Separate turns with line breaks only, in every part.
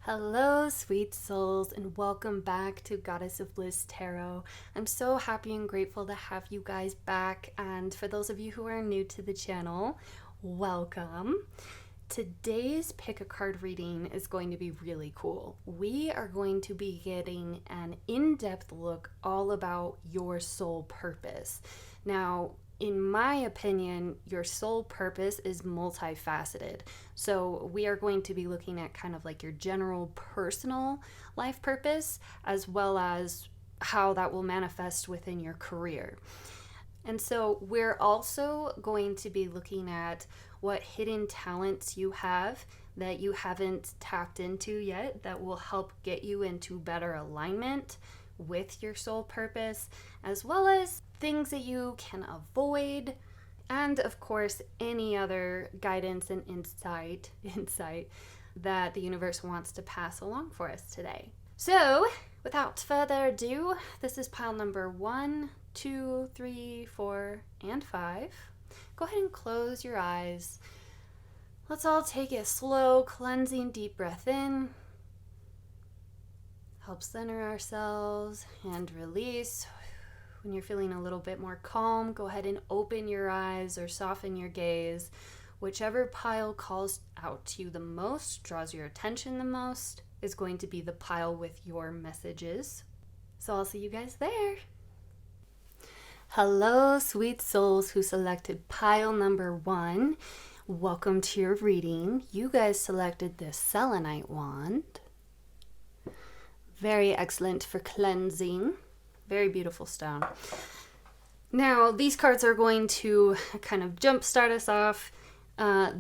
Hello, sweet souls, and welcome back to Goddess of Bliss Tarot. I'm so happy and grateful to have you guys back, and for those of you who are new to the channel, welcome. Today's pick a card reading is going to be really cool. We are going to be getting an in-depth look all about your soul purpose. Now, in my opinion, your soul purpose is multifaceted. So we are going to be looking at kind of like your general personal life purpose, as well as how that will manifest within your career. And so we're also going to be looking at what hidden talents you have that you haven't tapped into yet that will help get you into better alignment with your soul purpose, as well as things that you can avoid, and of course any other guidance and insight that the universe wants to pass along for us today. So without further ado, this is pile number 1, 2, 3, 4, and 5. Go ahead and close your eyes. Let's all take a slow, cleansing, deep breath in. Help center ourselves and release. When you're feeling a little bit more calm, go ahead and open your eyes or soften your gaze. Whichever pile calls out to you the most, draws your attention the most, is going to be the pile with your messages. So I'll see you guys there. Hello, sweet souls who selected pile number 1. Welcome to your reading. You guys selected the selenite wand. Very excellent for cleansing. Very beautiful stone. Now, these cards are going to kind of jumpstart us off.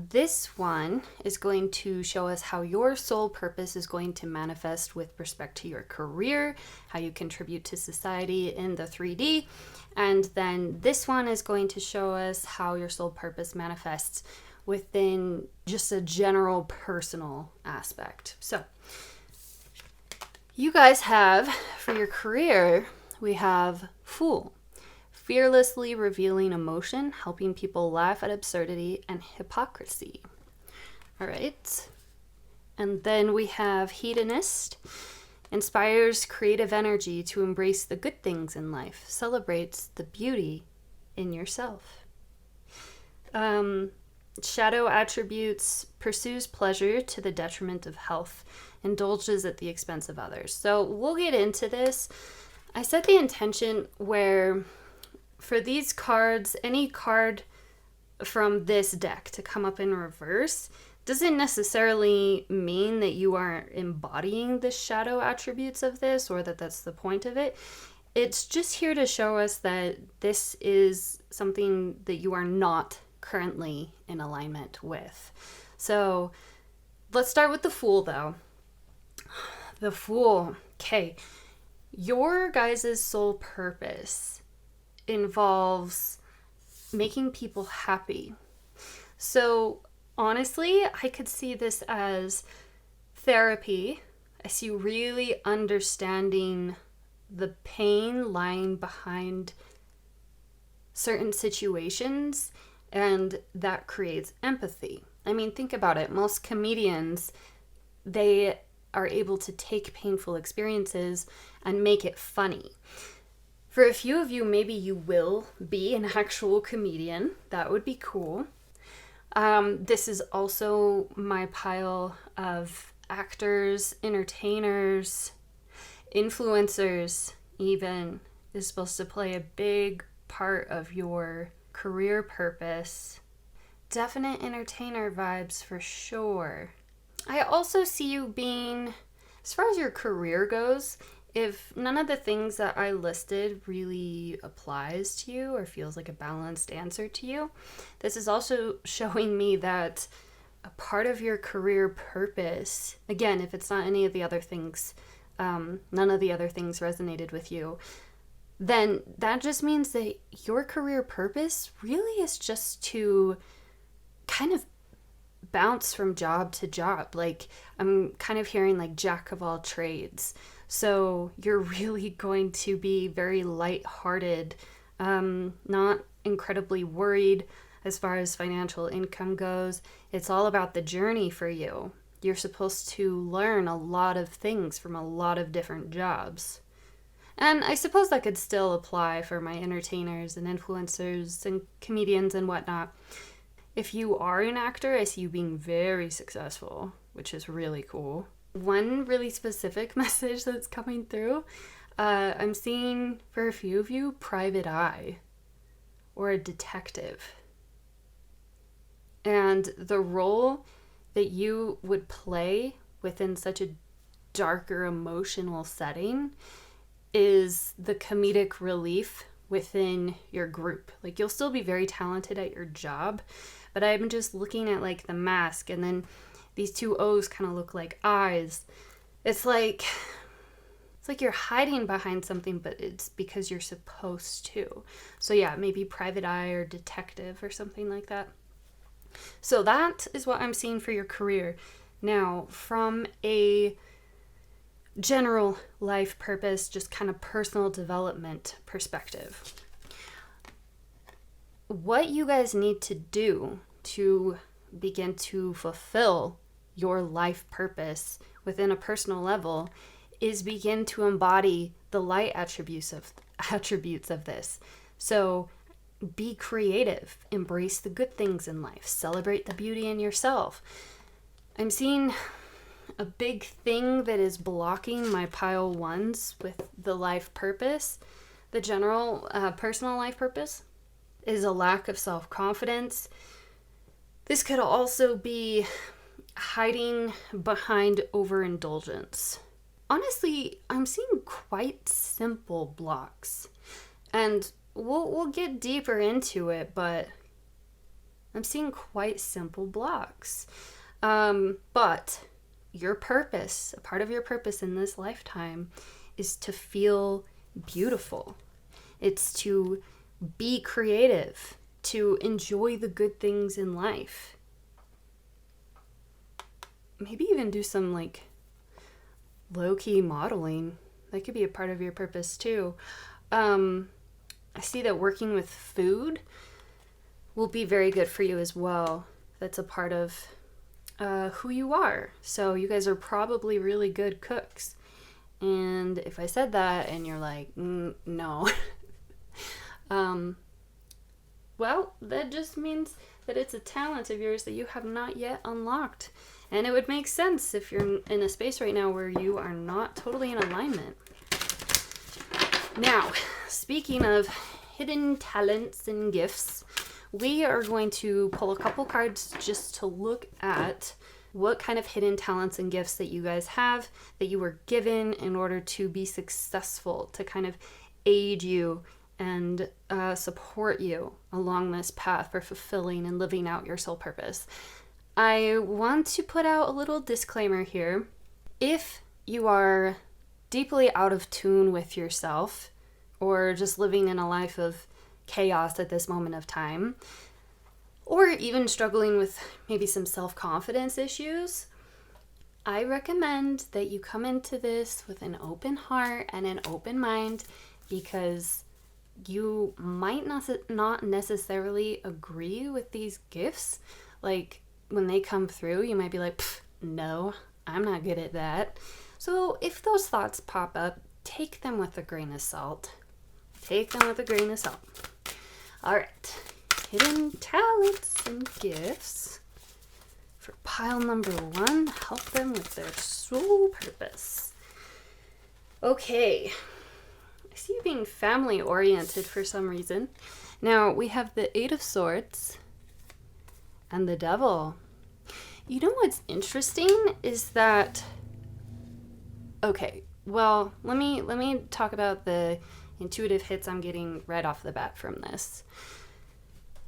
This one is going to show us how your soul purpose is going to manifest with respect to your career, how you contribute to society in the 3D. And then this one is going to show us how your soul purpose manifests within just a general personal aspect. So, you guys have, for your career, we have Fool, fearlessly revealing emotion, helping people laugh at absurdity and hypocrisy. All right. And then we have Hedonist, inspires creative energy to embrace the good things in life, celebrates the beauty in yourself. Shadow attributes, pursues pleasure to the detriment of health, indulges at the expense of others. So we'll get into this. I set the intention where for these cards, any card from this deck to come up in reverse doesn't necessarily mean that you are embodying the shadow attributes of this or that that's the point of it. It's just here to show us that this is something that you are not currently in alignment with. So let's start with the Fool, though. The Fool. Okay. Your guys' soul purpose involves making people happy. So honestly, I could see this as therapy. I see really understanding the pain lying behind certain situations, and that creates empathy. I mean, think about it. Most comedians, they are able to take painful experiences and make it funny. For a few of you, maybe you will be an actual comedian. That would be cool. This is also my pile of actors, entertainers, influencers even is supposed to play a big part of your career purpose. Definite entertainer vibes for sure. I also see you being, as far as your career goes, if none of the things that I listed really applies to you or feels like a balanced answer to you, this is also showing me that a part of your career purpose, again, if it's not any of the other things, none of the other things resonated with you, then that just means that your career purpose really is just to kind of bounce from job to job. Like, I'm kind of hearing like jack of all trades. So you're really going to be very lighthearted, not incredibly worried as far as financial income goes. It's all about the journey for you. You're supposed to learn a lot of things from a lot of different jobs. And I suppose that could still apply for my entertainers and influencers and comedians and whatnot. If you are an actor, I see you being very successful, which is really cool. One really specific message that's coming through, I'm seeing for a few of you, private eye or a detective. And the role that you would play within such a darker emotional setting is the comedic relief within your group. Like, you'll still be very talented at your job, but I'm just looking at like the mask, and then these two O's kind of look like eyes. It's like you're hiding behind something, but it's because you're supposed to. So yeah, maybe private eye or detective or something like that. So that is what I'm seeing for your career. Now, from a general life purpose, just kind of personal development perspective, what you guys need to do to begin to fulfill your life purpose within a personal level is begin to embody the light attributes of this. So be creative, embrace the good things in life, celebrate the beauty in yourself. I'm seeing a big thing that is blocking my pile ones with the life purpose, the general personal life purpose, is a lack of self-confidence. This could also be hiding behind overindulgence. Honestly, I'm seeing quite simple blocks, and we'll get deeper into it, but I'm seeing quite simple blocks. But your purpose, a part of your purpose in this lifetime, is to feel beautiful. It's to be creative, to enjoy the good things in life. Maybe even do some like low-key modeling. That could be a part of your purpose too. I see that working with food will be very good for you as well. That's a part of who you are. So you guys are probably really good cooks. And if I said that and you're like, no, well, that just means that it's a talent of yours that you have not yet unlocked. And it would make sense if you're in a space right now where you are not totally in alignment. Now, speaking of hidden talents and gifts, we are going to pull a couple cards just to look at what kind of hidden talents and gifts that you guys have, that you were given in order to be successful, to kind of aid you and support you along this path for fulfilling and living out your soul purpose. I want to put out a little disclaimer here. If you are deeply out of tune with yourself, or just living in a life of chaos at this moment of time, or even struggling with maybe some self-confidence issues, I recommend that you come into this with an open heart and an open mind, because you might not necessarily agree with these gifts. Like, when they come through, you might be like, no, I'm not good at that. So if those thoughts pop up, take them with a grain of salt. Take them with a grain of salt. All right. Hidden talents and gifts for pile number 1. Help them with their soul purpose. Okay. I see you being family oriented for some reason. Now we have the 8 of Swords and the Devil. You know what's interesting is that, okay, well, let me talk about the intuitive hits I'm getting right off the bat from this.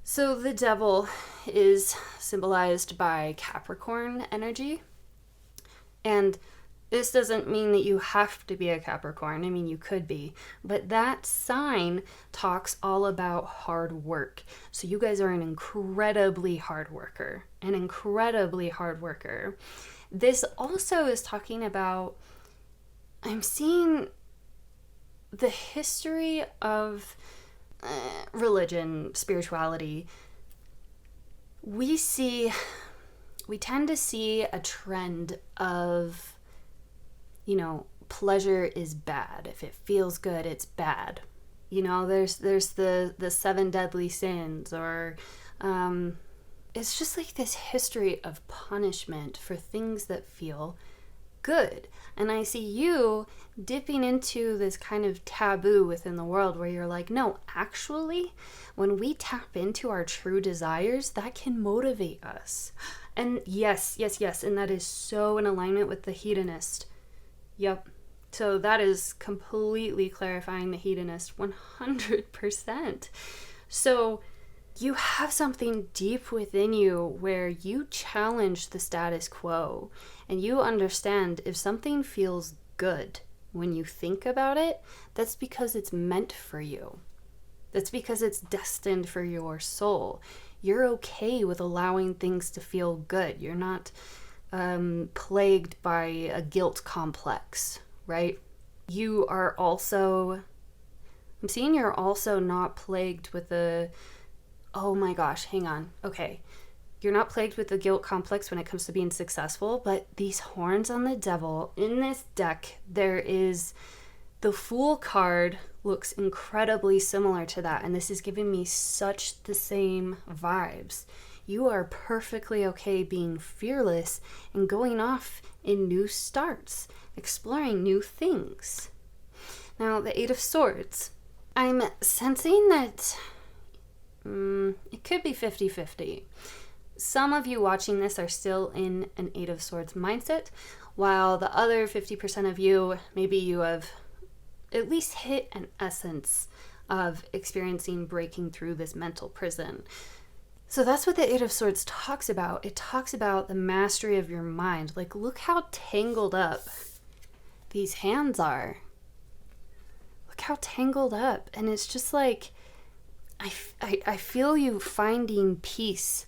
So the Devil is symbolized by Capricorn energy, and this doesn't mean that you have to be a Capricorn. I mean, you could be, but that sign talks all about hard work. So you guys are an incredibly hard worker, This also is talking about, I'm seeing the history of religion, spirituality. We see we tend to see a trend of, pleasure is bad. If it feels good, it's bad. There's the 7 deadly sins, or it's just like this history of punishment for things that feel good. And I see you dipping into this kind of taboo within the world where you're like, no, actually, when we tap into our true desires, that can motivate us. And yes, and that is so in alignment with the hedonist. Yep. So that is completely clarifying the hedonist 100%. So you have something deep within you where you challenge the status quo, and you understand if something feels good when you think about it, that's because it's meant for you. That's because it's destined for your soul. You're okay with allowing things to feel good. You're not plagued by a guilt complex, right? You are also, I'm seeing you're also not plagued with oh my gosh, hang on. Okay. You're not plagued with the guilt complex when it comes to being successful, but these horns on the devil, in this deck, there is the Fool card looks incredibly similar to that, and this is giving me such the same vibes. You are perfectly okay being fearless and going off in new starts, exploring new things. Now, the 8 of Swords. I'm sensing that it could be 50-50. Some of you watching this are still in an 8 of Swords mindset, while the other 50% of you, maybe you have at least hit an essence of experiencing breaking through this mental prison. So that's what the 8 of Swords talks about. It talks about the mastery of your mind. Like, look how tangled up these hands are. Look how tangled up. And it's just like, I feel you finding peace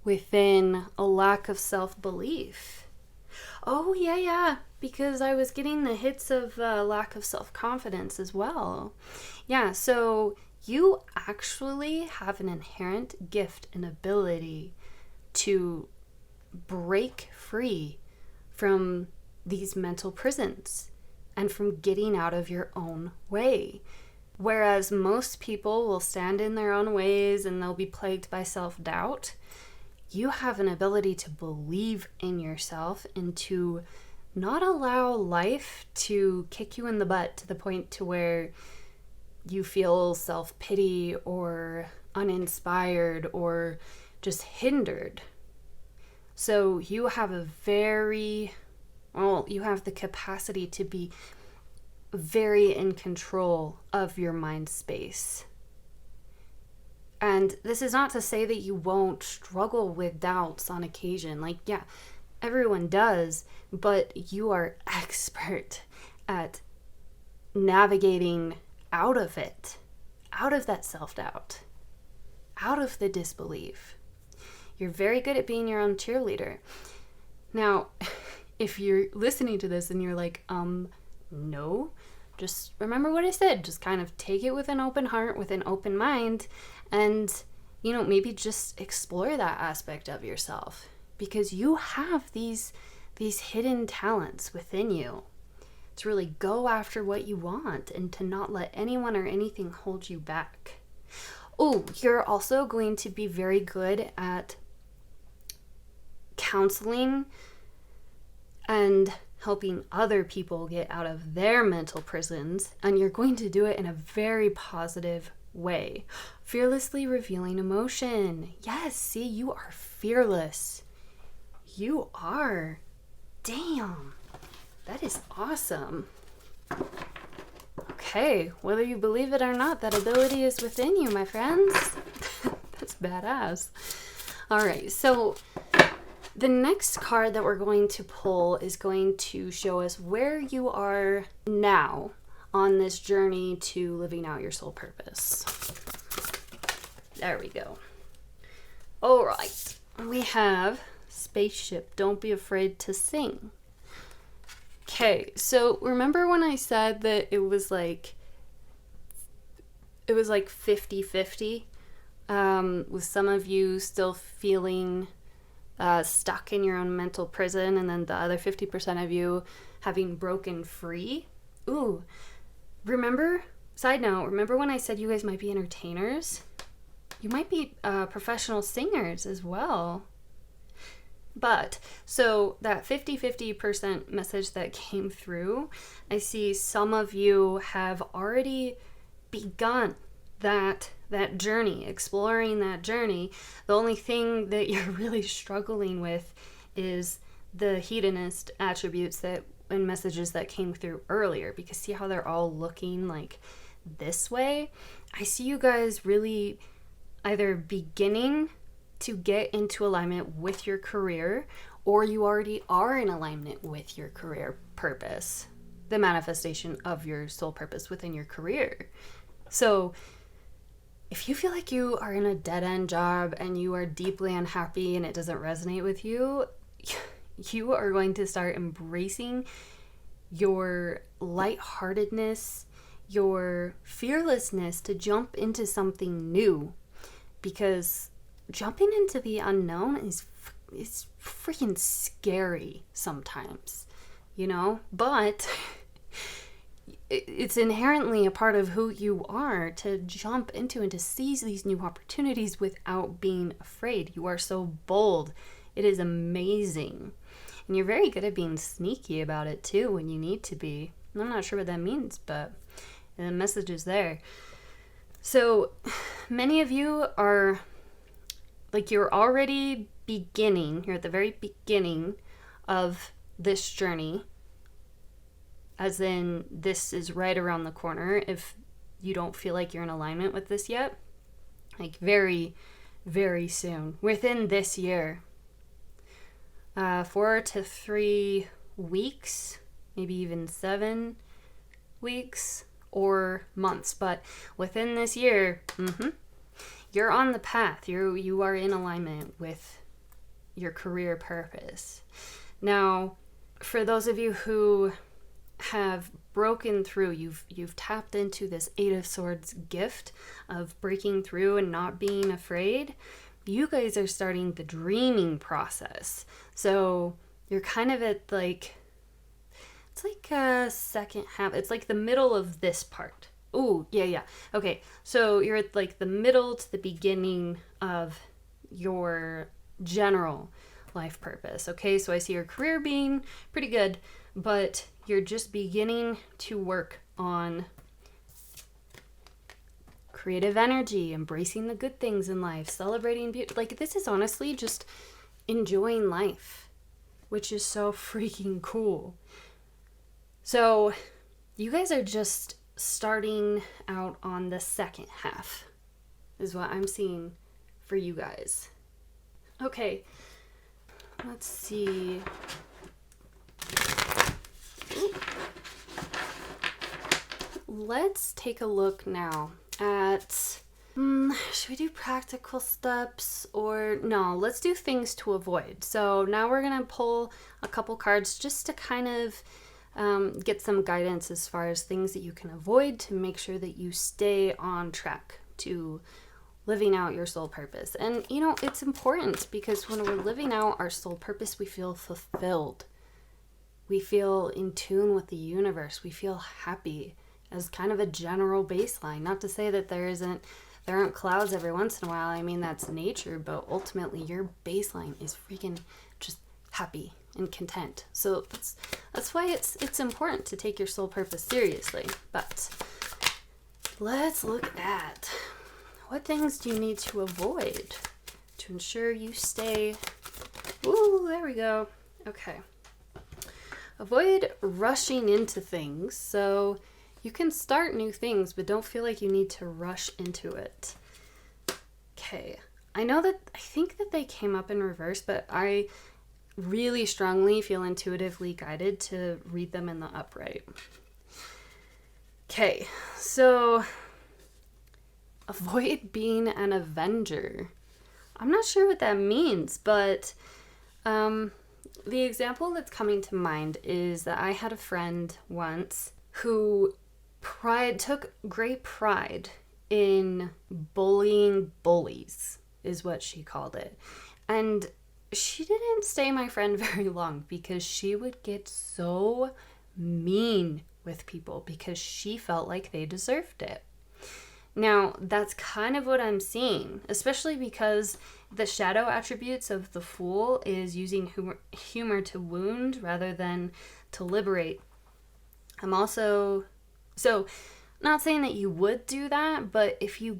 within a lack of self-belief. Oh, yeah, because I was getting the hits of lack of self-confidence as well. Yeah, so you actually have an inherent gift and ability to break free from these mental prisons and from getting out of your own way. Whereas most people will stand in their own ways and they'll be plagued by self-doubt, you have an ability to believe in yourself and to not allow life to kick you in the butt to the point to where you feel self-pity or uninspired or just hindered. So you have you have the capacity to be very in control of your mind space. And this is not to say that you won't struggle with doubts on occasion. Like, yeah, everyone does, but you are expert at navigating out of it, out of that self-doubt, out of the disbelief. You're very good at being your own cheerleader. Now, if you're listening to this and you're like, no, just remember what I said. Just kind of take it with an open heart, with an open mind, and, maybe just explore that aspect of yourself, because you have these hidden talents within you to really go after what you want and to not let anyone or anything hold you back. Oh, you're also going to be very good at counseling and helping other people get out of their mental prisons, and you're going to do it in a very positive way. Fearlessly revealing emotion. Yes, see, you are fearless. You are. Damn. That is awesome. Okay, whether you believe it or not, that ability is within you, my friends. That's badass. All right, so the next card that we're going to pull is going to show us where you are now on this journey to living out your soul purpose. There we go. All right, we have Spaceship. Don't be afraid to sing. Okay, so remember when I said that it was like 50-50, with some of you still feeling stuck in your own mental prison, and then the other 50% of you having broken free. Ooh, side note, remember when I said you guys might be entertainers? You might be professional singers as well. But, so that 50% message that came through, I see some of you have already begun that journey, exploring that journey. The only thing that you're really struggling with is the hedonist attributes and messages that came through earlier, because see how they're all looking like this way? I see you guys really either beginning to get into alignment with your career, or you already are in alignment with your career purpose, the manifestation of your soul purpose within your career. So if you feel like you are in a dead-end job and you are deeply unhappy and it doesn't resonate with you, you are going to start embracing your lightheartedness, your fearlessness to jump into something new, because jumping into the unknown is freaking scary sometimes, but it's inherently a part of who you are to jump into and to seize these new opportunities without being afraid. You are so bold. It is amazing. And you're very good at being sneaky about it too when you need to be. I'm not sure what that means, but the message is there. So many of you are you're already beginning, you're at the very beginning of this journey, as in this is right around the corner if you don't feel like you're in alignment with this yet. Very, very soon, within this year, 4 to 3 weeks, maybe even 7 weeks or months, but within this year, you're on the path. You are in alignment with your career purpose. Now, for those of you who have broken through, you've tapped into this 8 of Swords gift of breaking through and not being afraid. You guys are starting the dreaming process. So you're kind of at it's like a second half. It's like the middle of this part. Ooh, yeah. Okay, so you're at the middle to the beginning of your general life purpose. Okay, so I see your career being pretty good, but you're just beginning to work on creative energy, embracing the good things in life, celebrating beauty. This is honestly just enjoying life, which is so freaking cool. So you guys are just starting out on the second half is what I'm seeing for you guys. Okay, let's see. Let's take a look now at should we do practical steps, or no, let's do things to avoid. So now we're gonna pull a couple cards just to kind of get some guidance as far as things that you can avoid to make sure that you stay on track to living out your soul purpose. And it's important because when we're living out our soul purpose, we feel fulfilled. We feel in tune with the universe. We feel happy as kind of a general baseline. Not to say that there aren't clouds every once in a while. I mean, that's nature, but ultimately your baseline is freaking just happy and content. So that's why it's important to take your soul purpose seriously. But let's look at what things do you need to avoid to ensure you stay. Ooh, there we go. Okay. Avoid rushing into things. So you can start new things, but don't feel like you need to rush into it. Okay. I think that they came up in reverse, but I really strongly feel intuitively guided to read them in the upright. Okay, so avoid being an avenger. I'm not sure what that means, but the example that's coming to mind is that I had a friend once who took great pride in bullying bullies, is what she called it. And she didn't stay my friend very long because she would get so mean with people because she felt like they deserved it. Now, that's kind of what I'm seeing, especially because the shadow attributes of the Fool is using humor to wound rather than to liberate. I'm also, so not saying that you would do that, but if you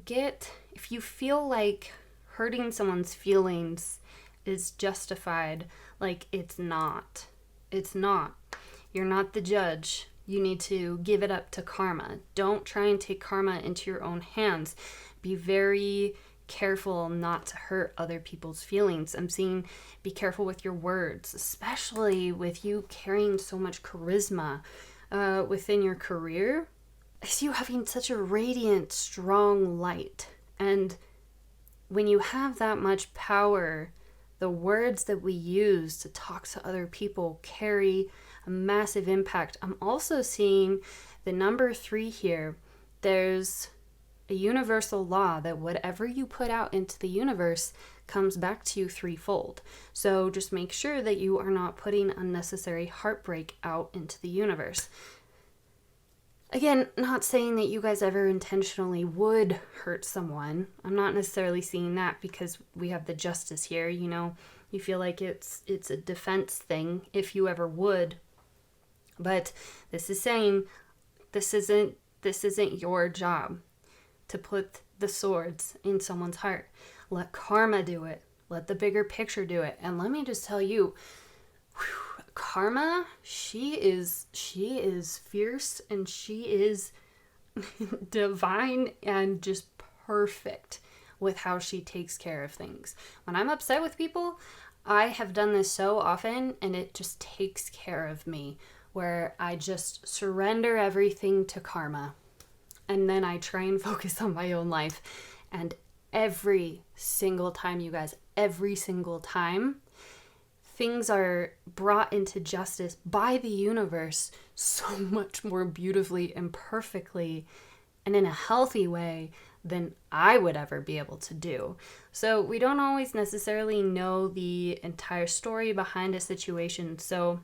feel like hurting someone's feelings is justified, like it's not. It's not. You're not the judge. You need to give it up to karma. Don't try and take karma into your own hands. Be very careful not to hurt other people's feelings. I'm seeing be careful with your words, especially with you carrying so much charisma within your career. I see you having such a radiant, strong light. And when you have that much power, the words that we use to talk to other people carry a massive impact. I'm also seeing the number 3 here. There's a universal law that whatever you put out into the universe comes back to you threefold. So just make sure that you are not putting unnecessary heartbreak out into the universe. Again, not saying that you guys ever intentionally would hurt someone. I'm not necessarily seeing that because we have the justice here, you know. You feel like it's a defense thing if you ever would. But this is saying this isn't your job to put the swords in someone's heart. Let karma do it. Let the bigger picture do it. And let me just tell you, karma, she is fierce and she is divine and just perfect with how she takes care of things. When I'm upset with people, I have done this so often and it just takes care of me, where I just surrender everything to karma and then I try and focus on my own life. And every single time, you guys, every single time, things are brought into justice by the universe so much more beautifully and perfectly and in a healthy way than I would ever be able to do. So we don't always necessarily know the entire story behind a situation. So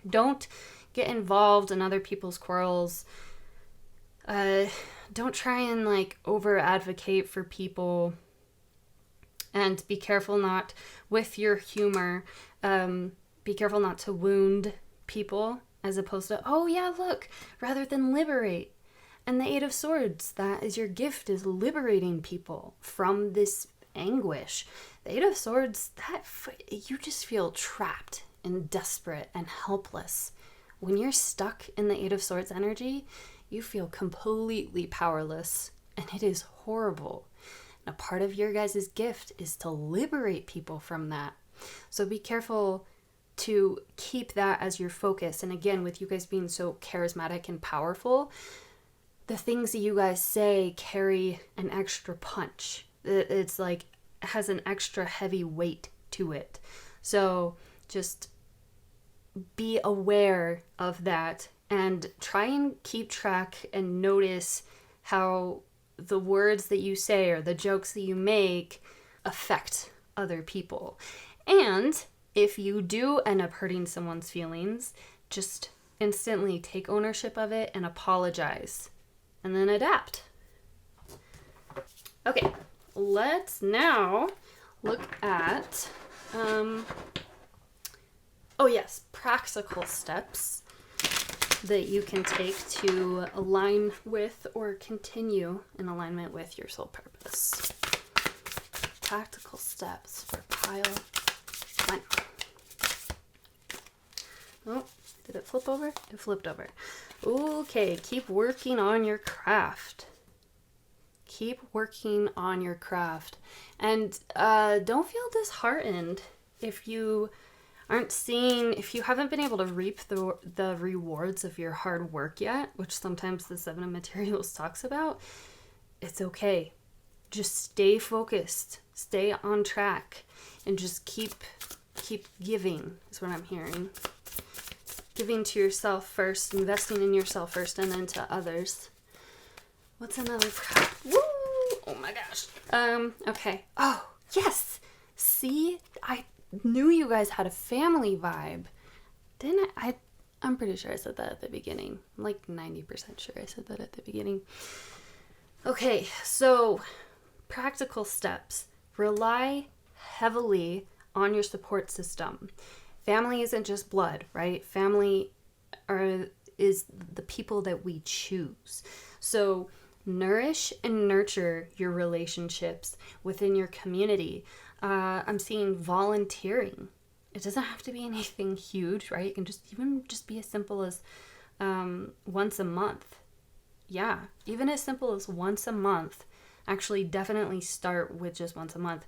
don't get involved in other people's quarrels. Don't try and like over advocate for people, and be careful not with your humor. Be careful not to wound people, as opposed to, oh yeah, look, rather than liberate. And the 8 of Swords, that is your gift, is liberating people from this anguish. The 8 of Swords, that you just feel trapped and desperate and helpless. When you're stuck in the 8 of Swords energy, you feel completely powerless, and it is horrible. And a part of your guys' gift is to liberate people from that. So be careful to keep that as your focus. And again, with you guys being so charismatic and powerful, the things that you guys say carry an extra punch. It's like, it has an extra heavy weight to it. So just be aware of that and try and keep track and notice how the words that you say or the jokes that you make affect other people. And if you do end up hurting someone's feelings, just instantly take ownership of it and apologize, and then adapt. Okay, let's now look at, practical steps that you can take to align with or continue in alignment with your soul purpose. Practical steps for pile 1. Oh, did it flip over? It flipped over. Okay, keep working on your craft. Keep working on your craft. And don't feel disheartened if you if you haven't been able to reap the rewards of your hard work yet, which sometimes the 7 of Materials talks about. It's okay. Just stay focused, stay on track, and just keep giving is what I'm hearing. Giving to yourself first, investing in yourself first, and then to others. What's another craft? Woo! Oh my gosh. Okay. Oh, yes! See? knew you guys had a family vibe. Didn't I? I'm pretty sure I said that at the beginning. I'm like 90% sure I said that at the beginning. Okay, so practical steps. Rely heavily on your support system. Family isn't just blood, right? Family is the people that we choose. So nourish and nurture your relationships within your community. I'm seeing volunteering. It doesn't have to be anything huge, right? It can just be as simple as once a month. Yeah, even as simple as once a month. Actually, definitely start with just once a month.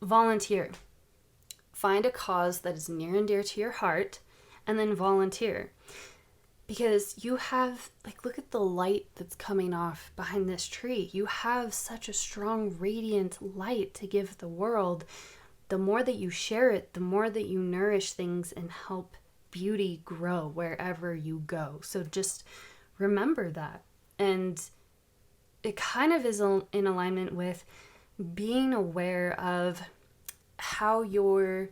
Volunteer. Find a cause that is near and dear to your heart, and then volunteer. Because you have, like, look at the light that's coming off behind this tree. You have such a strong, radiant light to give the world. The more that you share it, the more that you nourish things and help beauty grow wherever you go. So just remember that. And it kind of is in alignment with being aware of how your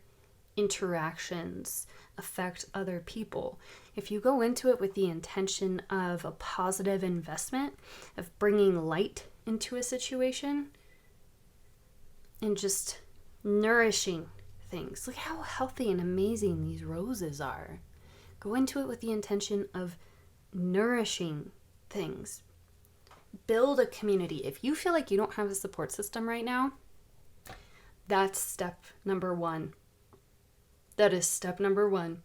interactions affect other people. If you go into it with the intention of a positive investment, of bringing light into a situation, and just nourishing things. Look how healthy and amazing these roses are. Go into it with the intention of nourishing things. Build a community. If you feel like you don't have a support system right now, that's step number one. That is step number one.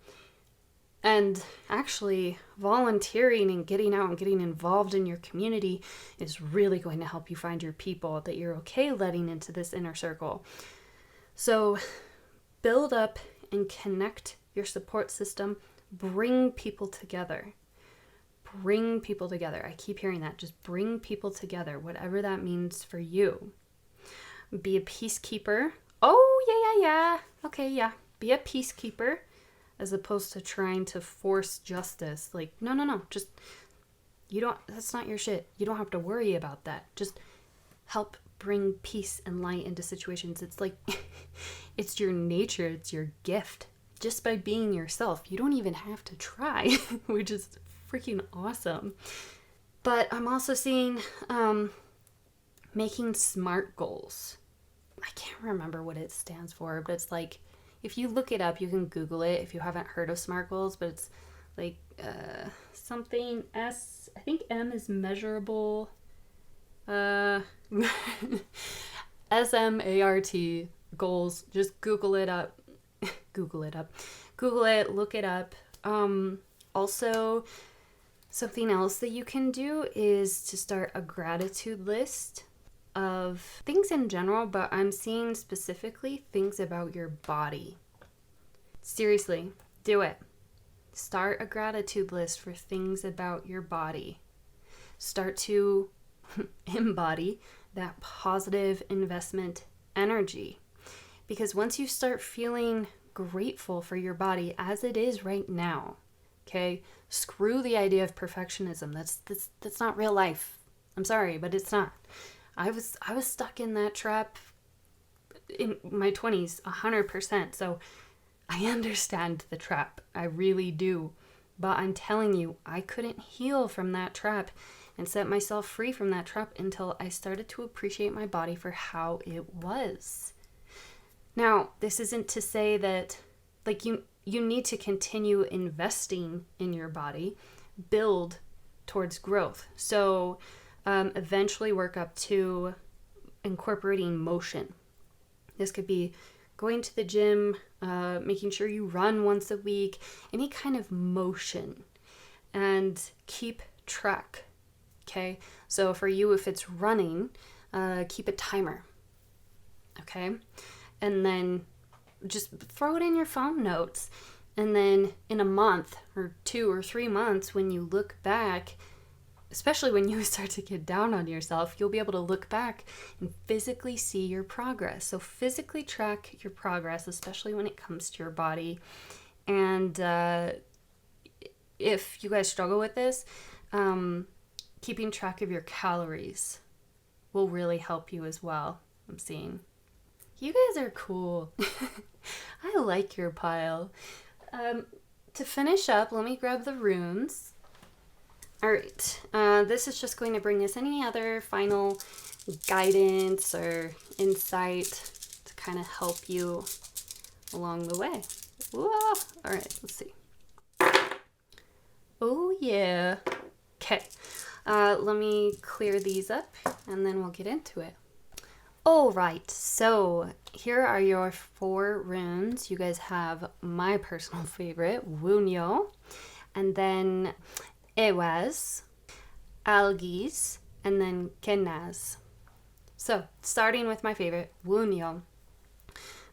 And actually, volunteering and getting out and getting involved in your community is really going to help you find your people that you're okay letting into this inner circle. So build up and connect your support system. Bring people together. Bring people together. I keep hearing that. Just bring people together, whatever that means for you. Be a peacekeeper. Oh, yeah. Okay, yeah. Be a peacekeeper as opposed to trying to force justice. Like, no. Just, that's not your shit. You don't have to worry about that. Just help bring peace and light into situations. It's like, it's your nature. It's your gift. Just by being yourself. You don't even have to try, which is freaking awesome. But I'm also seeing making SMART goals. I can't remember what it stands for, but it's like, if you look it up, you can Google it if you haven't heard of SMART goals, but it's like something S, I think M is measurable, SMART goals. Just Google it up. Google it, look it up. Also, something else that you can do is to start a gratitude list of things in general, but I'm seeing specifically things about your body. Seriously, do it. Start a gratitude list for things about your body. Start to embody that positive investment energy. Because once you start feeling grateful for your body as it is right now, okay, screw the idea of perfectionism. That's not real life. I'm sorry, but it's not. I was stuck in that trap in my 20s 100%. So I understand the trap. I really do. But I'm telling you, I couldn't heal from that trap and set myself free from that trap until I started to appreciate my body for how it was. Now, this isn't to say that like you need to continue investing in your body, build towards growth. So eventually work up to incorporating motion. This could be going to the gym, making sure you run once a week, any kind of motion, and keep track. Okay, so for you, if it's running, keep a timer. Okay, and then just throw it in your phone notes. And then in a month or 2 or 3 months, when you look back, especially when you start to get down on yourself, you'll be able to look back and physically see your progress. So physically track your progress, especially when it comes to your body. And if you guys struggle with this, keeping track of your calories will really help you as well. I'm seeing. You guys are cool. I like your pile. To finish up, let me grab the runes. All right, this is just going to bring us any other final guidance or insight to kind of help you along the way. Whoa. All right, let's see. Oh yeah. Okay, let me clear these up and then we'll get into it. All right, so here are your 4 runes. You guys have my personal favorite, Wunyo, and then Ewes, Algis, and then Kenaz. So, starting with my favorite, Wunyo.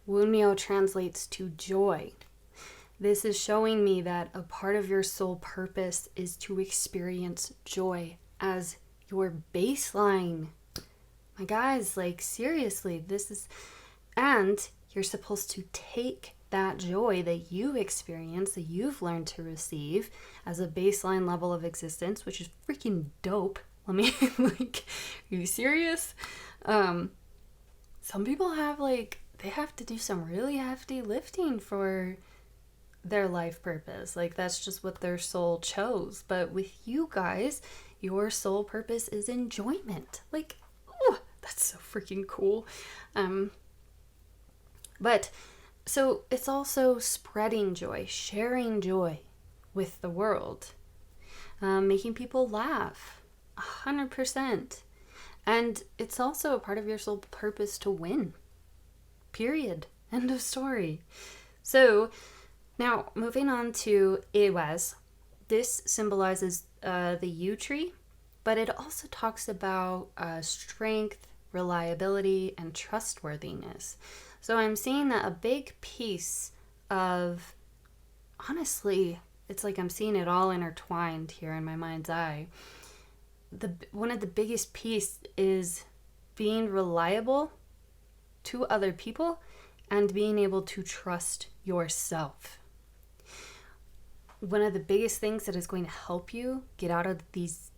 Wunyo translates to joy. This is showing me that a part of your soul purpose is to experience joy as your baseline. My guys, like seriously, this is, and you're supposed to take that joy that you experience, that you've learned to receive as a baseline level of existence, which is freaking dope. Let me, like, are you serious? Some people have, like, they have to do some really hefty lifting for their life purpose. Like, that's just what their soul chose. But with you guys, your soul purpose is enjoyment. Like, oh, that's so freaking cool. But so it's also spreading joy, sharing joy with the world, making people laugh 100%. And it's also a part of your soul purpose to win. Period. End of story. So now moving on to Ewes. This symbolizes the yew tree, but it also talks about strength, reliability, and trustworthiness. So I'm seeing that a big piece of, honestly, it's like I'm seeing it all intertwined here in my mind's eye. One of the biggest piece is being reliable to other people and being able to trust yourself. One of the biggest things that is going to help you get out of this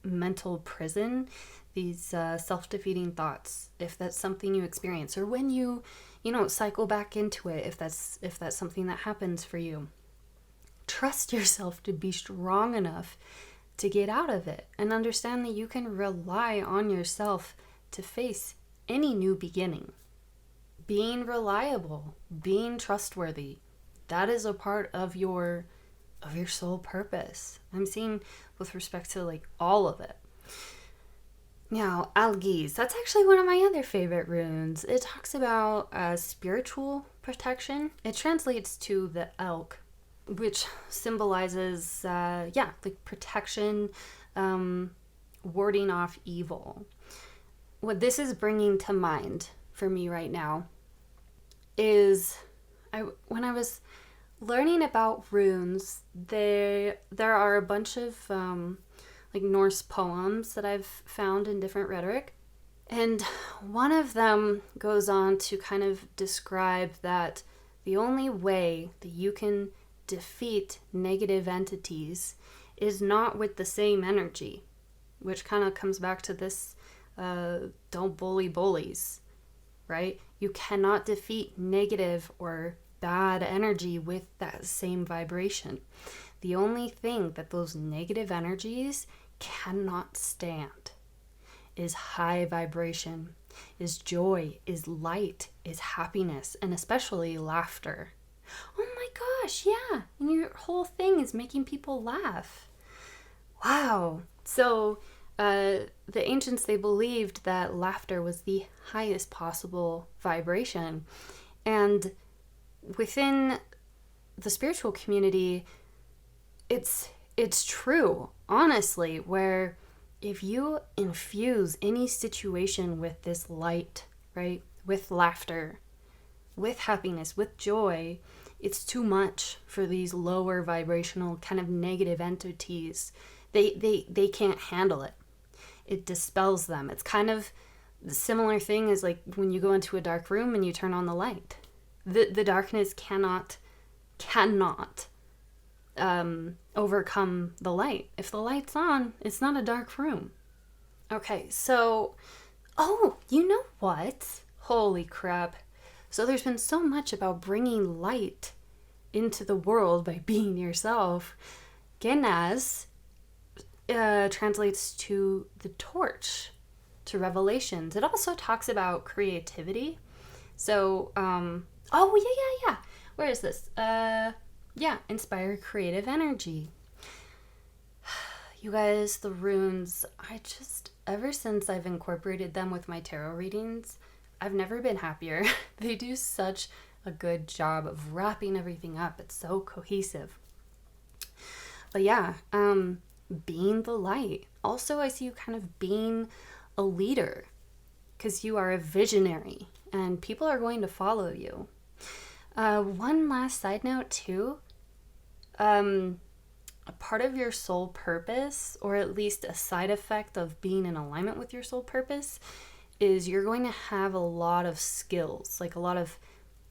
mental prison, these self-defeating thoughts, if that's something you experience, or when you cycle back into it, if that's something that happens for you, trust yourself to be strong enough to get out of it and understand that you can rely on yourself to face any new beginning. Being reliable, being trustworthy, that is a part of your soul purpose. I'm seeing with respect to like all of it. Now, Algis, that's actually one of my other favorite runes. It talks about spiritual protection. It translates to the elk, which symbolizes, like protection, warding off evil. What this is bringing to mind for me right now is when I was learning about runes, there are a bunch of like Norse poems that I've found in different rhetoric. And one of them goes on to kind of describe that the only way that you can defeat negative entities is not with the same energy, which kind of comes back to this don't bully bullies, right? You cannot defeat negative or bad energy with that same vibration. The only thing that those negative energies cannot stand is high vibration, is joy, is light, is happiness, and especially laughter. Oh my gosh, yeah. And your whole thing is making people laugh. Wow. So the ancients, they believed that laughter was the highest possible vibration. And within the spiritual community, it's true, honestly, where if you infuse any situation with this light, right, with laughter, with happiness, with joy, it's too much for these lower vibrational kind of negative entities. They can't handle it. It dispels them. It's kind of the similar thing as like when you go into a dark room and you turn on the light. The darkness cannot overcome the light. If the light's on, it's not a dark room. Okay, so, oh, you know what? Holy crap. So there's been so much about bringing light into the world by being yourself. Genaz translates to the torch, to revelations. It also talks about creativity. So, yeah. Where is this? Inspire creative energy. You guys, the runes, ever since I've incorporated them with my tarot readings, I've never been happier. They do such a good job of wrapping everything up. It's so cohesive. But yeah, being the light. Also, I see you kind of being a leader because you are a visionary and people are going to follow you. One last side note too. A part of your soul purpose, or at least a side effect of being in alignment with your soul purpose, is you're going to have a lot of skills, like a lot of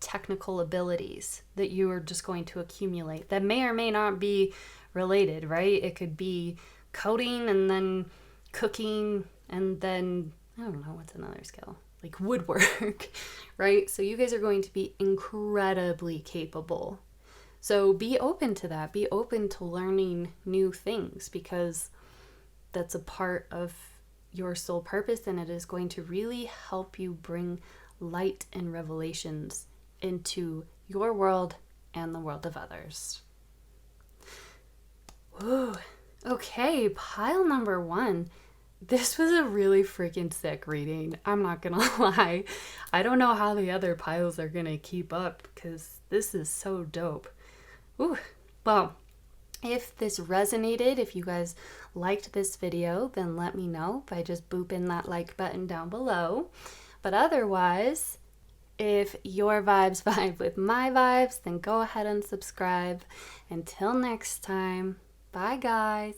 technical abilities that you are just going to accumulate that may or may not be related, right? It could be coding and then cooking and then, I don't know, what's another skill? Like woodwork, right? So you guys are going to be incredibly capable. So be open to that. Be open to learning new things because that's a part of your soul purpose and it is going to really help you bring light and revelations into your world and the world of others. Ooh, okay, pile number 1. This was a really freaking sick reading. I'm not gonna lie. I don't know how the other piles are gonna keep up because this is so dope. Ooh, well, if this resonated, if you guys liked this video, then let me know by just booping that like button down below. But otherwise, if your vibes vibe with my vibes, then go ahead and subscribe. Until next time, bye guys.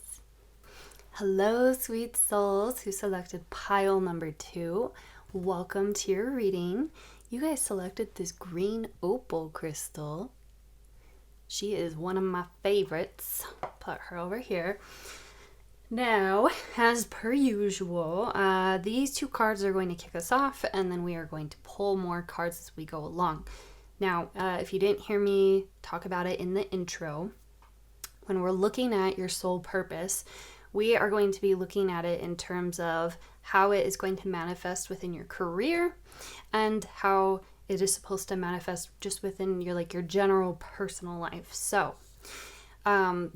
Hello, sweet souls who selected pile number 2. Welcome to your reading. You guys selected this green opal crystal. She is one of my favorites. Put her over here. Now, as per usual, these 2 cards are going to kick us off, and then we are going to pull more cards as we go along. Now, if you didn't hear me talk about it in the intro, when we're looking at your soul purpose, we are going to be looking at it in terms of how it is going to manifest within your career and how it is supposed to manifest just within your general personal life. So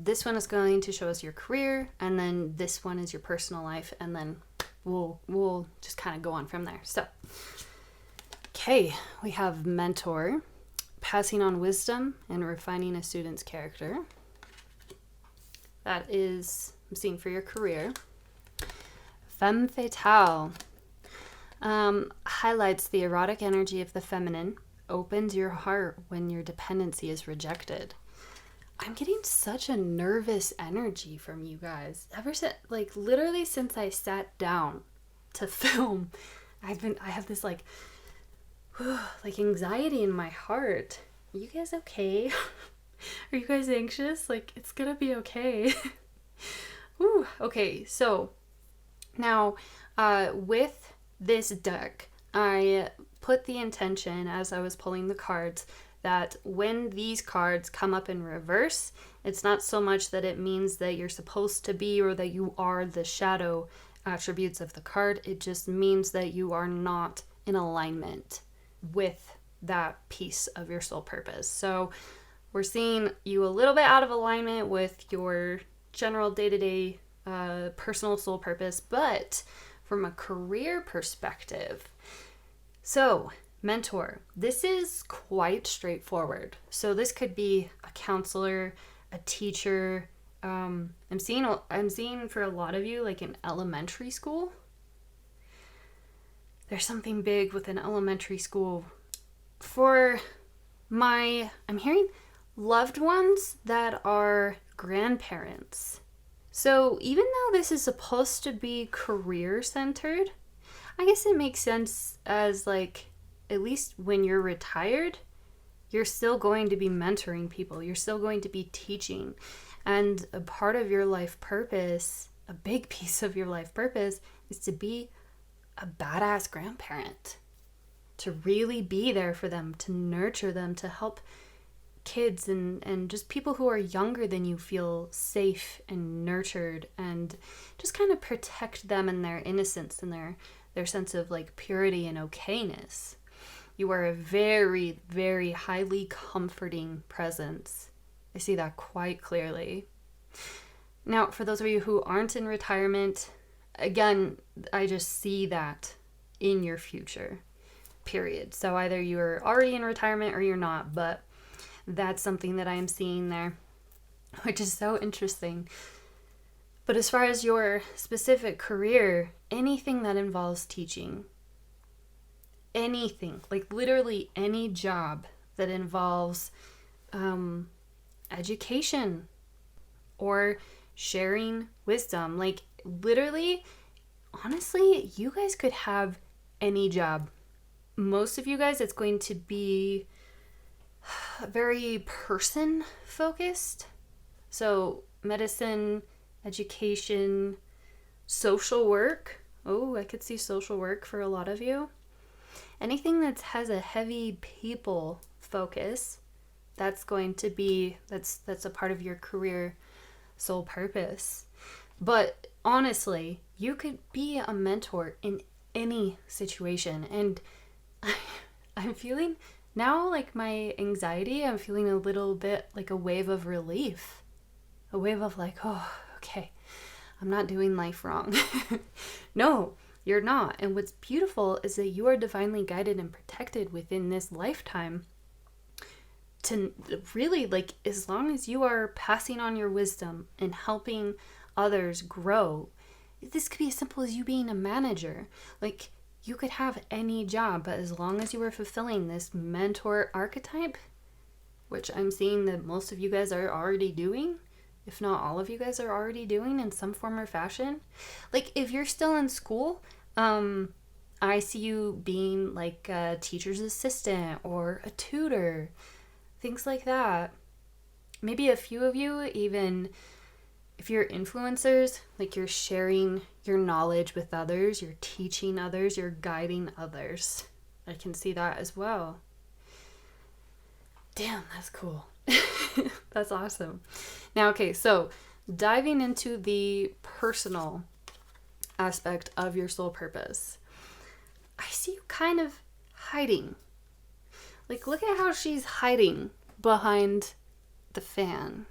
this one is going to show us your career, and then this one is your personal life, and then we'll just kind of go on from there. So, okay, we have mentor, passing on wisdom and refining a student's character. That is, I'm seeing for your career. Femme fatale. Highlights the erotic energy of the feminine, opens your heart when your dependency is rejected. I'm getting such a nervous energy from you guys. Ever since, literally since I sat down to film, I have this anxiety in my heart. Are you guys okay? Are you guys anxious? It's gonna be okay. Ooh, okay, so now with this deck, I put the intention as I was pulling the cards that when these cards come up in reverse, it's not so much that it means that you're supposed to be or that you are the shadow attributes of the card. It just means that you are not in alignment with that piece of your soul purpose. So we're seeing you a little bit out of alignment with your general day-to-day personal soul purpose, but from a career perspective. So, mentor, this is quite straightforward. So this could be a counselor, a teacher. I'm seeing for a lot of you in elementary school. There's something big with an elementary school. I'm hearing loved ones that are grandparents. So even though this is supposed to be career centered, I guess it makes sense as at least when you're retired, you're still going to be mentoring people. You're still going to be teaching. And a part of your life purpose, a big piece of your life purpose, is to be a badass grandparent. to really be there for them, to nurture them, to help kids and just people who are younger than you feel safe and nurtured, and just kind of protect them and their innocence and their sense of like purity and okayness. You are a very, very highly comforting presence. I see that quite clearly. Now, for those of you who aren't in retirement, again, I just see that in your future, period. So either you're already in retirement or you're not, but that's something that I am seeing there, which is so interesting. But as far as your specific career, anything that involves teaching, anything, like literally any job that involves education or sharing wisdom, like literally, honestly, you guys could have any job. Most of you guys, it's going to be very person focused. So medicine, education, social work. Oh, I could see social work for a lot of you. Anything that has a heavy people focus, that's going to be, that's a part of your career soul purpose. But honestly, you could be a mentor in any situation. And I'm feeling now, like my anxiety, I'm feeling a little bit like a wave of relief. A wave of like, oh, okay, I'm not doing life wrong. No, you're not. And what's beautiful is that you are divinely guided and protected within this lifetime to really, like, as long as you are passing on your wisdom and helping others grow. This could be as simple as you being a manager. Like, you could have any job, but as long as you are fulfilling this mentor archetype, which I'm seeing that most of you guys are already doing, if not all of you guys are already doing in some form or fashion. Like, if you're still in school, I see you being like a teacher's assistant or a tutor, things like that. Maybe a few of you, even if you're influencers, like you're sharing your knowledge with others, you're teaching others, you're guiding others. I can see that as well. Damn, that's cool. That's awesome. Now, okay, so diving into the personal aspect of your soul purpose, I see you kind of hiding. Like, look at how she's hiding behind the fan.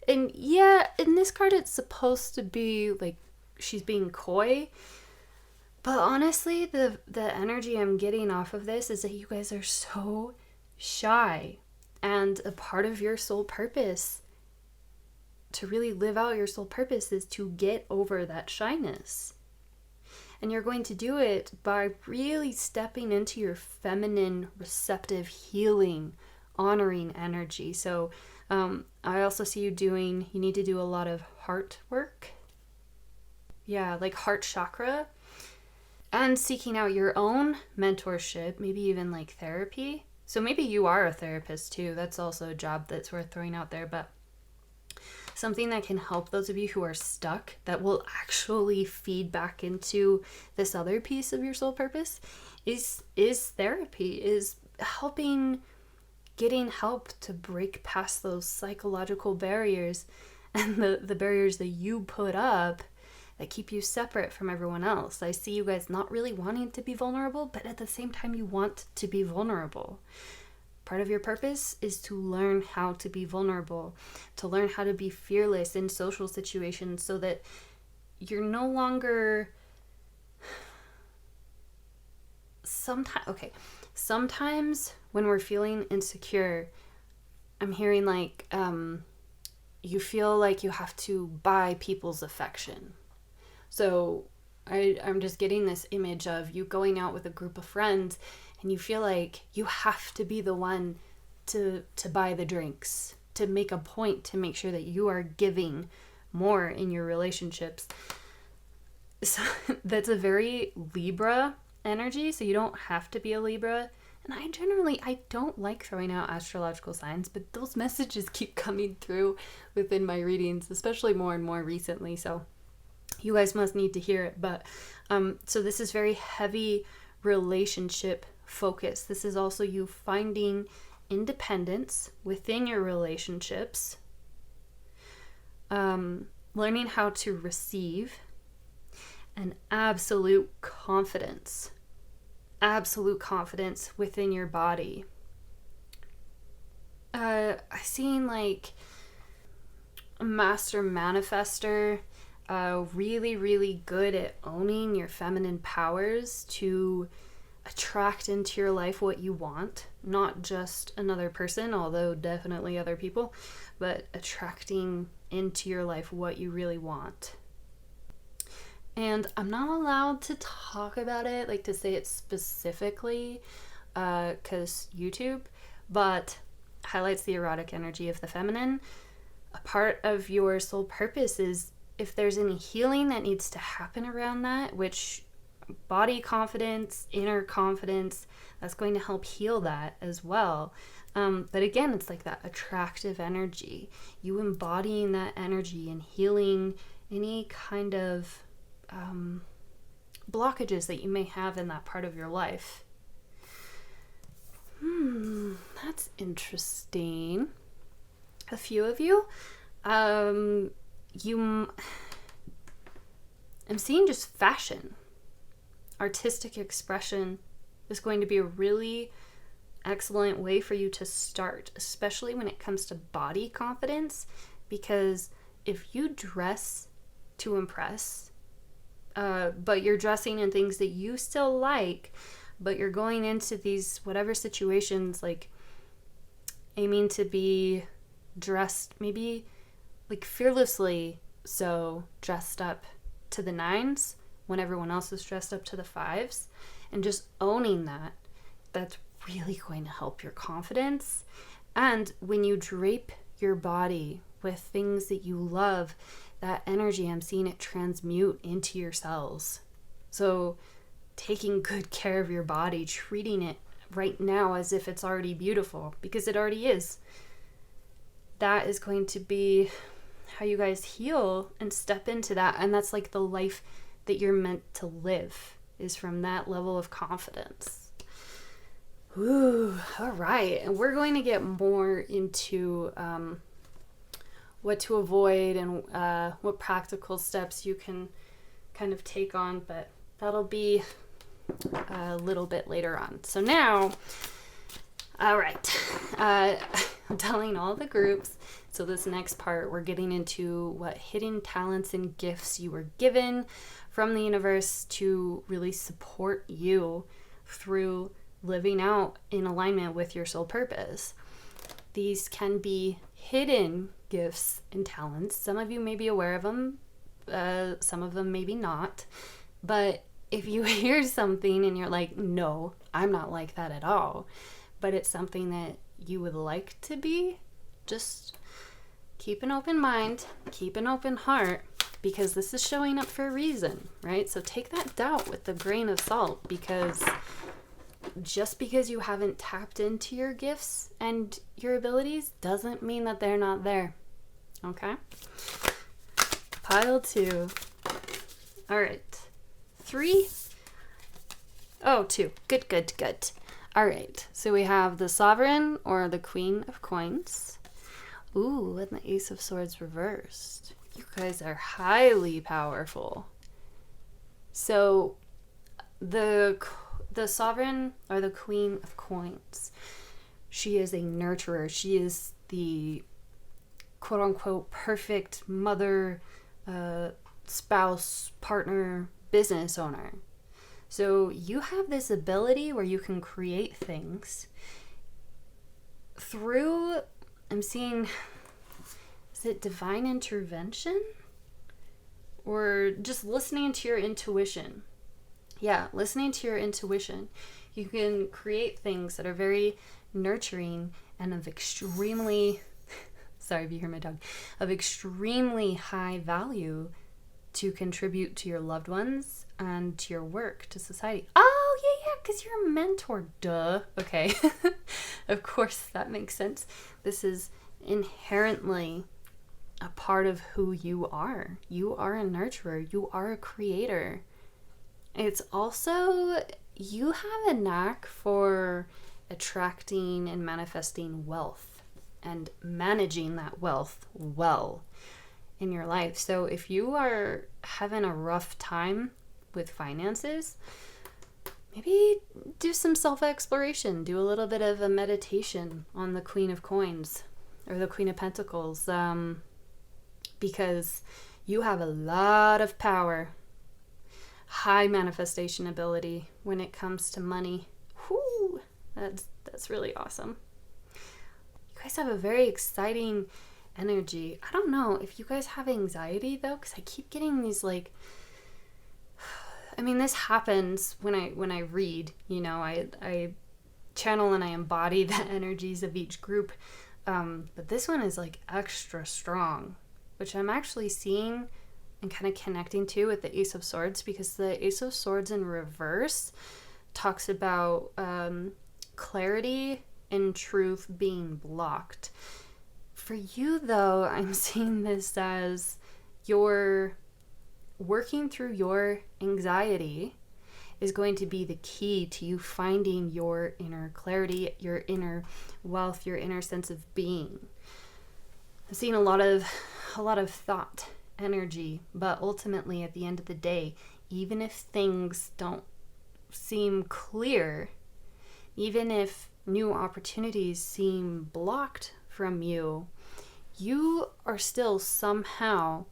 And yeah, in this card, it's supposed to be like she's being coy. But honestly, the energy I'm getting off of this is that you guys are so shy. And a part of your soul purpose, to really live out your soul purpose, is to get over that shyness. And you're going to do it by really stepping into your feminine, receptive, healing, honoring energy. So I also see you need to do a lot of heart work. Yeah, like heart chakra. And seeking out your own mentorship, maybe even like therapy. So maybe you are a therapist too. That's also a job that's worth throwing out there. But something that can help those of you who are stuck, that will actually feed back into this other piece of your soul purpose, is therapy, is getting help to break past those psychological barriers and the barriers that you put up that keep you separate from everyone else. I see you guys not really wanting to be vulnerable, but at the same time you want to be vulnerable. Part of your purpose is to learn how to be vulnerable, to learn how to be fearless in social situations so that you're no longer... Sometimes when we're feeling insecure, I'm hearing like you feel like you have to buy people's affection. So I'm just getting this image of you going out with a group of friends and you feel like you have to be the one to buy the drinks, to make a point to make sure that you are giving more in your relationships. So that's a very Libra energy, so you don't have to be a Libra. And I don't like throwing out astrological signs, but those messages keep coming through within my readings, especially more and more recently. So you guys must need to hear it. But so this is very heavy relationship focus. This is also you finding independence within your relationships, learning how to receive, and absolute confidence within your body. I seen like a master manifester, really, really good at owning your feminine powers to attract into your life what you want, not just another person, although definitely other people, but attracting into your life what you really want. And I'm not allowed to talk about it, like to say it specifically, because YouTube, but highlights the erotic energy of the feminine. A part of your soul purpose is if there's any healing that needs to happen around that, which body confidence, inner confidence, that's going to help heal that as well. But again, it's like that attractive energy, you embodying that energy and healing any kind of blockages that you may have in that part of your life. That's interesting. A few of you, I'm seeing just fashion. Artistic expression is going to be a really excellent way for you to start, especially when it comes to body confidence, because if you dress to impress, but you're dressing in things that you still like, but you're going into these whatever situations like aiming to be dressed maybe like fearlessly, so dressed up to the nines when everyone else is dressed up to the fives, and just owning that, that's really going to help your confidence. And when you drape your body with things that you love, that energy, I'm seeing it transmute into your cells. So taking good care of your body, treating it right now as if it's already beautiful, because it already is. That is going to be how you guys heal and step into that. And that's like the life that you're meant to live, is from that level of confidence. Ooh, all right. And we're going to get more into what to avoid and what practical steps you can kind of take on, but that'll be a little bit later on. So now, all right, I'm telling all the groups. So this next part, we're getting into what hidden talents and gifts you were given from the universe to really support you through living out in alignment with your soul purpose. These can be hidden gifts and talents. Some of you may be aware of them, some of them maybe not. But if you hear something and you're like, no, I'm not like that at all, but it's something that you would like to be, just keep an open mind, keep an open heart, because this is showing up for a reason, right? So take that doubt with a grain of salt, because just because you haven't tapped into your gifts and your abilities doesn't mean that they're not there. Okay? Pile 2. All right. 3. Oh, 2. Good. All right. So we have the Sovereign or the Queen of Coins. Ooh, and the Ace of Swords reversed. You guys are highly powerful. So the Sovereign or the Queen of Coins, she is a nurturer. She is the quote-unquote perfect mother, spouse, partner, business owner. So you have this ability where you can create things through, I'm seeing, is it divine intervention? Or just listening to your intuition? Yeah, listening to your intuition. You can create things that are very nurturing and of extremely, sorry if you hear my dog, of extremely high value to contribute to your loved ones and to your work, to society. Oh, yeah, because you're a mentor, duh. Okay, of course, that makes sense. This is inherently a part of who you are. You are a nurturer. You are a creator. It's also you have a knack for attracting and manifesting wealth and managing that wealth well in your life. So if you are having a rough time with finances, maybe do some self-exploration. Do a little bit of a meditation on the Queen of Coins or the Queen of Pentacles, because you have a lot of power, high manifestation ability when it comes to money. Whew, that's really awesome. You guys have a very exciting energy. I don't know if you guys have anxiety though, because I keep getting these like, I mean, this happens when I read, you know, I channel and I embody the energies of each group. But this one is like extra strong, which I'm actually seeing and kind of connecting to with the Ace of Swords, because the Ace of Swords in reverse talks about clarity and truth being blocked. For you though, I'm seeing this as you're working through your anxiety is going to be the key to you finding your inner clarity, your inner wealth, your inner sense of being. I've seen a lot of thought energy, but ultimately at the end of the day, even if things don't seem clear, even if new opportunities seem blocked from you, you are still somehow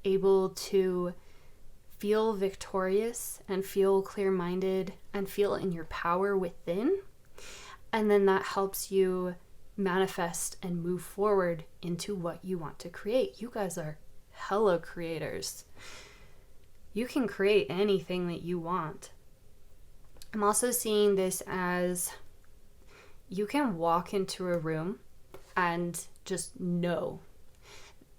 able to feel victorious and feel clear-minded and feel in your power within. And then that helps you manifest and move forward into what you want to create. You guys are hella creators. You can create anything that you want. I'm also seeing this as you can walk into a room and just know.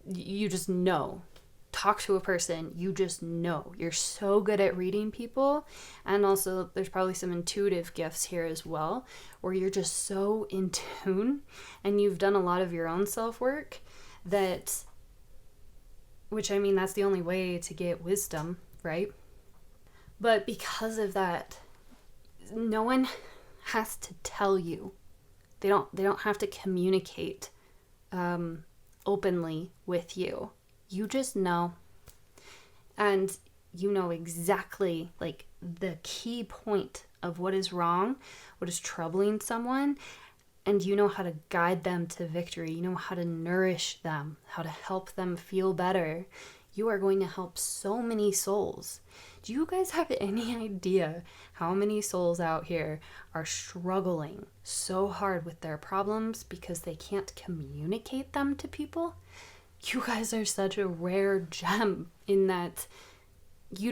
You just know. Talk to a person, you just know. You're so good at reading people. And also there's probably some intuitive gifts here as well, where you're just so in tune and you've done a lot of your own self-work, that, which I mean, that's the only way to get wisdom, right? But because of that, no one has to tell you. They don't have to communicate openly with you. You just know. And you know exactly like the key point of what is wrong, what is troubling someone, and you know how to guide them to victory. You know how to nourish them, how to help them feel better. You are going to help so many souls. Do you guys have any idea how many souls out here are struggling so hard with their problems because they can't communicate them to people? You guys are such a rare gem in that they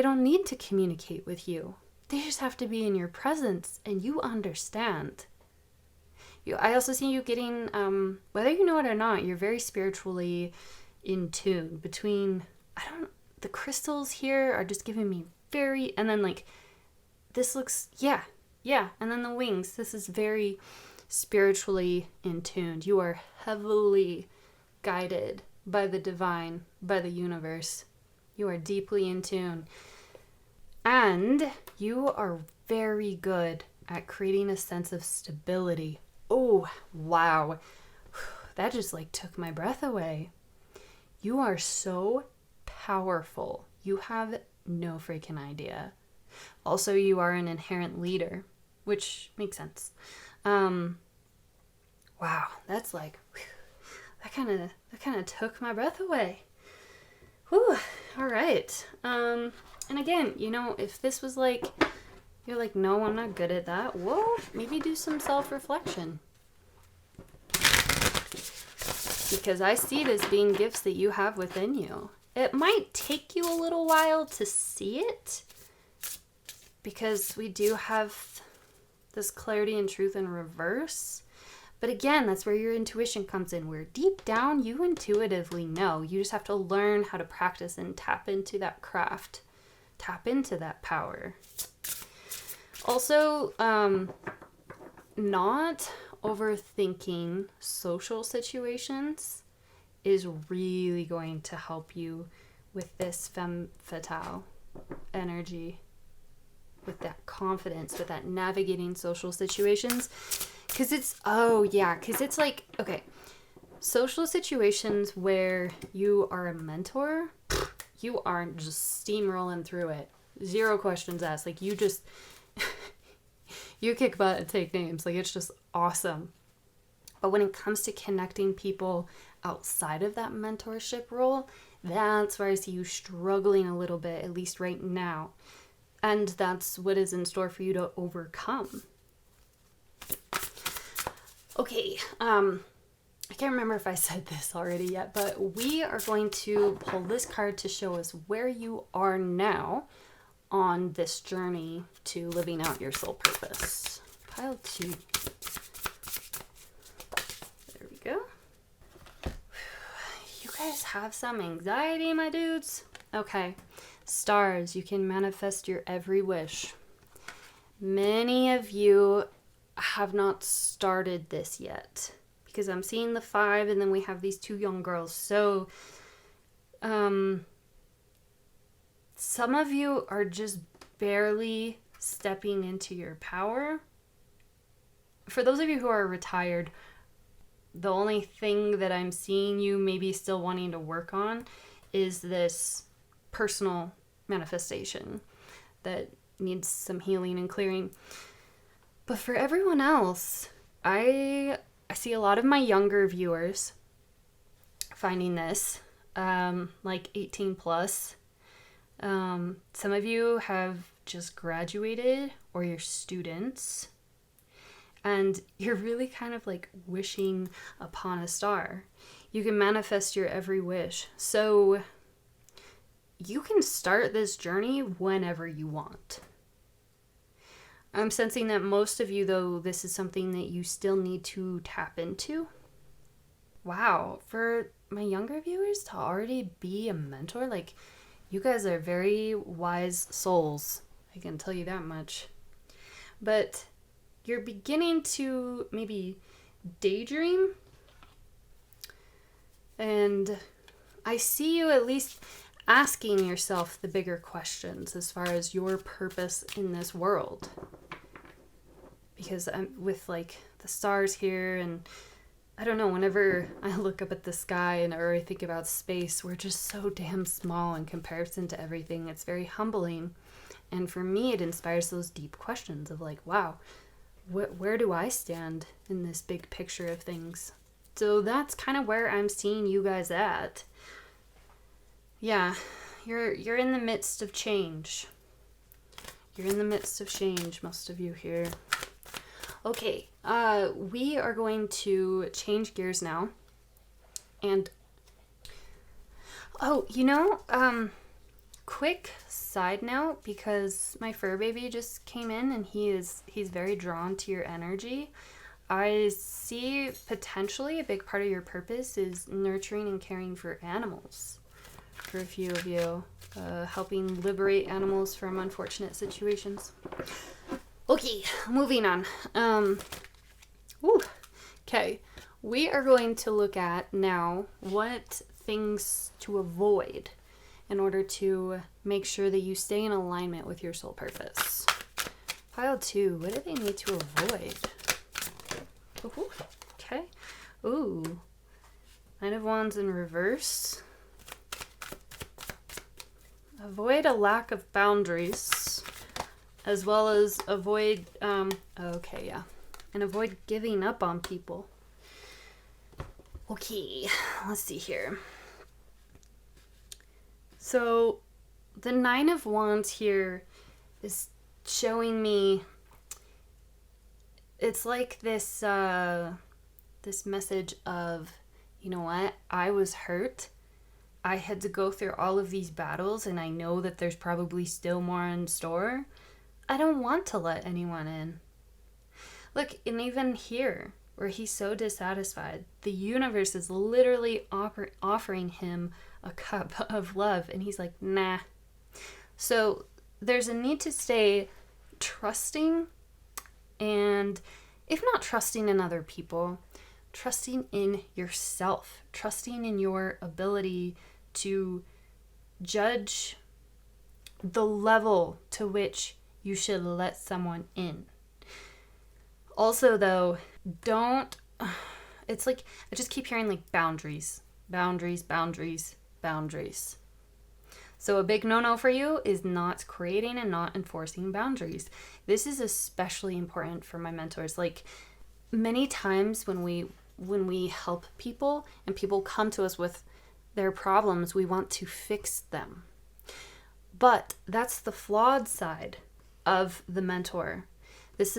don't need to communicate with you. They just have to be in your presence and you understand. I also see you getting, whether you know it or not, you're very spiritually in tune between, the crystals here are just giving me very, and then like, this looks, yeah. And then the wings, this is very spiritually in tuned. You are heavily guided by the divine, by the universe. You are deeply in tune. And you are very good at creating a sense of stability. Oh, wow. That just like took my breath away. You are so powerful. You have no freaking idea. Also, you are an inherent leader, which makes sense. Wow, that's like, whew. That kind of took my breath away. Whew. All right. And again, you know, if this was like, you're like, no, I'm not good at that. Well, maybe do some self-reflection. Because I see this being gifts that you have within you. It might take you a little while to see it, because we do have this clarity and truth in reverse. But again, that's where your intuition comes in, where deep down you intuitively know. You just have to learn how to practice and tap into that craft, tap into that power. Also, not overthinking social situations is really going to help you with this femme fatale energy, with that confidence, with that navigating social situations. Because it's like, okay, social situations where you are a mentor, you aren't just steamrolling through it. 0 questions asked. Like, you just, you kick butt and take names. Like, it's just awesome. But when it comes to connecting people outside of that mentorship role, that's where I see you struggling a little bit, at least right now. And that's what is in store for you to overcome. Okay, I can't remember if I said this already yet, but we are going to pull this card to show us where you are now on this journey to living out your soul purpose. Pile 2. There we go. You guys have some anxiety, my dudes? Okay. Stars, you can manifest your every wish. Many of you have not started this yet, because I'm seeing the 5 and then we have these 2 young girls. So some of you are just barely stepping into your power. For those of you who are retired, the only thing that I'm seeing you maybe still wanting to work on is this personal manifestation that needs some healing and clearing. But for everyone else, I see a lot of my younger viewers finding this, like 18 plus. Some of you have just graduated or you're students, and you're really kind of like wishing upon a star. You can manifest your every wish. So you can start this journey whenever you want. I'm sensing that most of you, though, this is something that you still need to tap into. Wow, for my younger viewers to already be a mentor, like, you guys are very wise souls. I can tell you that much. But you're beginning to maybe daydream. And I see you at least asking yourself the bigger questions as far as your purpose in this world. Because I'm with like the stars here, and I don't know, whenever I look up at the sky or I think about space, we're just so damn small in comparison to everything. It's very humbling. And for me, it inspires those deep questions of like, wow, where do I stand in this big picture of things? So that's kind of where I'm seeing you guys at. Yeah, you're in the midst of change. You're in the midst of change, most of you here. Okay, we are going to change gears now. And, oh, quick side note, because my fur baby just came in and he's very drawn to your energy. I see potentially a big part of your purpose is nurturing and caring for animals. For a few of you, helping liberate animals from unfortunate situations. Okay, moving on. Okay, we are going to look at now what things to avoid in order to make sure that you stay in alignment with your soul purpose. Pile 2, what do they need to avoid? Ooh, okay. Ooh, Nine of Wands in reverse. Avoid a lack of boundaries, as well as avoid, and avoid giving up on people. Okay, let's see here. So, the Nine of Wands here is showing me, it's like this, this message of, you know what, I was hurt. I had to go through all of these battles, and I know that there's probably still more in store. I don't want to let anyone in. Look, and even here, where he's so dissatisfied, the universe is literally offering him a cup of love, and he's like, nah. So there's a need to stay trusting, and if not trusting in other people, trusting in yourself, trusting in your ability to judge the level to which you should let someone in. Also, though, don't, it's like, I just keep hearing like boundaries, boundaries, boundaries, boundaries. So a big no-no for you is not creating and not enforcing boundaries. This is especially important for my mentors. Like, many times when we help people and people come to us with their problems, we want to fix them. But that's the flawed side of the mentor. That's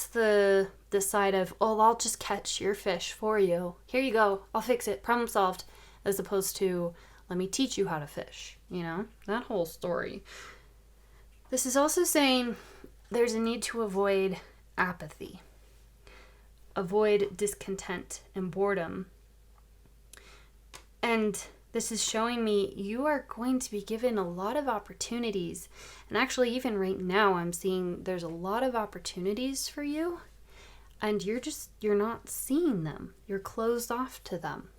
the side of, oh, I'll just catch your fish for you. Here you go. I'll fix it. Problem solved. As opposed to, let me teach you how to fish. You know, that whole story. This is also saying there's a need to avoid apathy. Avoid discontent and boredom. And this is showing me you are going to be given a lot of opportunities. And actually, even right now, I'm seeing there's a lot of opportunities for you. And you're not seeing them. You're closed off to them.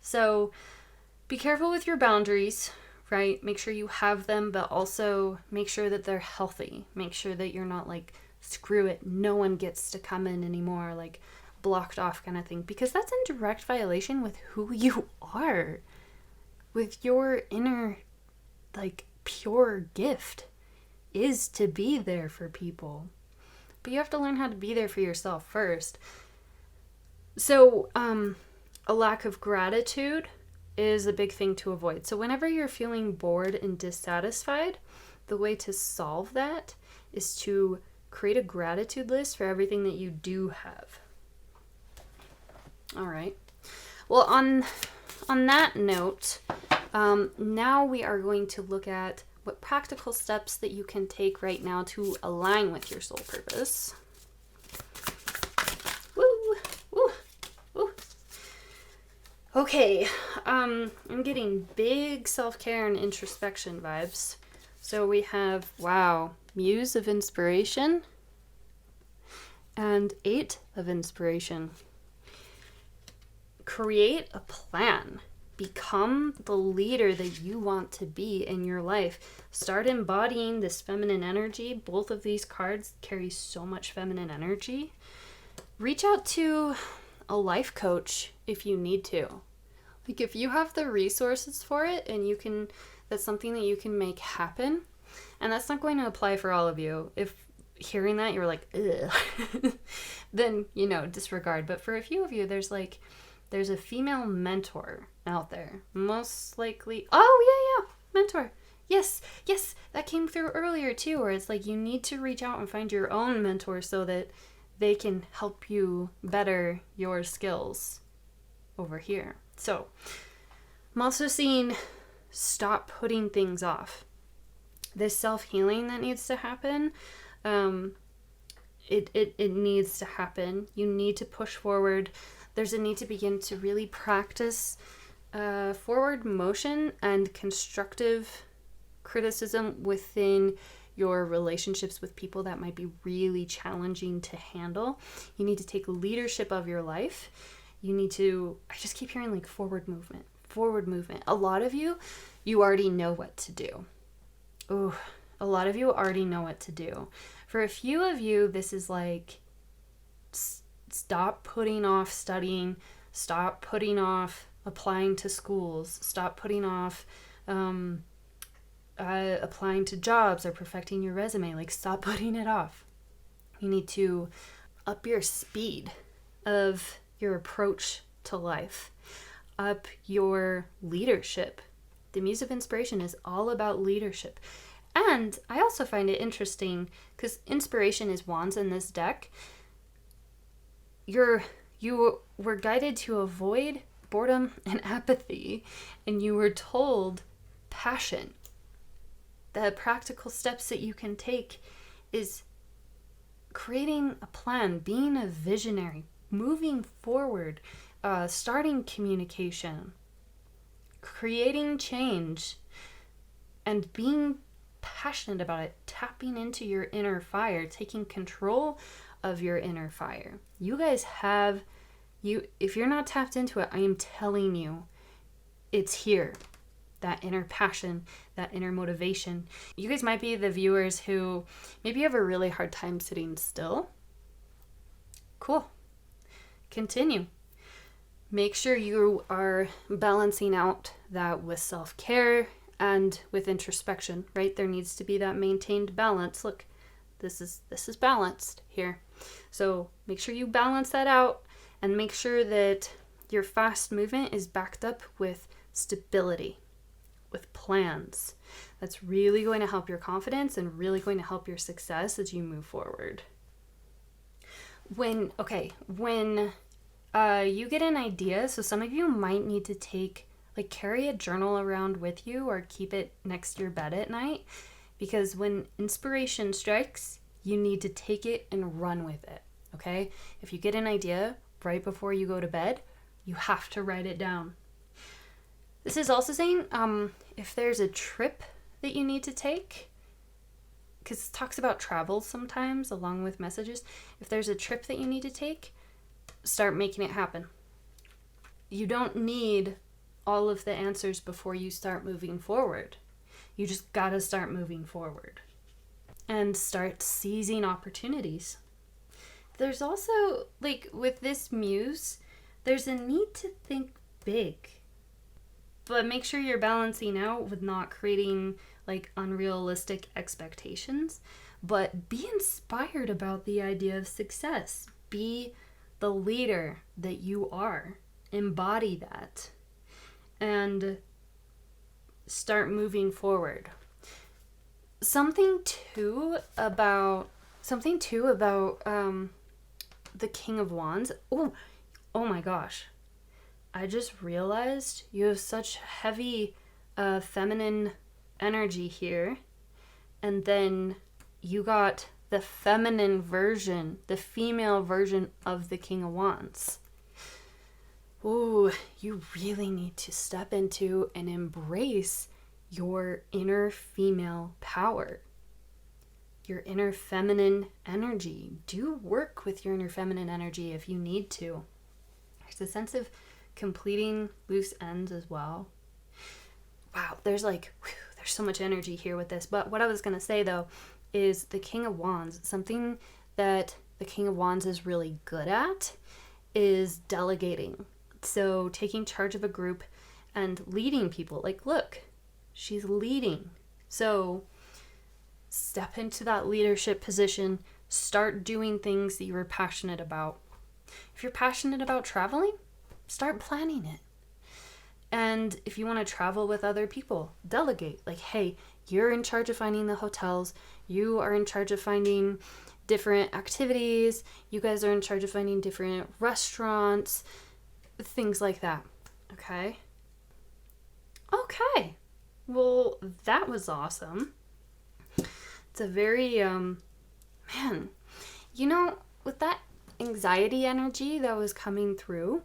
So be careful with your boundaries, right? Make sure you have them, but also make sure that they're healthy. Make sure that you're not like, screw it, no one gets to come in anymore, like blocked off kind of thing, because that's in direct violation with who you are, with your inner, like, pure gift is to be there for people. But you have to learn how to be there for yourself first. So, a lack of gratitude is a big thing to avoid. So whenever you're feeling bored and dissatisfied, the way to solve that is to create a gratitude list for everything that you do have. All right. Well, on that note, now we are going to look at what practical steps that you can take right now to align with your soul purpose. Woo! Woo! Woo! Okay, I'm getting big self-care and introspection vibes. So we have, wow, Muse of Inspiration and 8 of Inspiration. Create a plan. Become the leader that you want to be in your life. Start embodying this feminine energy. Both of these cards carry so much feminine energy. Reach out to a life coach if you need to. Like, if you have the resources for it and that's something that you can make happen. And that's not going to apply for all of you. If hearing that you're like, ugh, then, disregard. But for a few of you, there's a female mentor out there. Most likely, oh yeah, mentor. Yes, that came through earlier too, where it's like you need to reach out and find your own mentor so that they can help you better your skills over here. So, I'm also seeing stop putting things off. This self-healing that needs to happen, it needs to happen. You need to push forward. There's a need to begin to really practice forward motion and constructive criticism within your relationships with people that might be really challenging to handle. You need to take leadership of your life. You need to, I just keep hearing like forward movement. A lot of you already know what to do. Ooh, a lot of you already know what to do. For a few of you, this is like, stop putting off studying, stop putting off applying to schools, stop putting off applying to jobs or perfecting your resume. Like, stop putting it off. You need to up your speed of your approach to life, up your leadership. The Muse of Inspiration is all about leadership. And I also find it interesting because inspiration is wands in this deck. You were guided to avoid boredom and apathy, and you were told passion. The practical steps that you can take is creating a plan, being a visionary, moving forward, starting communication, creating change, and being passionate about it, tapping into your inner fire, taking control of your inner fire. You guys have, if you're not tapped into it, I am telling you, it's here. that inner passion, that inner motivation. You guys might be the viewers who maybe have a really hard time sitting still. Cool. Continue. Make sure you are balancing out that with self-care and with introspection, right? There needs to be that maintained balance. Look, this is balanced here. So make sure you balance that out and make sure that your fast movement is backed up with stability, with plans. That's really going to help your confidence and really going to help your success as you move forward. When you get an idea, so some of you might need to carry a journal around with you or keep it next to your bed at night, because when inspiration strikes, you need to take it and run with it, okay? If you get an idea right before you go to bed, you have to write it down. This is also saying if there's a trip that you need to take, because it talks about travel sometimes along with messages. If there's a trip that you need to take, start making it happen. You don't need all of the answers before you start moving forward. You just gotta start moving forward and start seizing opportunities. There's also, with this muse, there's a need to think big, but make sure you're balancing out with not creating unrealistic expectations, but be inspired about the idea of success. Be the leader that you are. Embody that and start moving forward. Something too about the King of Wands. Oh my gosh. I just realized you have such heavy feminine energy here, and then you got the feminine version, the female version of the King of Wands. Ooh, you really need to step into and embrace your inner female power, your inner feminine energy. Do work with your inner feminine energy if you need to. There's a sense of completing loose ends as well. Wow, there's so much energy here with this. But what I was going to say, though, is the King of Wands. Something that the King of Wands is really good at is delegating. So taking charge of a group and leading people. Look, she's leading. So step into that leadership position. Start doing things that you are passionate about. If you're passionate about traveling, start planning it. And if you want to travel with other people, delegate. Hey, you're in charge of finding the hotels. You are in charge of finding different activities. You guys are in charge of finding different restaurants, things like that. Okay? Okay. Well, that was awesome. It's a very, with that anxiety energy that was coming through,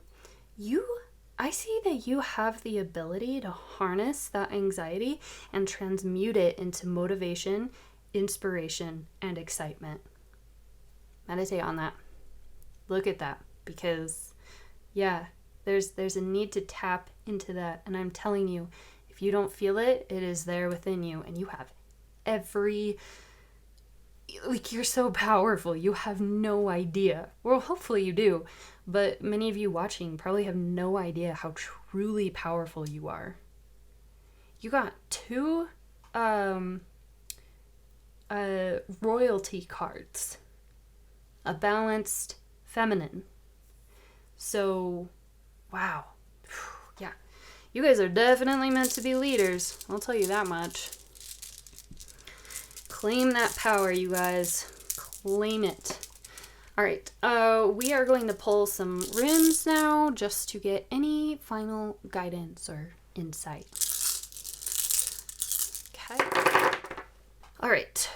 I see that you have the ability to harness that anxiety and transmute it into motivation, inspiration, and excitement. Meditate on that. Look at that, because there's a need to tap into that. And I'm telling you, if you don't feel it, it is there within you, and you have you're so powerful. You have no idea. Well, hopefully you do. But many of you watching probably have no idea how truly powerful you are. You got 2 royalty cards. A balanced feminine. So, wow. Yeah. You guys are definitely meant to be leaders. I'll tell you that much. Claim that power, you guys. Claim it. All right. We are going to pull some runes now just to get any final guidance or insight. Okay. All right.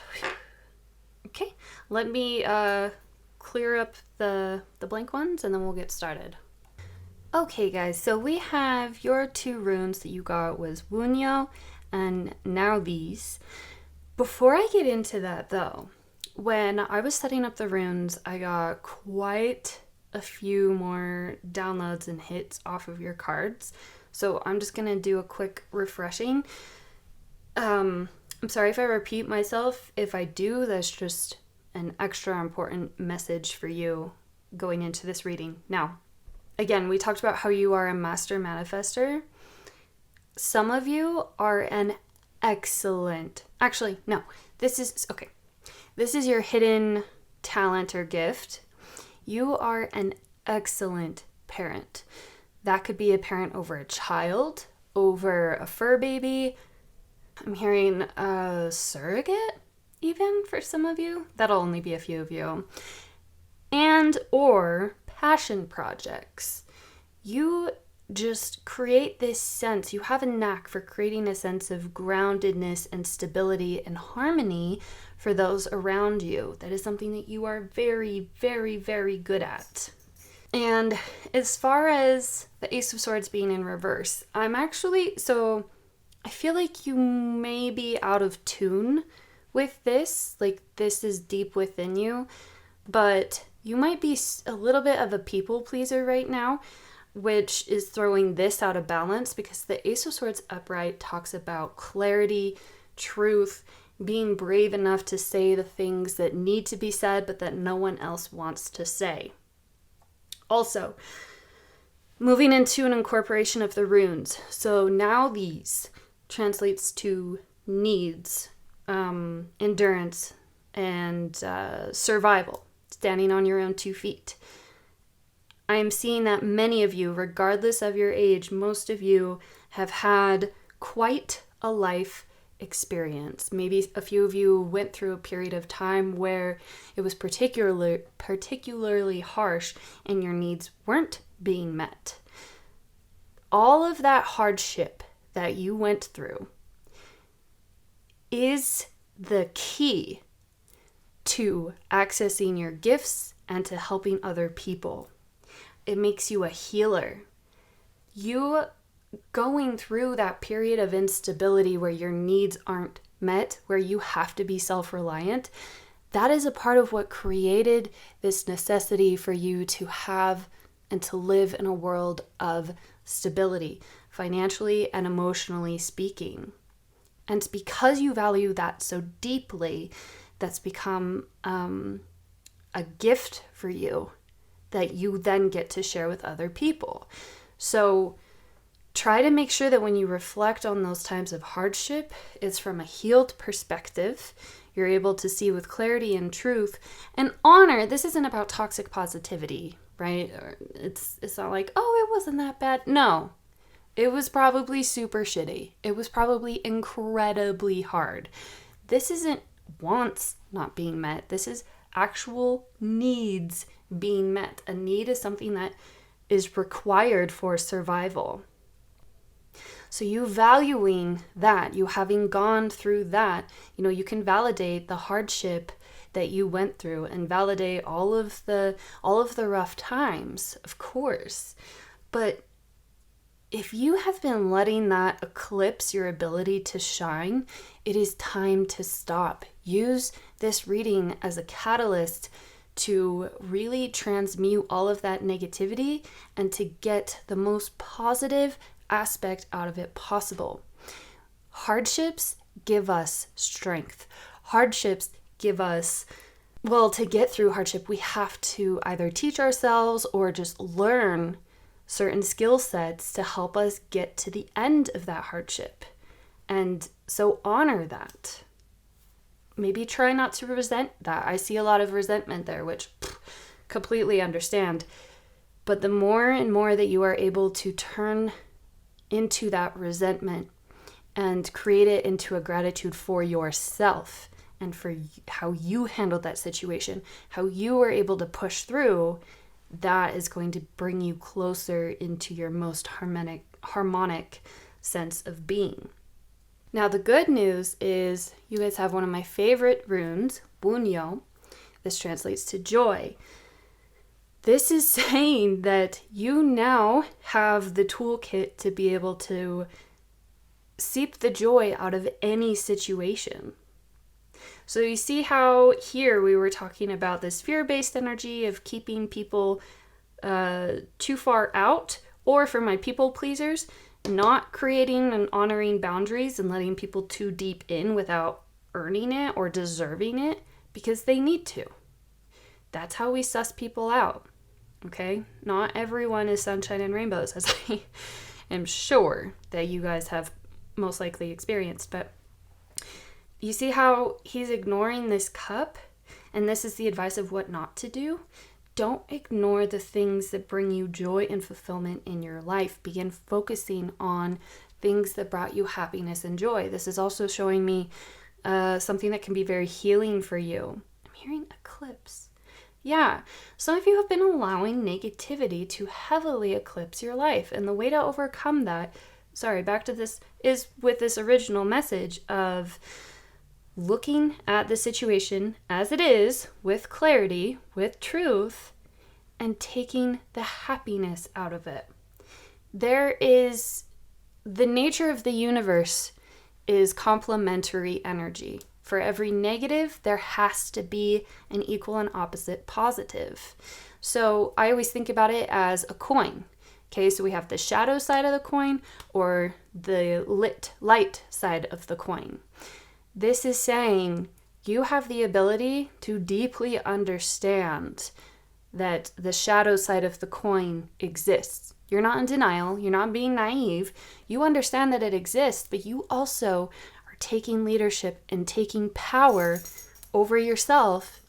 Okay. Let me clear up the blank ones and then we'll get started. Okay, guys. So we have your 2 runes that you got was Wunyo and now these. Before I get into that, though, when I was setting up the runes, I got quite a few more downloads and hits off of your cards. So I'm just going to do a quick refreshing. I'm sorry if I repeat myself. If I do, that's just an extra important message for you going into this reading. Now, again, we talked about how you are a master manifester. Some of you are an excellent, actually, no, this is your hidden talent or gift. You are an excellent parent. That could be a parent over a child, over a fur baby. I'm hearing a surrogate, even for some of you. That'll only be a few of you. And or passion projects. You just create this sense, you have a knack for creating a sense of groundedness and stability and harmony for those around you. That is something that you are very, very, very good at. And as far as the Ace of Swords being in reverse, I feel like you may be out of tune with this. Like, this is deep within you, but you might be a little bit of a people pleaser right now, which is throwing this out of balance, because the Ace of Swords upright talks about clarity, truth, being brave enough to say the things that need to be said, but that no one else wants to say. Also, moving into an incorporation of the runes. So now these translates to needs, endurance, and survival, standing on your own 2 feet. I am seeing that many of you, regardless of your age, most of you have had quite a life experience. Maybe a few of you went through a period of time where it was particularly harsh and your needs weren't being met. All of that hardship that you went through is the key to accessing your gifts and to helping other people. It makes you a healer. You going through that period of instability where your needs aren't met, where you have to be self-reliant, that is a part of what created this necessity for you to have and to live in a world of stability, financially and emotionally speaking. And it's because you value that so deeply, that's become a gift for you that you then get to share with other people. So try to make sure that when you reflect on those times of hardship, it's from a healed perspective. You're able to see with clarity and truth and honor. This isn't about toxic positivity, right? It's not like, oh, it wasn't that bad. No, it was probably super shitty. It was probably incredibly hard. This isn't wants not being met. This is actual needs being met. A need is something that is required for survival. So you valuing that, you having gone through that, you can validate the hardship that you went through and validate all of the rough times, of course. But if you have been letting that eclipse your ability to shine, it is time to stop. Use this reading as a catalyst to really transmute all of that negativity and to get the most positive aspect out of it possible. Hardships give us strength. Hardships give us, to get through hardship, we have to either teach ourselves or just learn certain skill sets to help us get to the end of that hardship. And so honor that. Maybe try not to resent that. I see a lot of resentment there, which completely understand. But the more and more that you are able to turn into that resentment and create it into a gratitude for yourself and for how you handled that situation, how you were able to push through, that is going to bring you closer into your most harmonic sense of being. Now, the good news is you guys have one of my favorite runes, Wunyo. This translates to joy. This is saying that you now have the toolkit to be able to seep the joy out of any situation. So you see how here we were talking about this fear-based energy of keeping people too far out, or for my people pleasers, not creating and honoring boundaries and letting people too deep in without earning it or deserving it because they need to. That's how we suss people out, okay? Not everyone is sunshine and rainbows, as I am sure that you guys have most likely experienced. But you see how he's ignoring this cup? And this is the advice of what not to do. Don't ignore the things that bring you joy and fulfillment in your life. Begin focusing on things that brought you happiness and joy. This is also showing me something that can be very healing for you. I'm hearing eclipse. Yeah, some of you have been allowing negativity to heavily eclipse your life. And the way to overcome that, back to this, is with this original message of looking at the situation as it is, with clarity, with truth, and taking the happiness out of it. The nature of the universe is complementary energy. For every negative, there has to be an equal and opposite positive. So I always think about it as a coin. Okay, so we have the shadow side of the coin or the light side of the coin. This is saying you have the ability to deeply understand that the shadow side of the coin exists. You're not in denial. You're not being naive. You understand that it exists, but you also are taking leadership and taking power over yourself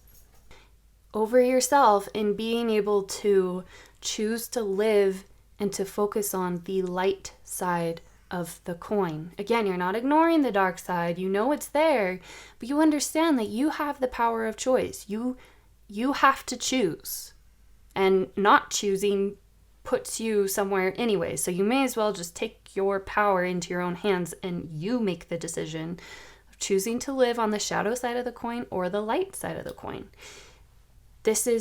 and being able to choose to live and to focus on the light side of the coin. Again, you're not ignoring the dark side. You know it's there, but you understand that you have the power of choice. You have to choose. And not choosing puts you somewhere anyway. So you may as well just take your power into your own hands and you make the decision of choosing to live on the shadow side of the coin or the light side of the coin.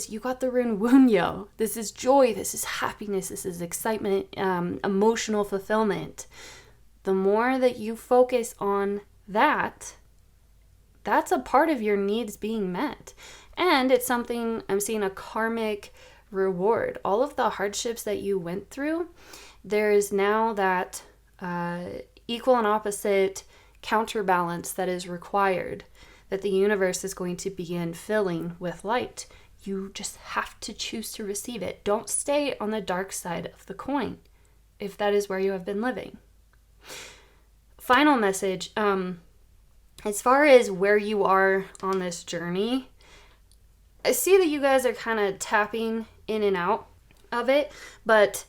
You got the rune Wunyo. This is joy. This is happiness. This is excitement, emotional fulfillment. The more that you focus on that, that's a part of your needs being met. And it's something, I'm seeing a karmic reward. All of the hardships that you went through, there is now that equal and opposite counterbalance that is required, that the universe is going to begin filling with light. You just have to choose to receive it. Don't stay on the dark side of the coin if that is where you have been living. Final message. As far as where you are on this journey, I see that you guys are kind of tapping in and out of it, but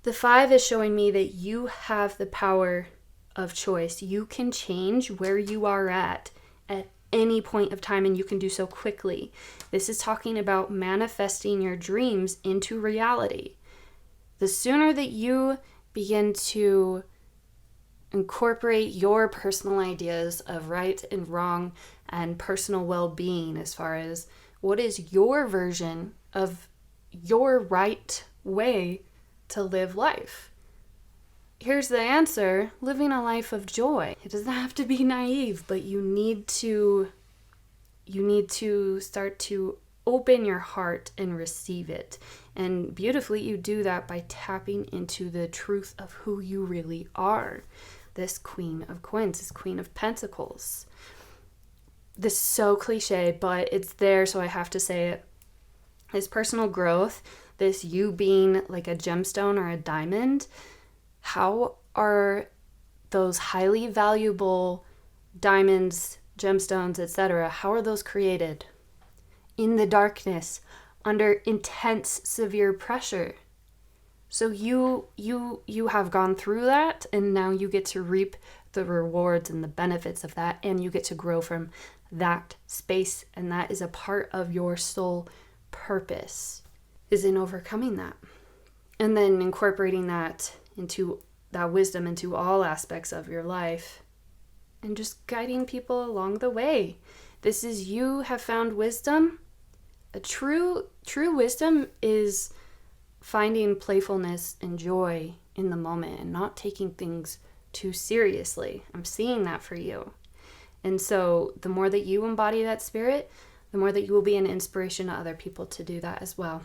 the 5 is showing me that you have the power of choice. You can change where you are at any point of time, and you can do so quickly. This is talking about manifesting your dreams into reality. The sooner that you begin to incorporate your personal ideas of right and wrong and personal well-being, as far as what is your version of your right way to live life. Here's the answer: living a life of joy. It doesn't have to be naive, but you need to start to open your heart and receive it. And beautifully, you do that by tapping into the truth of who you really are. This Queen of Coins, this Queen of Pentacles. This is so cliche, but it's there, so I have to say it. This personal growth, this you being like a gemstone or a diamond. How are those highly valuable diamonds, gemstones, etc., how are those created? In the darkness, under intense, severe pressure. So you have gone through that, and now you get to reap the rewards and the benefits of that, and you get to grow from that space, and that is a part of your soul purpose, is in overcoming that. And then incorporating that into that wisdom into all aspects of your life and just guiding people along the way. This is you have found wisdom. A true wisdom is finding playfulness and joy in the moment and not taking things too seriously. I'm seeing that for you. And so the more that you embody that spirit, the more that you will be an inspiration to other people to do that as well.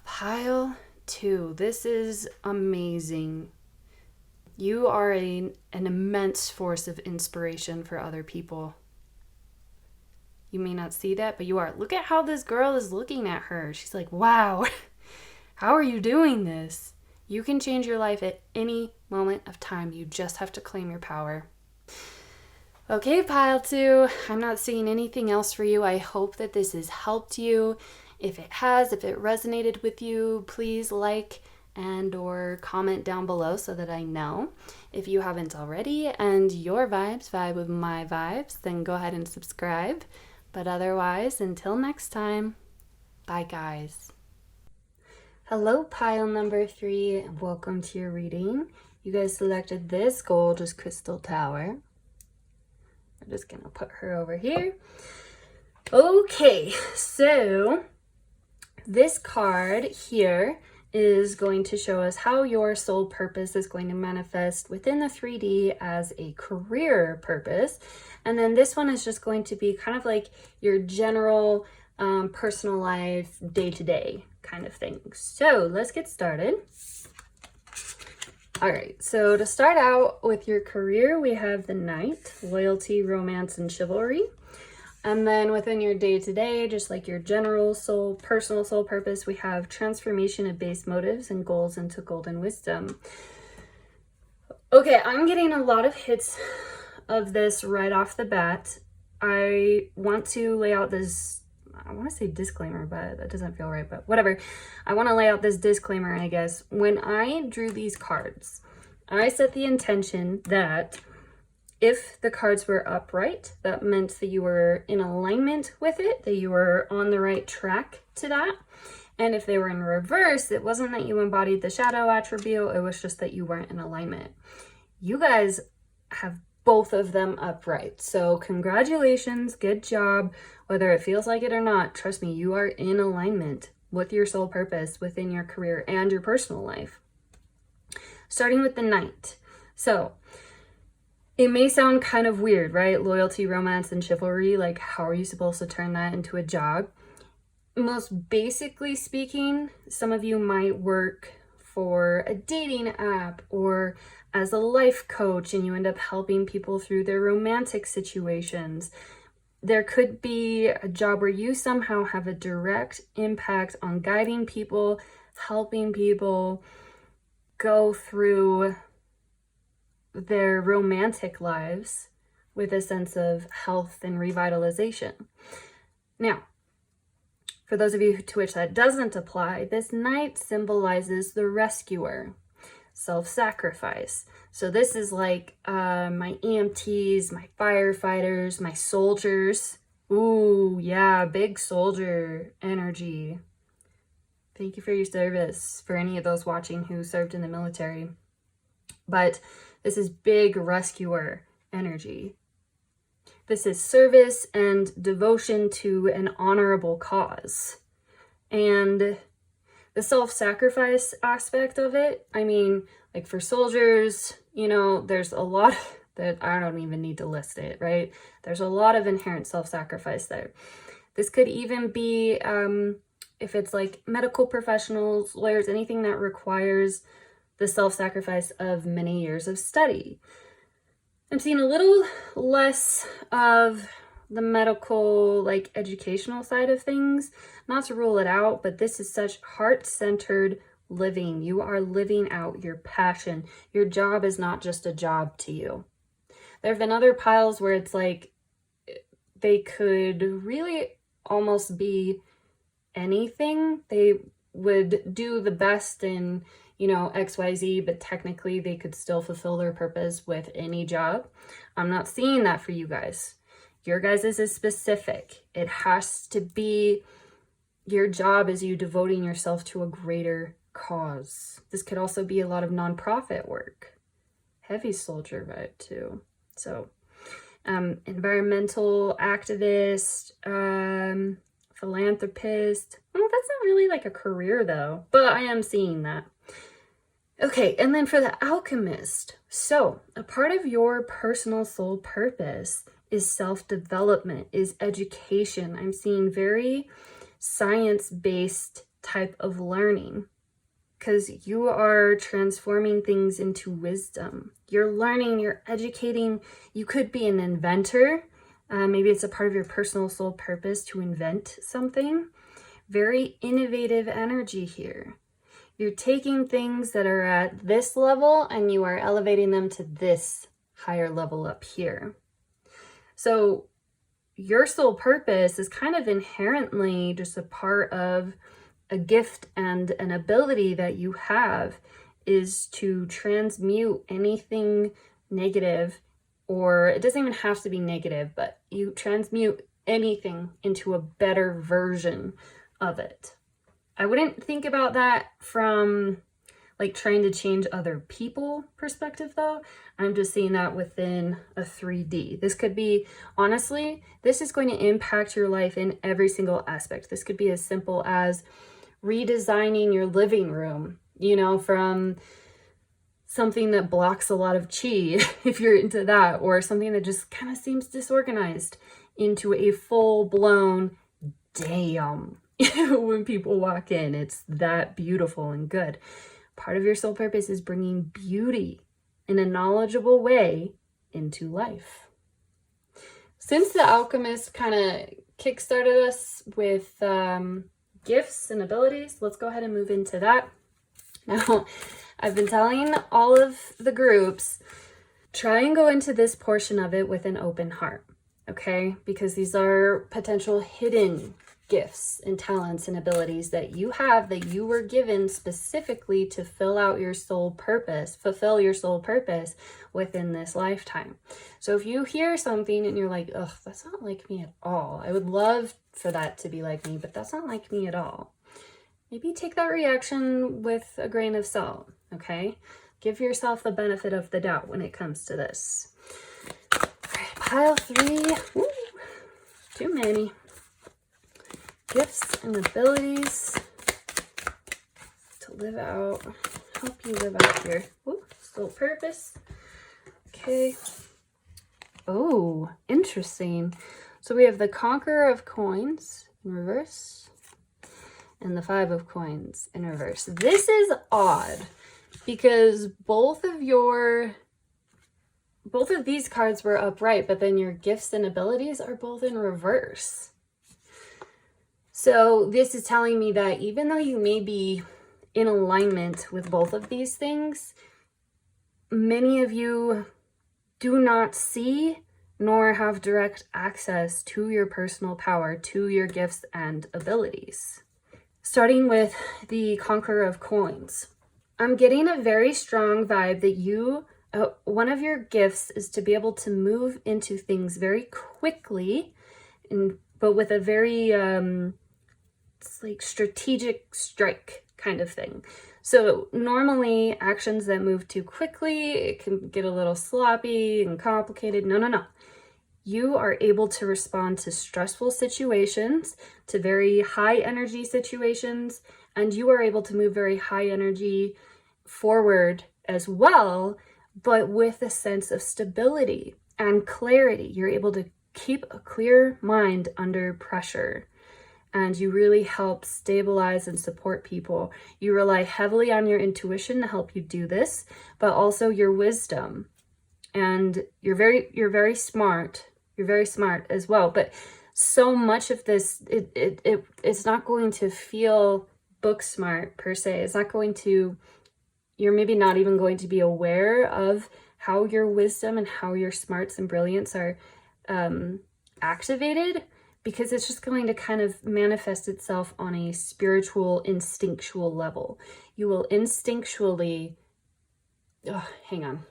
Pile 2. This is amazing. You are an immense force of inspiration for other people. You may not see that, but you are. Look at how this girl is looking at her. She's like, wow, how are you doing this? You can change your life at any moment of time. You just have to claim your power. Okay, pile 2, I'm not seeing anything else for you. I hope that this has helped you. If it has, if it resonated with you, please like and or comment down below so that I know. If you haven't already and your vibes vibe with my vibes, then go ahead and subscribe. But otherwise, until next time, bye guys. Hello, pile number 3, and welcome to your reading. You guys selected this gorgeous crystal tower. I'm just gonna put her over here. Okay, so this card here is going to show us how your soul purpose is going to manifest within the 3D as a career purpose. And then this one is just going to be kind of like your general personal life, day-to-day kind of thing. So let's get started. All right, so to start out with your career, we have the Knight, loyalty, romance, and chivalry. And then within your day-to-day, just like your general soul, personal soul purpose, we have transformation of base motives and goals into golden wisdom. Okay, I'm getting a lot of hits of this right off the bat. I want to lay out this, I want to say disclaimer, but that doesn't feel right, but whatever. I want to lay out this disclaimer, I guess. When I drew these cards, I set the intention that if the cards were upright, that meant that you were in alignment with it, that you were on the right track to that. And if they were in reverse, it wasn't that you embodied the shadow attribute, it was just that you weren't in alignment. You guys have both of them upright. So congratulations, good job. Whether it feels like it or not, trust me, you are in alignment with your soul purpose within your career and your personal life. Starting with the Knight. So it may sound kind of weird, right? Loyalty, romance, and chivalry. Like, how are you supposed to turn that into a job? Most basically speaking, some of you might work for a dating app or as a life coach and you end up helping people through their romantic situations. There could be a job where you somehow have a direct impact on guiding people, helping people go through their romantic lives with a sense of health and revitalization. Now, for those of you to which that doesn't apply, this Knight symbolizes the rescuer, self-sacrifice. So this is like my EMTs, my firefighters, my soldiers. Ooh, yeah, big soldier energy. Thank you for your service, for any of those watching who served in the military. But this is big rescuer energy. This is service and devotion to an honorable cause. And the self-sacrifice aspect of it, I mean, like for soldiers, you know, there's a lot that I don't even need to list it, right? There's a lot of inherent self-sacrifice there. This could even be, if it's like medical professionals, lawyers, anything that requires the self-sacrifice of many years of study. I'm seeing a little less of the medical, like educational side of things. Not to rule it out, but this is such heart-centered living. You are living out your passion. Your job is not just a job to you. There have been other piles where it's like they could really almost be anything. They would do the best in, you know, XYZ, but technically they could still fulfill their purpose with any job. I'm not seeing that for you guys. Your guys is specific. It has to be your job is you devoting yourself to a greater cause. This could also be a lot of nonprofit work. Heavy soldier vibe too. So environmental activist, philanthropist. Well, that's not really like a career though, but I am seeing that. Okay, and then for the alchemist. So a part of your personal soul purpose is self-development, is education. I'm seeing very science-based type of learning. because you are transforming things into wisdom. You're learning, you're educating. You could be an inventor. Maybe it's a part of your personal soul purpose to invent something. Very innovative energy here. You're taking things that are at this level and you are elevating them to this higher level up here. So your soul purpose is kind of inherently just a part of a gift and an ability that you have, is to transmute anything negative, or it doesn't even have to be negative, but you transmute anything into a better version of it. I wouldn't think about that from like trying to change other people perspective though. I'm just seeing that within a 3D. This could be, honestly, this is going to impact your life in every single aspect. This could be as simple as redesigning your living room, you know, from something that blocks a lot of chi, if you're into that, or something that just kind of seems disorganized, into a full-blown damn. When people walk in, it's that beautiful and good. Part of your soul purpose is bringing beauty in a knowledgeable way into life. Since the alchemist kind of kickstarted us with gifts and abilities, let's go ahead and move into that. Now, I've been telling all of the groups, try and go into this portion of it with an open heart, okay? Because these are potential hidden gifts and talents and abilities that you have, that you were given specifically to fill out your soul purpose, fulfill your soul purpose within this lifetime. So if you hear something and you're like, ugh, that's not like me at all. I would love for that to be like me, but that's not like me at all. Maybe take that reaction with a grain of salt, okay? Give yourself the benefit of the doubt when it comes to this. All right, pile 3. Woo, too many. Gifts and abilities to live out, help you live out here. Ooh, soul purpose. Okay. Oh, interesting. So we have the Conqueror of Coins in reverse and the 5 of Coins in reverse. This is odd because both of these cards were upright, but then your gifts and abilities are both in reverse. So this is telling me that even though you may be in alignment with both of these things, many of you do not see nor have direct access to your personal power, to your gifts and abilities. Starting with the Conqueror of Coins. I'm getting a very strong vibe that you, one of your gifts is to be able to move into things very quickly, but with a very it's like strategic strike kind of thing. So normally actions that move too quickly, it can get a little sloppy and complicated. No. You are able to respond to stressful situations, to very high energy situations, and you are able to move very high energy forward as well, but with a sense of stability and clarity. You're able to keep a clear mind under pressure. And you really help stabilize and support people. You rely heavily on your intuition to help you do this, but also your wisdom. And you're very smart. You're very smart as well. But so much of this, it's not going to feel book smart per se. It's not going to, you're maybe not even going to be aware of how your wisdom and how your smarts and brilliance are activated, because it's just going to kind of manifest itself on a spiritual, instinctual level. You will instinctually, hang on.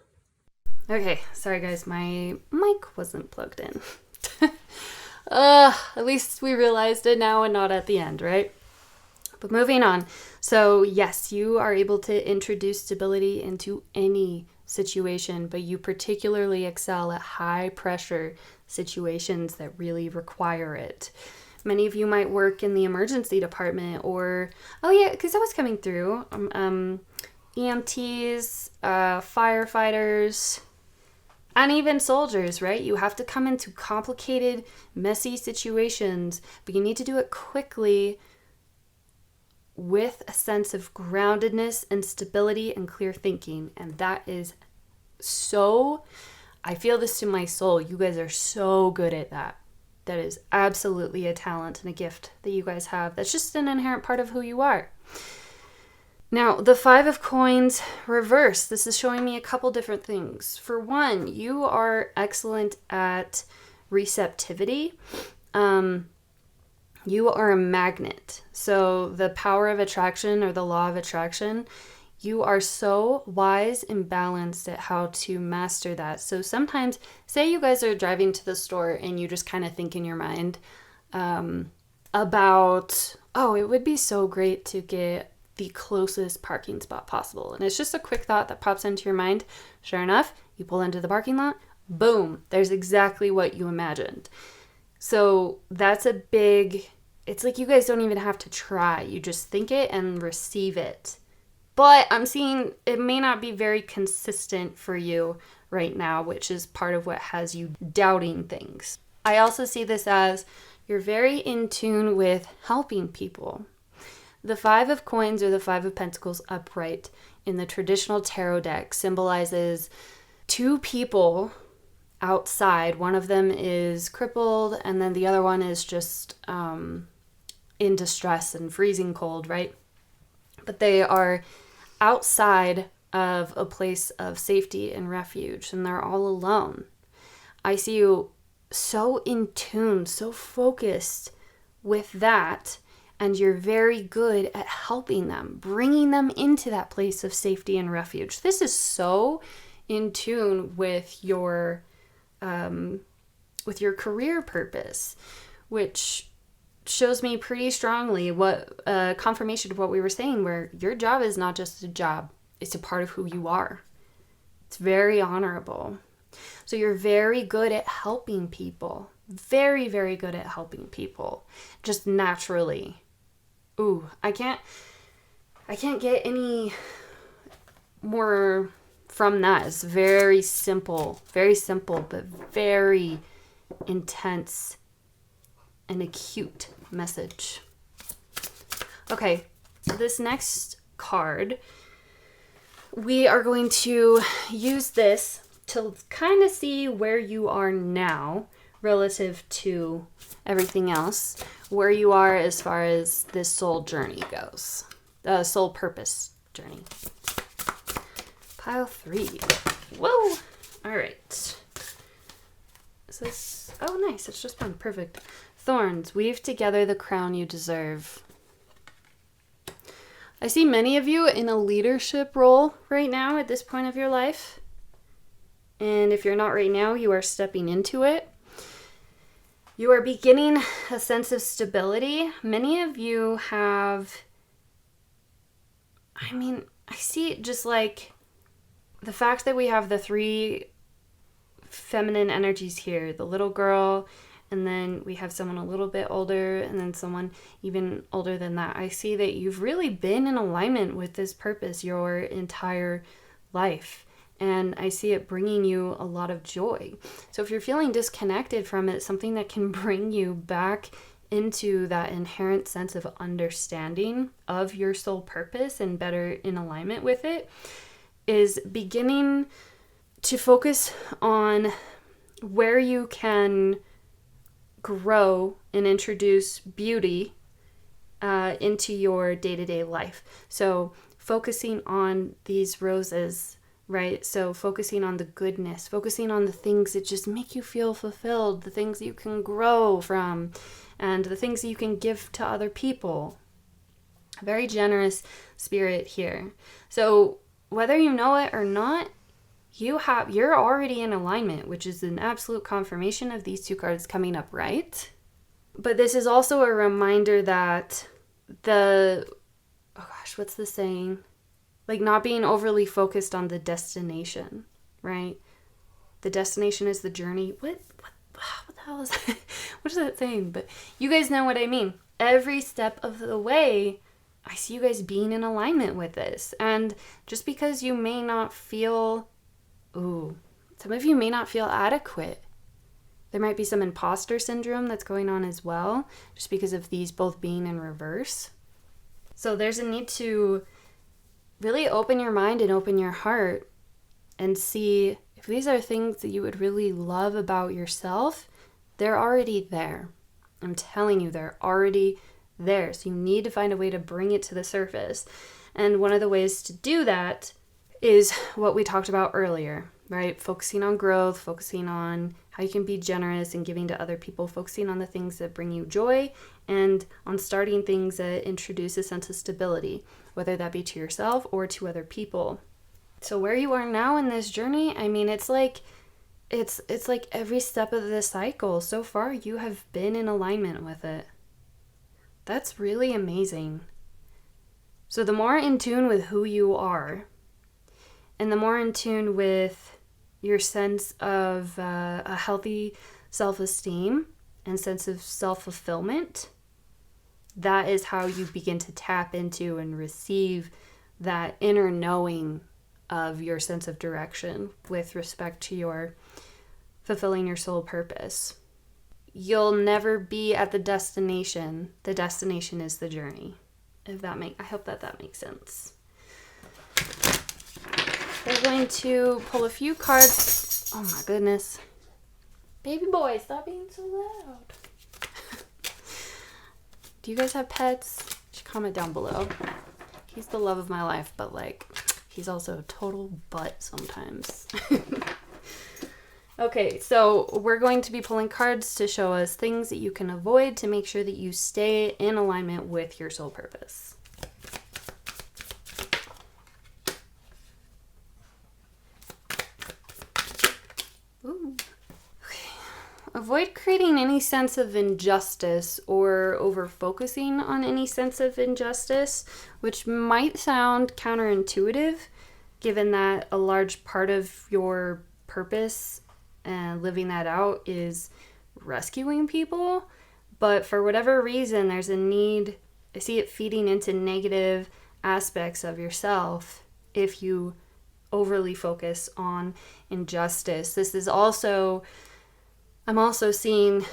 Okay, sorry guys, my mic wasn't plugged in. At least we realized it now and not at the end, right? But moving on. So yes, you are able to introduce stability into any situation, but you particularly excel at high pressure situations that really require it. Many of you might work in the emergency department, or because that was coming through, EMTs, firefighters, and even soldiers, right? You have to come into complicated, messy situations, but you need to do it quickly with a sense of groundedness and stability and clear thinking. And that is so, I feel this to my soul. You guys are so good at that. That is absolutely a talent and a gift that you guys have. That's just an inherent part of who you are. Now, the 5 of Coins reverse. This is showing me a couple different things. For one, you are excellent at receptivity. You are a magnet. So the power of attraction, or the law of attraction, you are so wise and balanced at how to master that. So sometimes, say you guys are driving to the store and you just kind of think in your mind about, oh, it would be so great to get the closest parking spot possible. And it's just a quick thought that pops into your mind. Sure enough, you pull into the parking lot, boom, there's exactly what you imagined. So that's a big, it's like you guys don't even have to try. You just think it and receive it. But I'm seeing it may not be very consistent for you right now, which is part of what has you doubting things. I also see this as you're very in tune with helping people. The 5 of Coins, or the 5 of Pentacles upright in the traditional tarot deck, symbolizes 2 people outside. One of them is crippled, and then the other one is just in distress and freezing cold, right? But they are outside of a place of safety and refuge, and they're all alone. I see you so in tune, so focused with that, and you're very good at helping them, bringing them into that place of safety and refuge. This is so in tune with your career purpose, which shows me pretty strongly what confirmation of what we were saying, where your job is not just a job, it's a part of who you are. It's very honorable. So you're very good at helping people. Very, very good at helping people. Just naturally. Ooh, I can't get any more from that. It's very simple, but very intense and acute message. Okay, so this next card, we are going to use this to kind of see where you are now relative to everything else, where you are as far as this soul journey goes, the soul purpose journey. Pile 3. Whoa! All right. Is this? Oh, nice. It's just one. Perfect. Thorns. Weave together the crown you deserve. I see many of you in a leadership role right now at this point of your life. And if you're not right now, you are stepping into it. You are beginning a sense of stability. Many of you have, I see it just like the fact that we have the 3 feminine energies here, the little girl, and then we have someone a little bit older, and then someone even older than that. I see that you've really been in alignment with this purpose your entire life. And I see it bringing you a lot of joy. So if you're feeling disconnected from it, something that can bring you back into that inherent sense of understanding of your soul purpose and better in alignment with it is beginning to focus on where you can grow and introduce beauty into your day-to-day life. So focusing on these roses, right? So focusing on the goodness, focusing on the things that just make you feel fulfilled, the things that you can grow from, and the things that you can give to other people. A very generous spirit here. So whether you know it or not, you're already in alignment, which is an absolute confirmation of these 2 cards coming up, right? But this is also a reminder that what's the saying? Like not being overly focused on the destination, right? The destination is the journey. What the hell is that? What is that saying? But you guys know what I mean. Every step of the way, I see you guys being in alignment with this. And just because you may not feel, some of you may not feel adequate. There might be some imposter syndrome that's going on as well, just because of these both being in reverse. So there's a need to really open your mind and open your heart and see if these are things that you would really love about yourself. They're already there. I'm telling you, they're already there. So you need to find a way to bring it to the surface. And one of the ways to do that is what we talked about earlier, right? Focusing on growth, focusing on how you can be generous and giving to other people, focusing on the things that bring you joy, and on starting things that introduce a sense of stability, whether that be to yourself or to other people. So where you are now in this journey, I mean, it's like every step of the cycle. So far, you have been in alignment with it. That's really amazing. So the more in tune with who you are, and the more in tune with your sense of a healthy self-esteem and sense of self-fulfillment, that is how you begin to tap into and receive that inner knowing of your sense of direction with respect to your fulfilling your soul purpose. You'll never be at the destination. The destination is the journey. I hope that makes sense. We're going to pull a few cards. Oh my goodness. Baby boy, stop being so loud. Do you guys have pets? Just comment down below. He's the love of my life, but he's also a total butt sometimes. Okay, so we're going to be pulling cards to show us things that you can avoid to make sure that you stay in alignment with your soul purpose. Ooh. Okay. Avoid creating any sense of injustice or over-focusing on any sense of injustice, which might sound counterintuitive, given that a large part of your purpose and living that out is rescuing people. But for whatever reason, there's a need. I see it feeding into negative aspects of yourself if you overly focus on injustice. This is also, I'm also seeing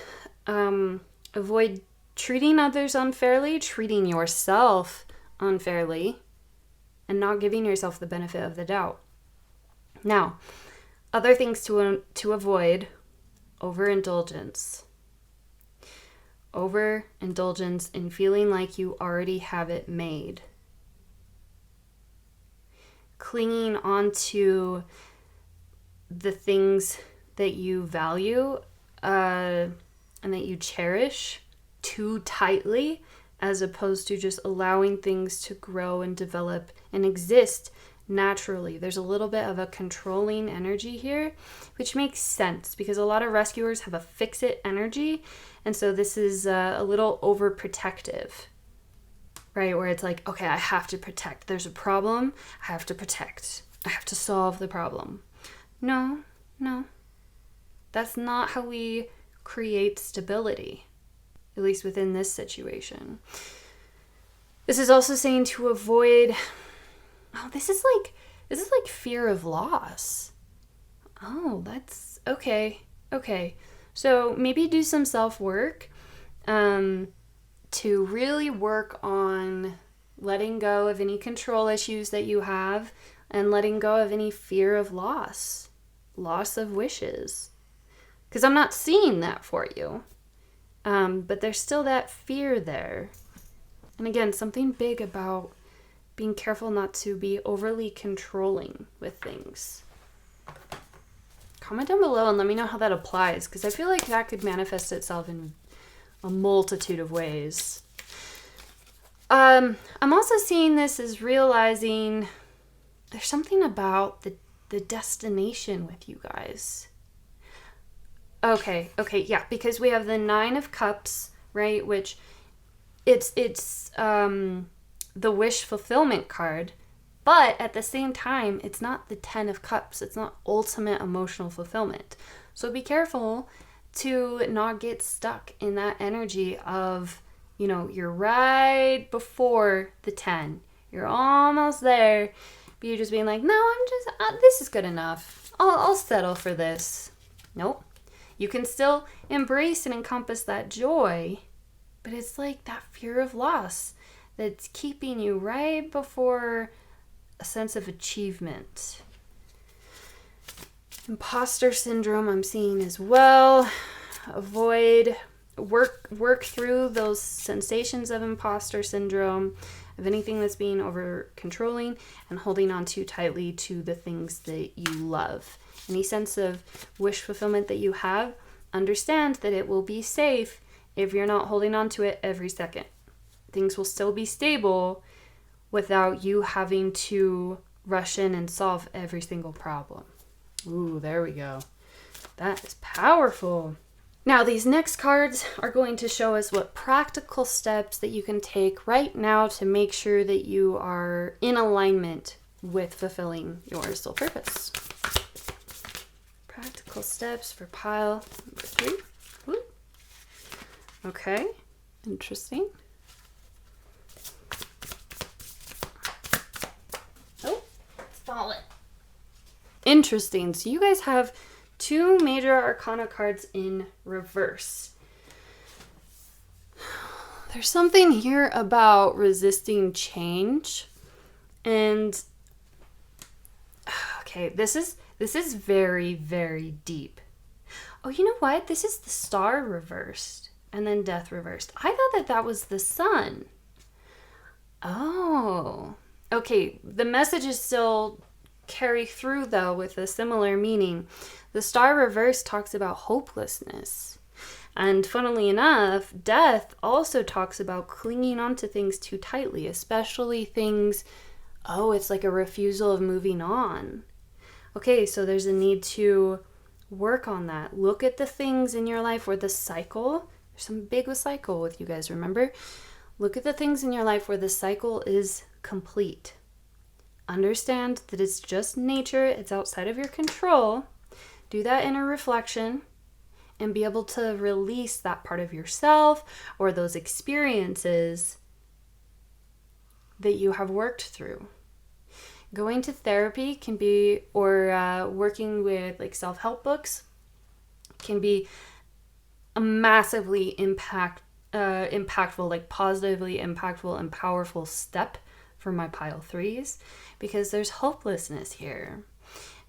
avoid treating others unfairly, treating yourself unfairly, and not giving yourself the benefit of the doubt. Now, other things to avoid: overindulgence. Overindulgence in feeling like you already have it made. Clinging onto the things that you value and that you cherish too tightly, as opposed to just allowing things to grow and develop and exist naturally. There's a little bit of a controlling energy here, which makes sense because a lot of rescuers have a fix-it energy, and so this is a little overprotective, right? Where it's like, okay, I have to protect. There's a problem, I have to protect. I have to solve the problem. No. That's not how we create stability, at least within this situation. This is also saying to avoid, this is like fear of loss. Oh, that's okay. So maybe do some self-work to really work on letting go of any control issues that you have and letting go of any fear of loss of wishes. Because I'm not seeing that for you. But there's still that fear there. And again, something big about being careful not to be overly controlling with things. Comment down below and let me know how that applies, because I feel like that could manifest itself in a multitude of ways. I'm also seeing this as realizing there's something about the destination with you guys. Okay, yeah, because we have the 9 of Cups, right, which it's the wish fulfillment card, but at the same time, it's not the 10 of Cups. It's not ultimate emotional fulfillment. So be careful to not get stuck in that energy of, you're right before the 10. You're almost there, but you're just being like, no, this is good enough. I'll settle for this. Nope. You can still embrace and encompass that joy, but it's like that fear of loss, that's keeping you right before a sense of achievement. Imposter syndrome I'm seeing as well. Work through those sensations of imposter syndrome, of anything that's being over controlling and holding on too tightly to the things that you love. Any sense of wish fulfillment that you have, understand that it will be safe if you're not holding on to it every second. Things will still be stable without you having to rush in and solve every single problem. Ooh, there we go. That is powerful. Now, these next cards are going to show us what practical steps that you can take right now to make sure that you are in alignment with fulfilling your soul purpose. Practical steps for pile number 3. Ooh. Okay, interesting. Oh, it's fallen. Interesting. So you guys have 2 major arcana cards in reverse. There's something here about resisting change. And okay, this is very, very deep. Oh, you know what? This is the Star reversed and then Death reversed. I thought that was the Sun. Oh. Okay, the messages still carry through though with a similar meaning. The Star reverse talks about hopelessness. And funnily enough, Death also talks about clinging onto things too tightly, especially things, it's like a refusal of moving on. Okay, so there's a need to work on that. Look at the things in your life where the cycle, there's some big cycle with you guys, remember? Look at the things in your life where the cycle is complete. Understand that it's just nature, it's outside of your control. Do that inner reflection and be able to release that part of yourself or those experiences that you have worked through. Going to therapy can be, or working with like self-help books can be a massively impactful, like positively impactful and powerful step for my pile 3s, because there's hopelessness here.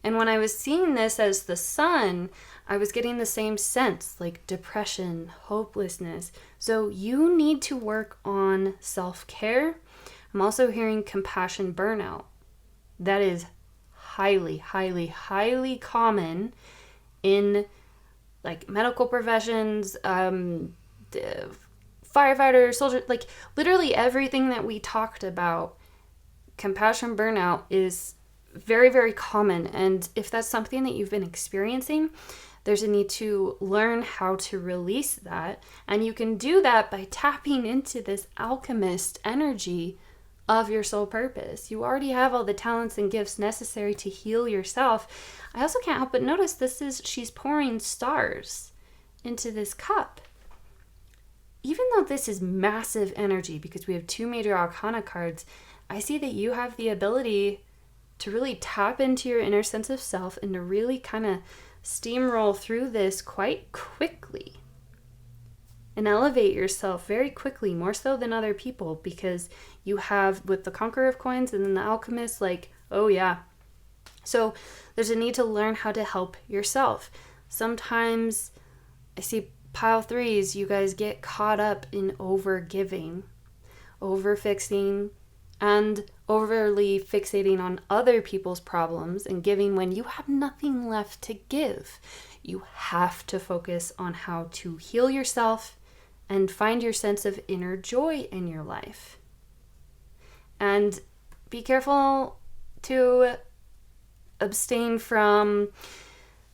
And when I was seeing this as the Sun, I was getting the same sense, like depression, hopelessness. So you need to work on self-care. I'm also hearing compassion burnout. That is highly, highly, highly common in like medical professions, firefighters, soldiers, like literally everything that we talked about. Compassion burnout is very, very common. And if that's something that you've been experiencing, there's a need to learn how to release that. And you can do that by tapping into this alchemist energy of your soul purpose. You already have all the talents and gifts necessary to heal yourself. I also can't help but notice she's pouring stars into this cup. Even though this is massive energy, because we have 2 major arcana cards, I see that you have the ability to really tap into your inner sense of self and to really kind of steamroll through this quite quickly and elevate yourself very quickly, more so than other people, because you have, with the Conqueror of Coins and then the Alchemist, like, oh yeah. So there's a need to learn how to help yourself. Sometimes I see pile 3s, you guys get caught up in over giving, over fixing, and overly fixating on other people's problems and giving when you have nothing left to give. You have to focus on how to heal yourself and find your sense of inner joy in your life. And be careful to abstain from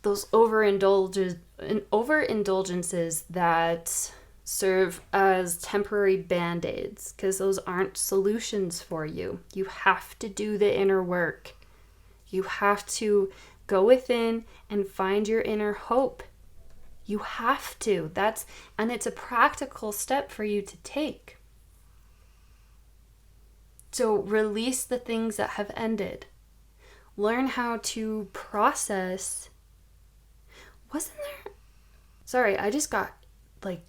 those overindulgences that serve as temporary band-aids, because those aren't solutions for you. You have to do the inner work. You have to go within and find your inner hope. You have to. And it's a practical step for you to take. So release the things that have ended. Learn how to process. Sorry, I just got like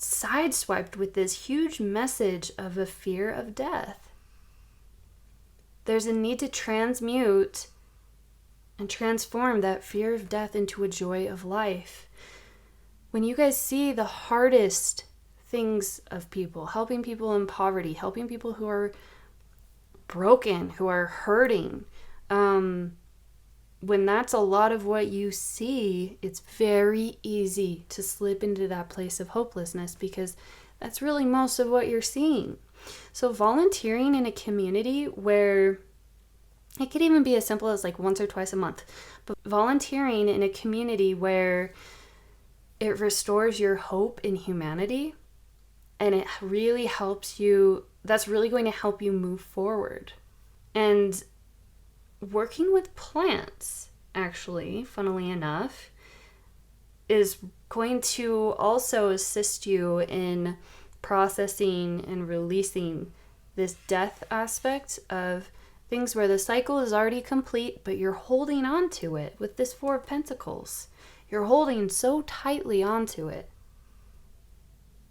sideswiped with this huge message of a fear of death. There's a need to transmute and transform that fear of death into a joy of life. When you guys see the hardest things of people, helping people in poverty, helping people who are broken, who are hurting, when that's a lot of what you see, it's very easy to slip into that place of hopelessness because that's really most of what you're seeing. So volunteering in a community where it could even be as simple as like once or twice a month, but volunteering in a community where it restores your hope in humanity and it really helps you, that's really going to help you move forward. And working with plants, actually, funnily enough, is going to also assist you in processing and releasing this death aspect of things where the cycle is already complete, but you're holding on to it with this Four of Pentacles. You're holding so tightly onto it.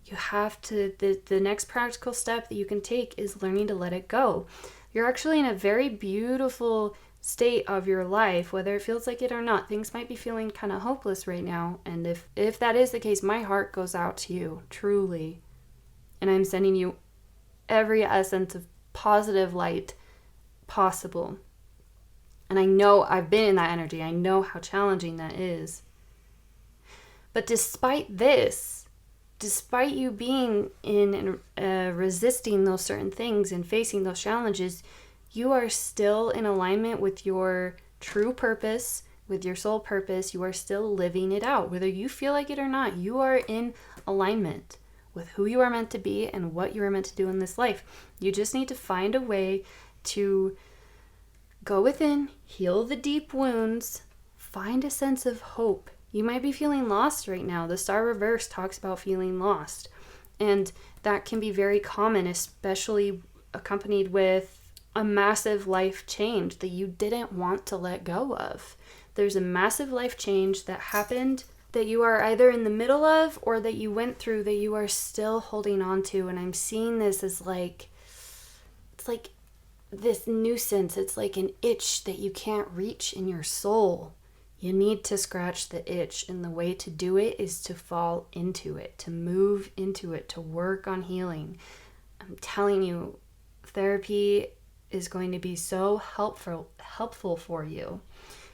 You have to, the next practical step that you can take is learning to let it go. You're actually in a very beautiful state of your life, whether it feels like it or not. Things might be feeling kind of hopeless right now. And if that is the case, my heart goes out to you, truly. And I'm sending you every essence of positive light possible. And I know I've been in that energy. I know how challenging that is. But despite this, despite you being in resisting those certain things and facing those challenges, you are still in alignment with your true purpose, with your soul purpose. You are still living it out. Whether you feel like it or not, you are in alignment with who you are meant to be and what you are meant to do in this life. You just need to find a way to go within, heal the deep wounds, find a sense of hope. You might be feeling lost right now. The Star Reverse talks about feeling lost. And that can be very common, especially accompanied with a massive life change that you didn't want to let go of. There's a massive life change that happened that you are either in the middle of or that you went through that you are still holding on to. And I'm seeing this as like, it's like this nuisance. It's like an itch that you can't reach in your soul. You need to scratch the itch, and the way to do it is to fall into it, to move into it, to work on healing. I'm telling you, therapy is going to be so helpful for you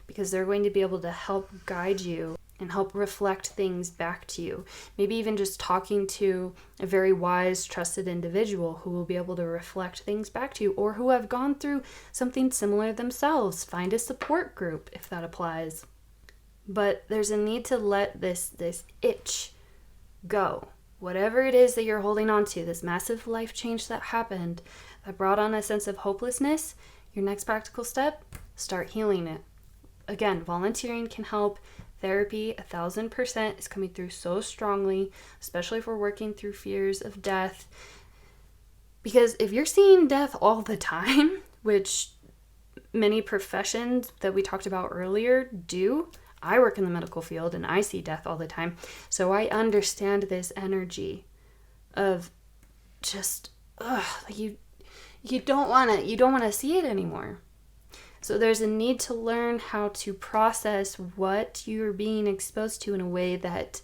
because they're going to be able to help guide you and help reflect things back to you. Maybe even just talking to a very wise, trusted individual who will be able to reflect things back to you, or who have gone through something similar themselves. Find a support group if that applies. But there's a need to let this itch go. Whatever it is that you're holding on to, this massive life change that happened, that brought on a sense of hopelessness, your next practical step, start healing it. Again, volunteering can help. Therapy, 1000% is coming through so strongly, especially if we're working through fears of death. Because if you're seeing death all the time, which many professions that we talked about earlier do, I work in the medical field and I see death all the time. So I understand this energy of just, like you don't want to see it anymore. So there's a need to learn how to process what you're being exposed to in a way that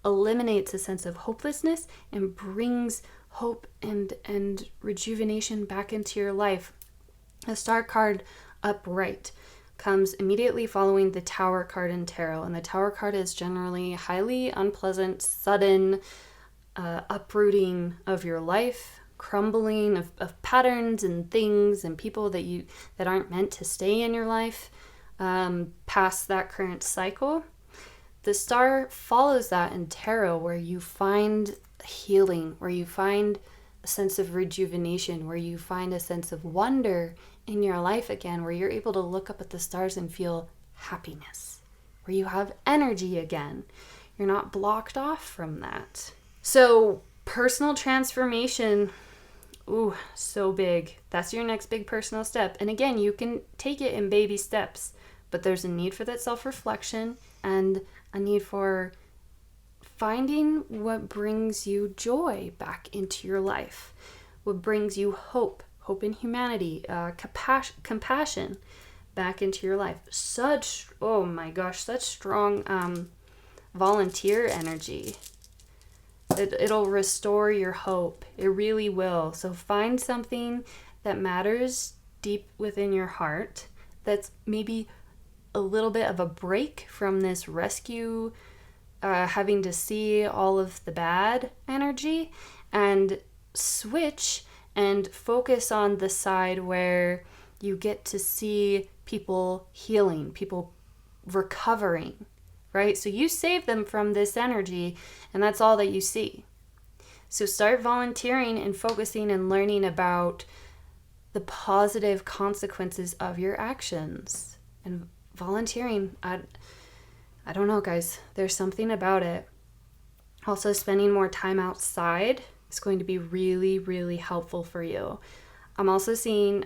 eliminates a sense of hopelessness and brings hope and rejuvenation back into your life. A star card upright comes immediately following the Tower card in tarot, and the Tower card is generally highly unpleasant, sudden uprooting of your life, crumbling of patterns and things and people that aren't meant to stay in your life past that current cycle. The star follows that in tarot, where you find healing, where you find a sense of rejuvenation, where you find a sense of wonder in your life again, where you're able to look up at the stars and feel happiness, where you have energy again. You're not blocked off from that. So personal transformation, so big. That's your next big personal step. And again, you can take it in baby steps, but there's a need for that self-reflection and a need for finding what brings you joy back into your life, what brings you hope in humanity, compassion back into your life. Oh my gosh, such strong volunteer energy. It'll restore your hope. It really will. So find something that matters deep within your heart that's maybe a little bit of a break from this rescue, having to see all of the bad energy, and switch and focus on the side where you get to see people healing, people recovering, right? So you save them from this energy, and that's all that you see. So start volunteering and focusing and learning about the positive consequences of your actions. And volunteering, I don't know, guys. There's something about it. Also, spending more time outside is going to be really, really helpful for you. I'm also seeing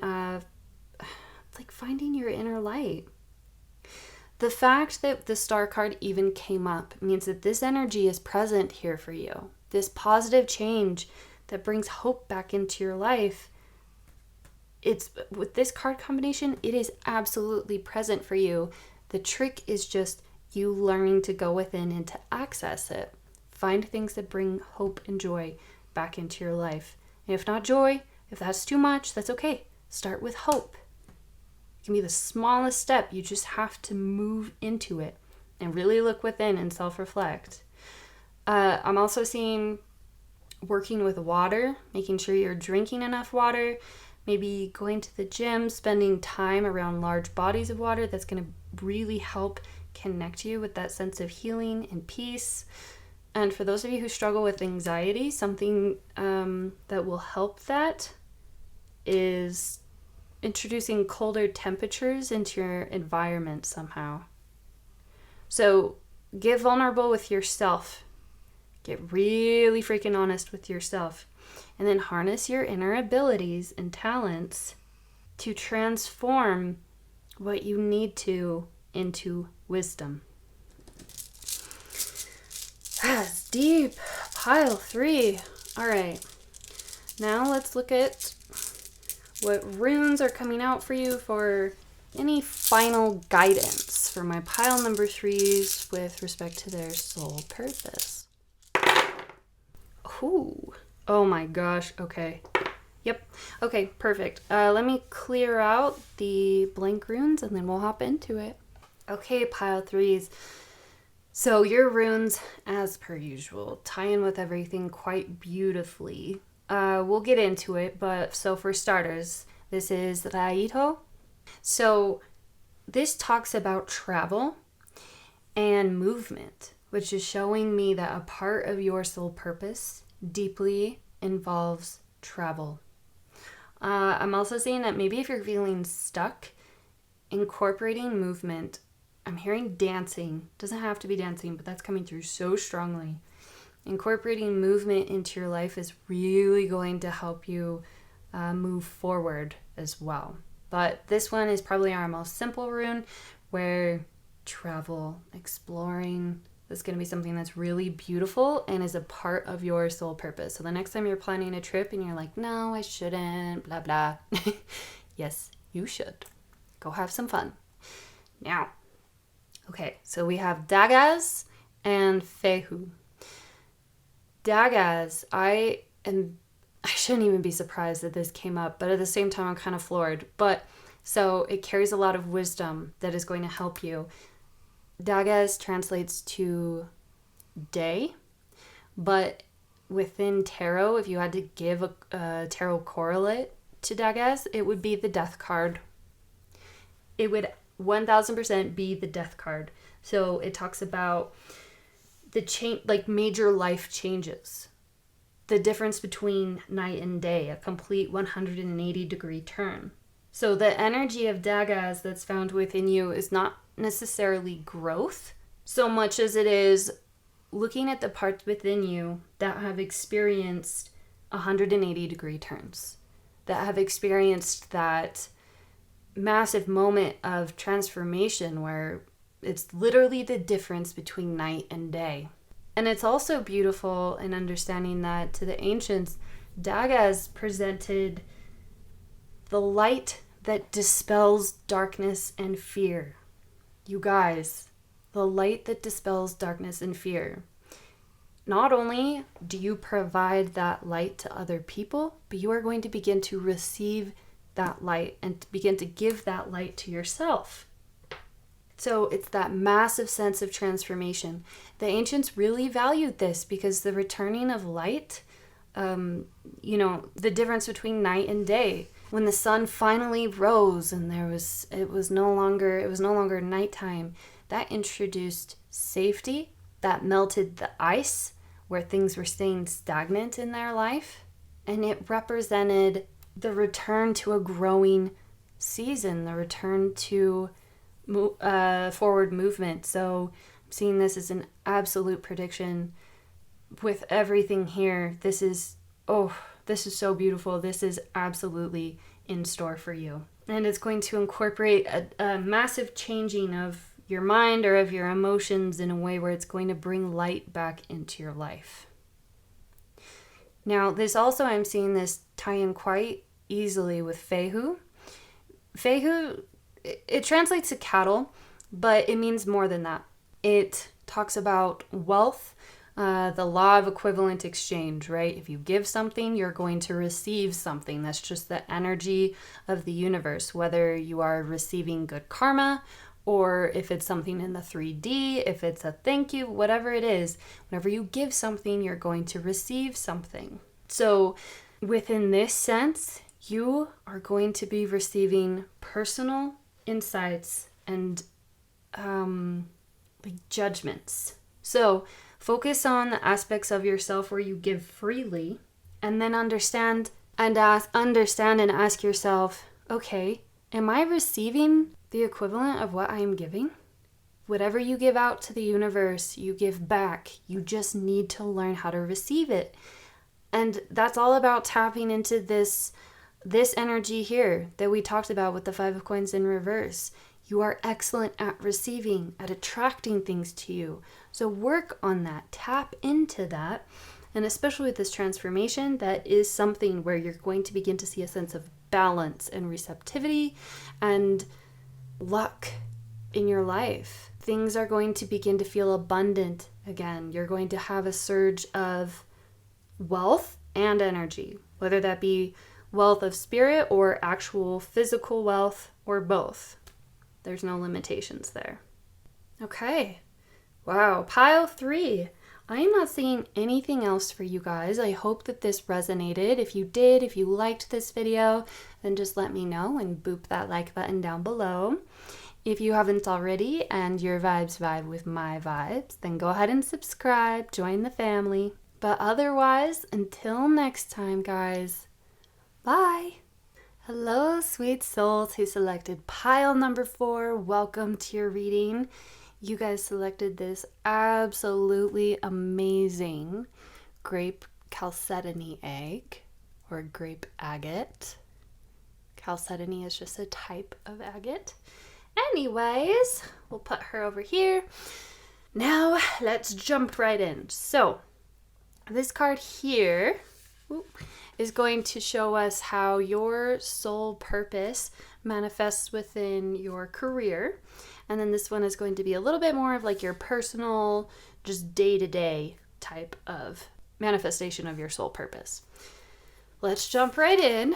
like finding your inner light. The fact that the star card even came up means that this energy is present here for you. This positive change that brings hope back into your life. It's with this card combination, it is absolutely present for you. The trick is just you learning to go within and to access it. Find things that bring hope and joy back into your life. And if not joy, if that's too much, that's okay. Start with hope. It can be the smallest step. You just have to move into it and really look within and self-reflect. I'm also seeing working with water, making sure you're drinking enough water, maybe going to the gym, spending time around large bodies of water. That's going to really help connect you with that sense of healing and peace. And for those of you who struggle with anxiety, something that will help that is introducing colder temperatures into your environment somehow. So get vulnerable with yourself. Get really freaking honest with yourself. And then harness your inner abilities and talents to transform what you need to into wisdom. That's deep. Pile 3. All right. Now let's look at what runes are coming out for you for any final guidance for my pile number 3s with respect to their soul purpose. Ooh. Oh my gosh. Okay. Yep. Okay, perfect. Let me clear out the blank runes and then we'll hop into it. Okay, pile 3s. So your runes, as per usual, tie in with everything quite beautifully. We'll get into it, but so for starters, this is Raito. So this talks about travel and movement, which is showing me that a part of your soul purpose deeply involves travel. I'm also seeing that maybe if you're feeling stuck, incorporating movement, I'm hearing dancing, doesn't have to be dancing, but that's coming through so strongly. Incorporating movement into your life is really going to help you move forward as well. But this one is probably our most simple rune, where travel, exploring, is going to be something that's really beautiful and is a part of your soul purpose. So the next time you're planning a trip and you're like, no, I shouldn't, blah, blah. Yes, you should. Go have some fun. Now, okay, so we have Daggaz and Fehu. Daggaz, I shouldn't even be surprised that this came up, but at the same time, I'm kind of floored. But so it carries a lot of wisdom that is going to help you. Daggaz translates to day, but within tarot, if you had to give a tarot correlate to Daggaz, it would be the death card. It would 1000% be the death card. So it talks about the change, like major life changes, the difference between night and day, a complete 180-degree turn. So the energy of Daggaz that's found within you is not necessarily growth so much as it is looking at the parts within you that have experienced 180-degree turns, that have experienced that massive moment of transformation where it's literally the difference between night and day. And it's also beautiful in understanding that to the ancients, Daggaz presented the light that dispels darkness and fear. You guys, the light that dispels darkness and fear. Not only do you provide that light to other people, but you are going to begin to receive that light and begin to give that light to yourself. So it's that massive sense of transformation. The ancients really valued this because the returning of light, the difference between night and day, when the sun finally rose and it was no longer nighttime, that introduced safety, that melted the ice where things were staying stagnant in their life, and it represented the return to a growing season, the return to forward movement. So I'm seeing this as an absolute prediction with everything here. This is so beautiful. This is absolutely in store for you. And it's going to incorporate a massive changing of your mind or of your emotions in a way where it's going to bring light back into your life. Now, this also, I'm seeing this tie in quite easily with Fehu. Fehu, it translates to cattle, but it means more than that. It talks about wealth, the law of equivalent exchange, right? If you give something, you're going to receive something. That's just the energy of the universe, whether you are receiving good karma or if it's something in the 3D, if it's a thank you, whatever it is, whenever you give something, you're going to receive something. So within this sense, you are going to be receiving personal insights and judgments. So focus on the aspects of yourself where you give freely, and then understand and ask yourself, okay, am I receiving the equivalent of what I am giving? Whatever you give out to the universe, you give back. You just need to learn how to receive it. And that's all about tapping into this energy here that we talked about with the 5 of Coins in reverse. You are excellent at receiving, at attracting things to you. So work on that, tap into that. And especially with this transformation, that is something where you're going to begin to see a sense of balance and receptivity and luck in your life. Things are going to begin to feel abundant again. You're going to have a surge of wealth and energy, whether that be wealth of spirit or actual physical wealth or both. There's no limitations there. Okay. Wow. Pile 3. I am not seeing anything else for you guys. I hope that this resonated. If you did, if you liked this video, then just let me know and boop that like button down below. If you haven't already and your vibes vibe with my vibes, then go ahead and subscribe, join the family. But otherwise, until next time, guys, bye. Hello, sweet souls who selected pile number 4. Welcome to your reading. You guys selected this absolutely amazing grape chalcedony egg or grape agate. Chalcedony is just a type of agate. Anyways, we'll put her over here. Now let's jump right in. So this card here is going to show us how your soul purpose manifests within your career. And then this one is going to be a little bit more of like your personal, just day-to-day type of manifestation of your soul purpose. Let's jump right in.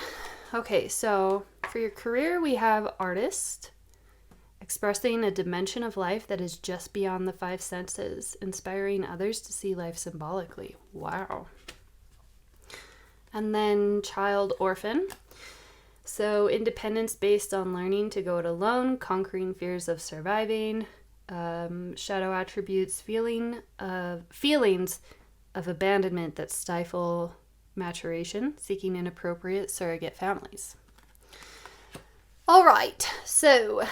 Okay, so for your career, we have artist, expressing a dimension of life that is just beyond the 5 senses, inspiring others to see life symbolically. Wow. And then child, orphan. So independence based on learning to go it alone, conquering fears of surviving, shadow attributes, feelings of abandonment that stifle maturation, seeking inappropriate surrogate families. All right, so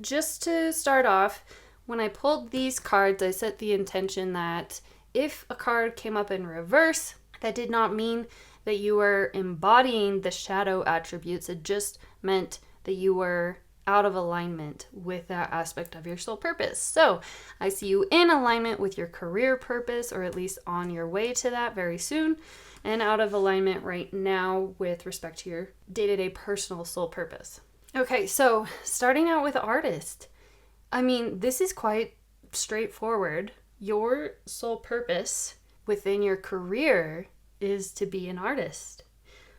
just to start off, when I pulled these cards, I set the intention that if a card came up in reverse, that did not mean that you were embodying the shadow attributes. It just meant that you were out of alignment with that aspect of your soul purpose. So I see you in alignment with your career purpose, or at least on your way to that very soon, and out of alignment right now with respect to your day-to-day personal soul purpose. Okay, so starting out with artist. I mean, this is quite straightforward. Your soul purpose within your career is to be an artist.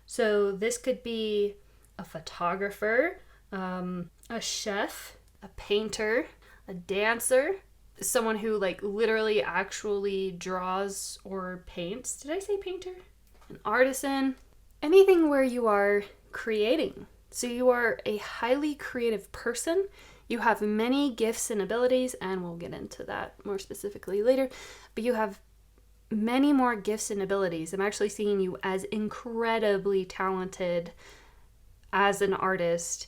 So this could be a photographer, a chef, a painter, a dancer, someone who like literally actually draws or paints. Did I say painter? An artisan, anything where you are creating. So you are a highly creative person. You have many gifts and abilities, and we'll get into that more specifically later, but you have many more gifts and abilities. I'm actually seeing you as incredibly talented as an artist,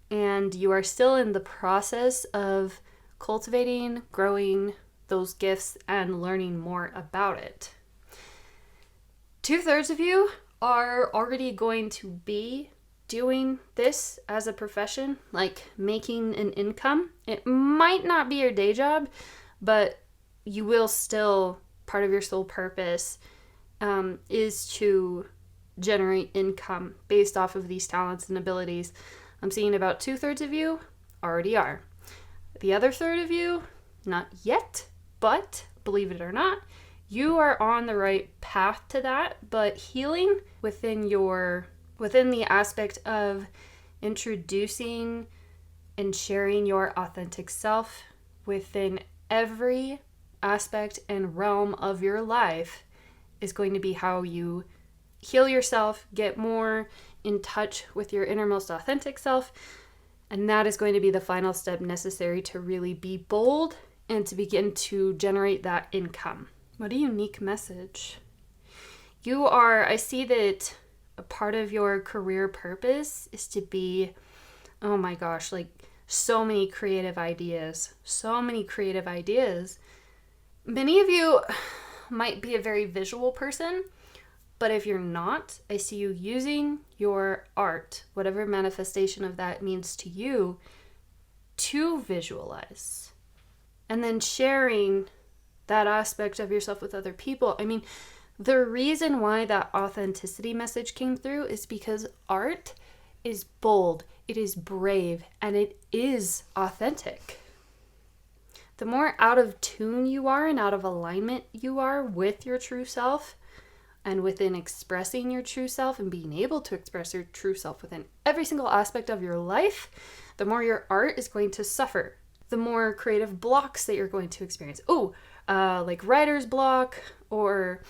and you are still in the process of cultivating, growing those gifts, and learning more about it. 2/3 of you are already going to be doing this as a profession, like making an income. It might not be your day job, but you will still, part of your soul purpose is to generate income based off of these talents and abilities. I'm seeing about 2/3 of you already are. The other third of you, not yet, but believe it or not, you are on the right path to that. But healing within the aspect of introducing and sharing your authentic self within every aspect and realm of your life is going to be how you heal yourself, get more in touch with your innermost authentic self, and that is going to be the final step necessary to really be bold and to begin to generate that income. What a unique message. I see that a part of your career purpose is to be, oh my gosh, like so many creative ideas. Many of you might be a very visual person, but if you're not, I see you using your art, whatever manifestation of that means to you, to visualize. And then sharing that aspect of yourself with other people. I mean, the reason why that authenticity message came through is because art is bold, it is brave, and it is authentic. The more out of tune you are and out of alignment you are with your true self, and within expressing your true self and being able to express your true self within every single aspect of your life, the more your art is going to suffer. The more creative blocks that you're going to experience. Like writer's block, or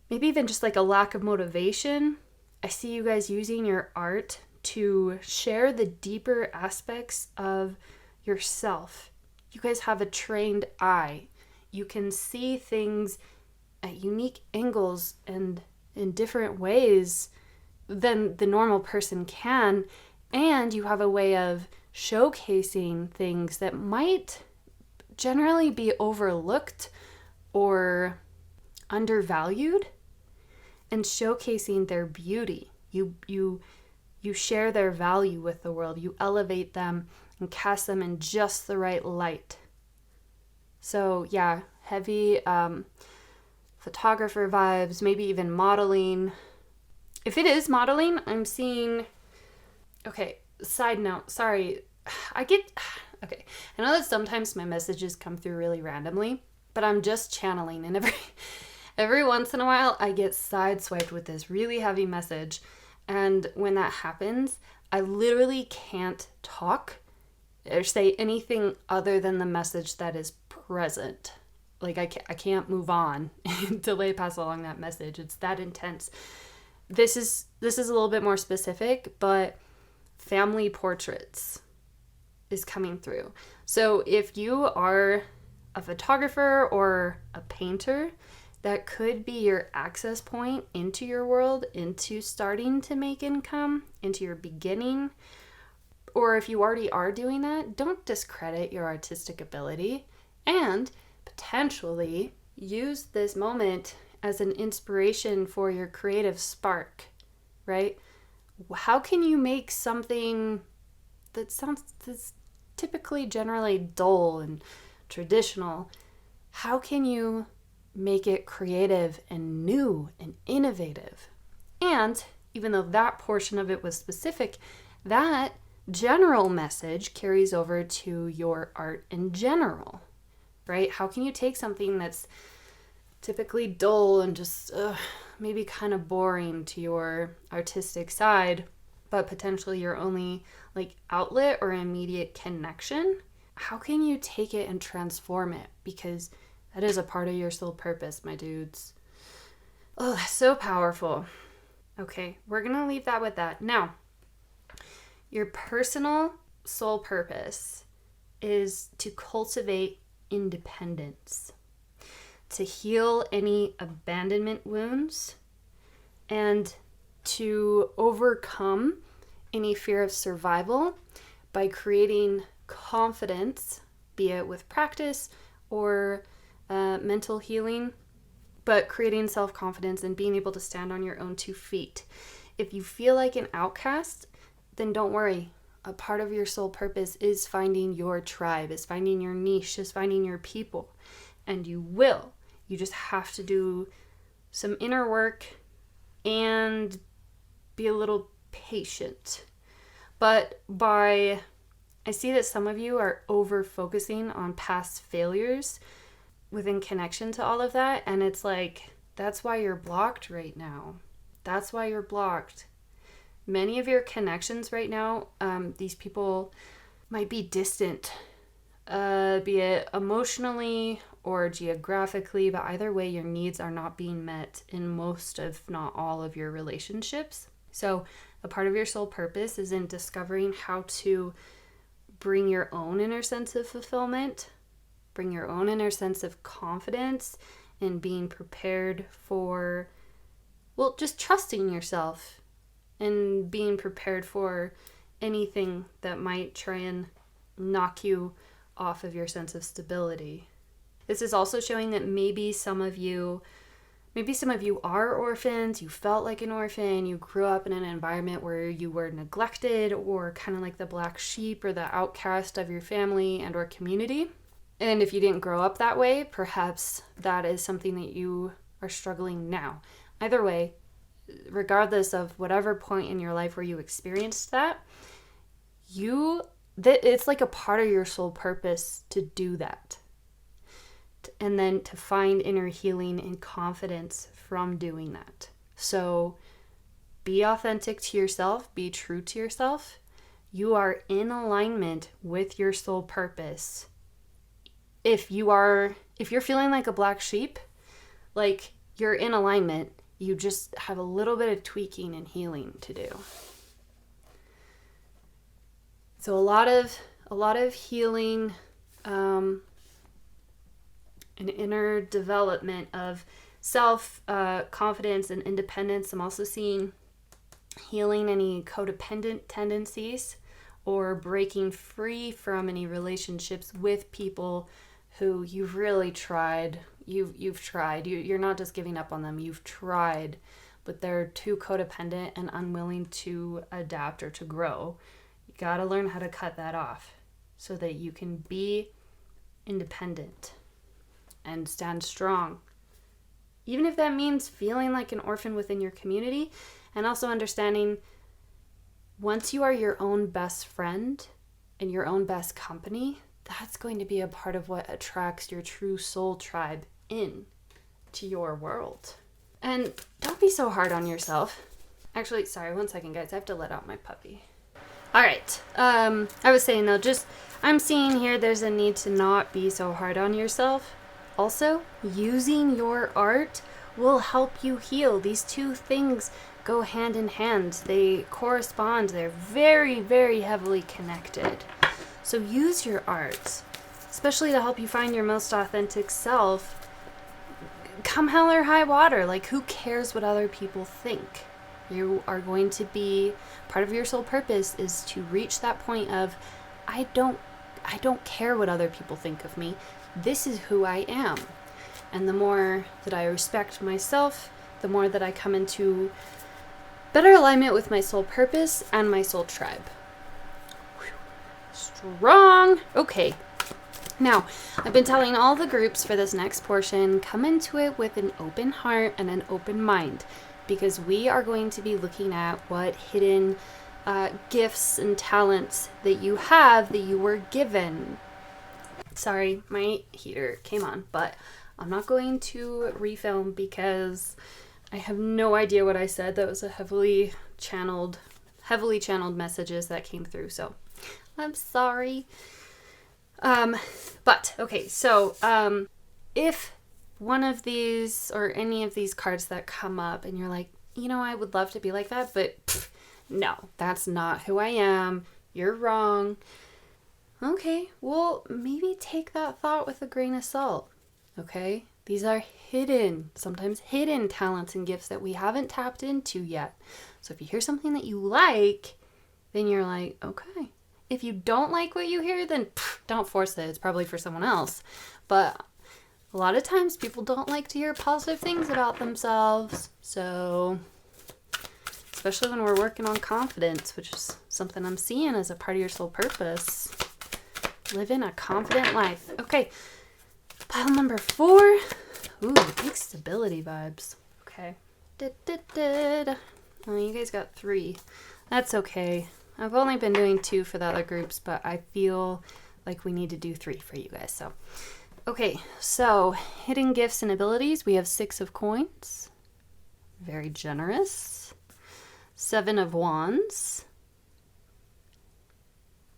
maybe even just like a lack of motivation. I see you guys using your art to share the deeper aspects of yourself. You guys have a trained eye. You can see things at unique angles and in different ways than the normal person can. And you have a way of showcasing things that might generally be overlooked or undervalued, and showcasing their beauty. You share their value with the world. You elevate them and cast them in just the right light. So yeah, heavy photographer vibes, maybe even modeling. If it is modeling, I'm seeing... Okay, side note, sorry. I know that sometimes my messages come through really randomly, but I'm just channeling, and every once in a while I get sideswiped with this really heavy message, and when that happens, I literally can't talk or say anything other than the message that is present. Like I can't move on until I pass along that message. It's that intense. This is a little bit more specific, but family portraits is coming through. So if you are a photographer or a painter, that could be your access point into your world, into starting to make income, into your beginning. Or if you already are doing that, don't discredit your artistic ability, and potentially use this moment as an inspiration for your creative spark, right? How can you make something that's typically generally dull and traditional, how can you make it creative and new and innovative? And even though that portion of it was specific, that general message carries over to your art in general, right? How can you take something that's typically dull and just maybe kind of boring to your artistic side, but potentially your only like outlet or immediate connection? How can you take it and transform it? Because that is a part of your soul purpose, my dudes. Oh, that's so powerful. Okay, we're gonna leave that with that. Now, your personal soul purpose is to cultivate independence, to heal any abandonment wounds, and to overcome any fear of survival by creating confidence, be it with practice or mental healing, but creating self-confidence and being able to stand on your own 2 feet. If you feel like an outcast, then don't worry. A part of your soul purpose is finding your tribe, is finding your niche, is finding your people. And you will. You just have to do some inner work and be a little patient. But I see that some of you are over focusing on past failures within connection to all of that. And it's like, that's why you're blocked right now. That's why you're blocked. Many of your connections right now, these people might be distant, be it emotionally or geographically, but either way, your needs are not being met in most, if not all, of your relationships. So a part of your soul purpose is in discovering how to bring your own inner sense of fulfillment, bring your own inner sense of confidence, and being prepared for, well, just trusting yourself and being prepared for anything that might try and knock you off of your sense of stability. This is also showing that maybe some of you are orphans, you felt like an orphan, you grew up in an environment where you were neglected or kind of like the black sheep or the outcast of your family and or community. And if you didn't grow up that way, perhaps that is something that you are struggling now. Either way, regardless of whatever point in your life where you experienced that, it's like a part of your soul purpose to do that. And then to find inner healing and confidence from doing that. So be authentic to yourself, be true to yourself. You are in alignment with your soul purpose. If you're feeling like a black sheep, like you're in alignment, you just have a little bit of tweaking and healing to do. So a lot of healing, an inner development of self confidence and independence. I'm also seeing healing any codependent tendencies or breaking free from any relationships with people who you've really tried. You've tried. You're not just giving up on them. You've tried, but they're too codependent and unwilling to adapt or to grow. You got to learn how to cut that off so that you can be independent and stand strong. Even if that means feeling like an orphan within your community, and also understanding once you are your own best friend and your own best company, that's going to be a part of what attracts your true soul tribe in to your world. And don't be so hard on yourself. Actually, sorry, 1 second, guys. I have to let out my puppy. All right. I was saying though, I'm seeing here there's a need to not be so hard on yourself. Also, using your art will help you heal. These two things go hand in hand. They correspond. They're very, very heavily connected. So use your art, especially to help you find your most authentic self. Come hell or high water. Like, who cares what other people think? You are going to be, part of your soul purpose is to reach that point of, I don't care what other people think of me. This is who I am. And the more that I respect myself, the more that I come into better alignment with my soul purpose and my soul tribe. Strong. Okay. Now, I've been telling all the groups for this next portion, come into it with an open heart and an open mind, because we are going to be looking at what hidden gifts and talents that you have that you were given. Sorry, my heater came on, but I'm not going to refilm because I have no idea what I said. That was a heavily channeled messages that came through, so I'm sorry. But okay, so if one of these or any of these cards that come up and you're like, I would love to be like that, but no, that's not who I am. You're wrong. Okay, well, maybe take that thought with a grain of salt. Okay? These are sometimes hidden talents and gifts that we haven't tapped into yet. So if you hear something that you like, then you're like, okay. If you don't like what you hear, then don't force it. It's probably for someone else. But a lot of times people don't like to hear positive things about themselves. So, especially when we're working on confidence, which is something I'm seeing as a part of your soul purpose. Living a confident life. Okay, pile number 4. Ooh, big stability vibes. Okay. Oh, you guys got 3. That's okay. I've only been doing 2 for the other groups, but I feel like we need to do 3 for you guys. So, okay, so hidden gifts and abilities. We have 6 of coins. Very generous. 7 of wands.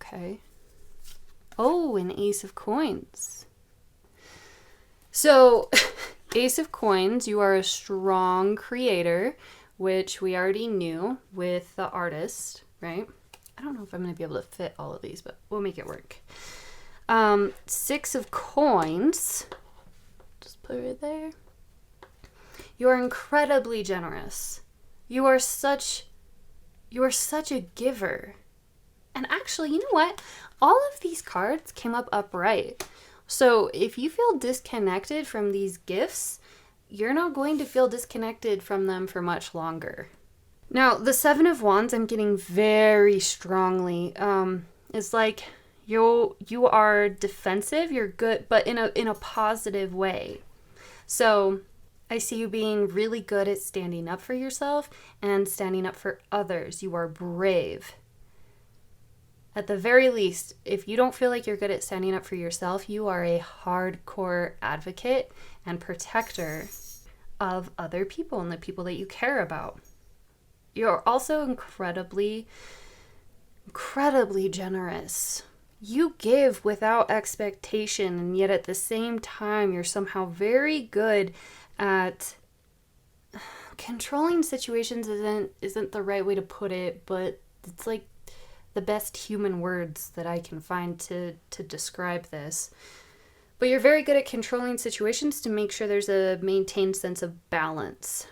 Okay. Oh, an ace of coins. So, ace of coins, you are a strong creator, which we already knew with the artist, right? I don't know if I'm going to be able to fit all of these, but we'll make it work. 6 of coins. Just put it right there. You are incredibly generous. You are such a giver. And actually, you know what? All of these cards came up upright. So if you feel disconnected from these gifts, you're not going to feel disconnected from them for much longer. Now, the 7 of wands, I'm getting very strongly. It's like you are defensive, you're good, but in a positive way. So I see you being really good at standing up for yourself and standing up for others. You are brave. At the very least, if you don't feel like you're good at standing up for yourself, you are a hardcore advocate and protector of other people and the people that you care about. You're also incredibly generous. You give without expectation, and yet at the same time, you're somehow very good at controlling situations. Isn't the right way to put it, but it's like the best human words that I can find to describe this. But you're very good at controlling situations to make sure there's a maintained sense of balance.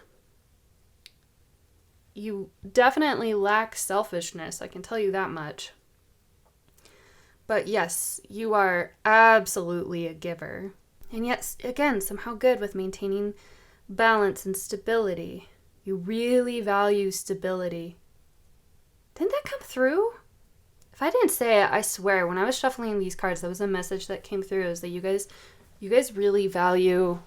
You definitely lack selfishness, I can tell you that much. But yes, you are absolutely a giver. And yet, again, somehow good with maintaining balance and stability. You really value stability. Didn't that come through? If I didn't say it, I swear, when I was shuffling these cards, that was a message that came through, is that you guys really value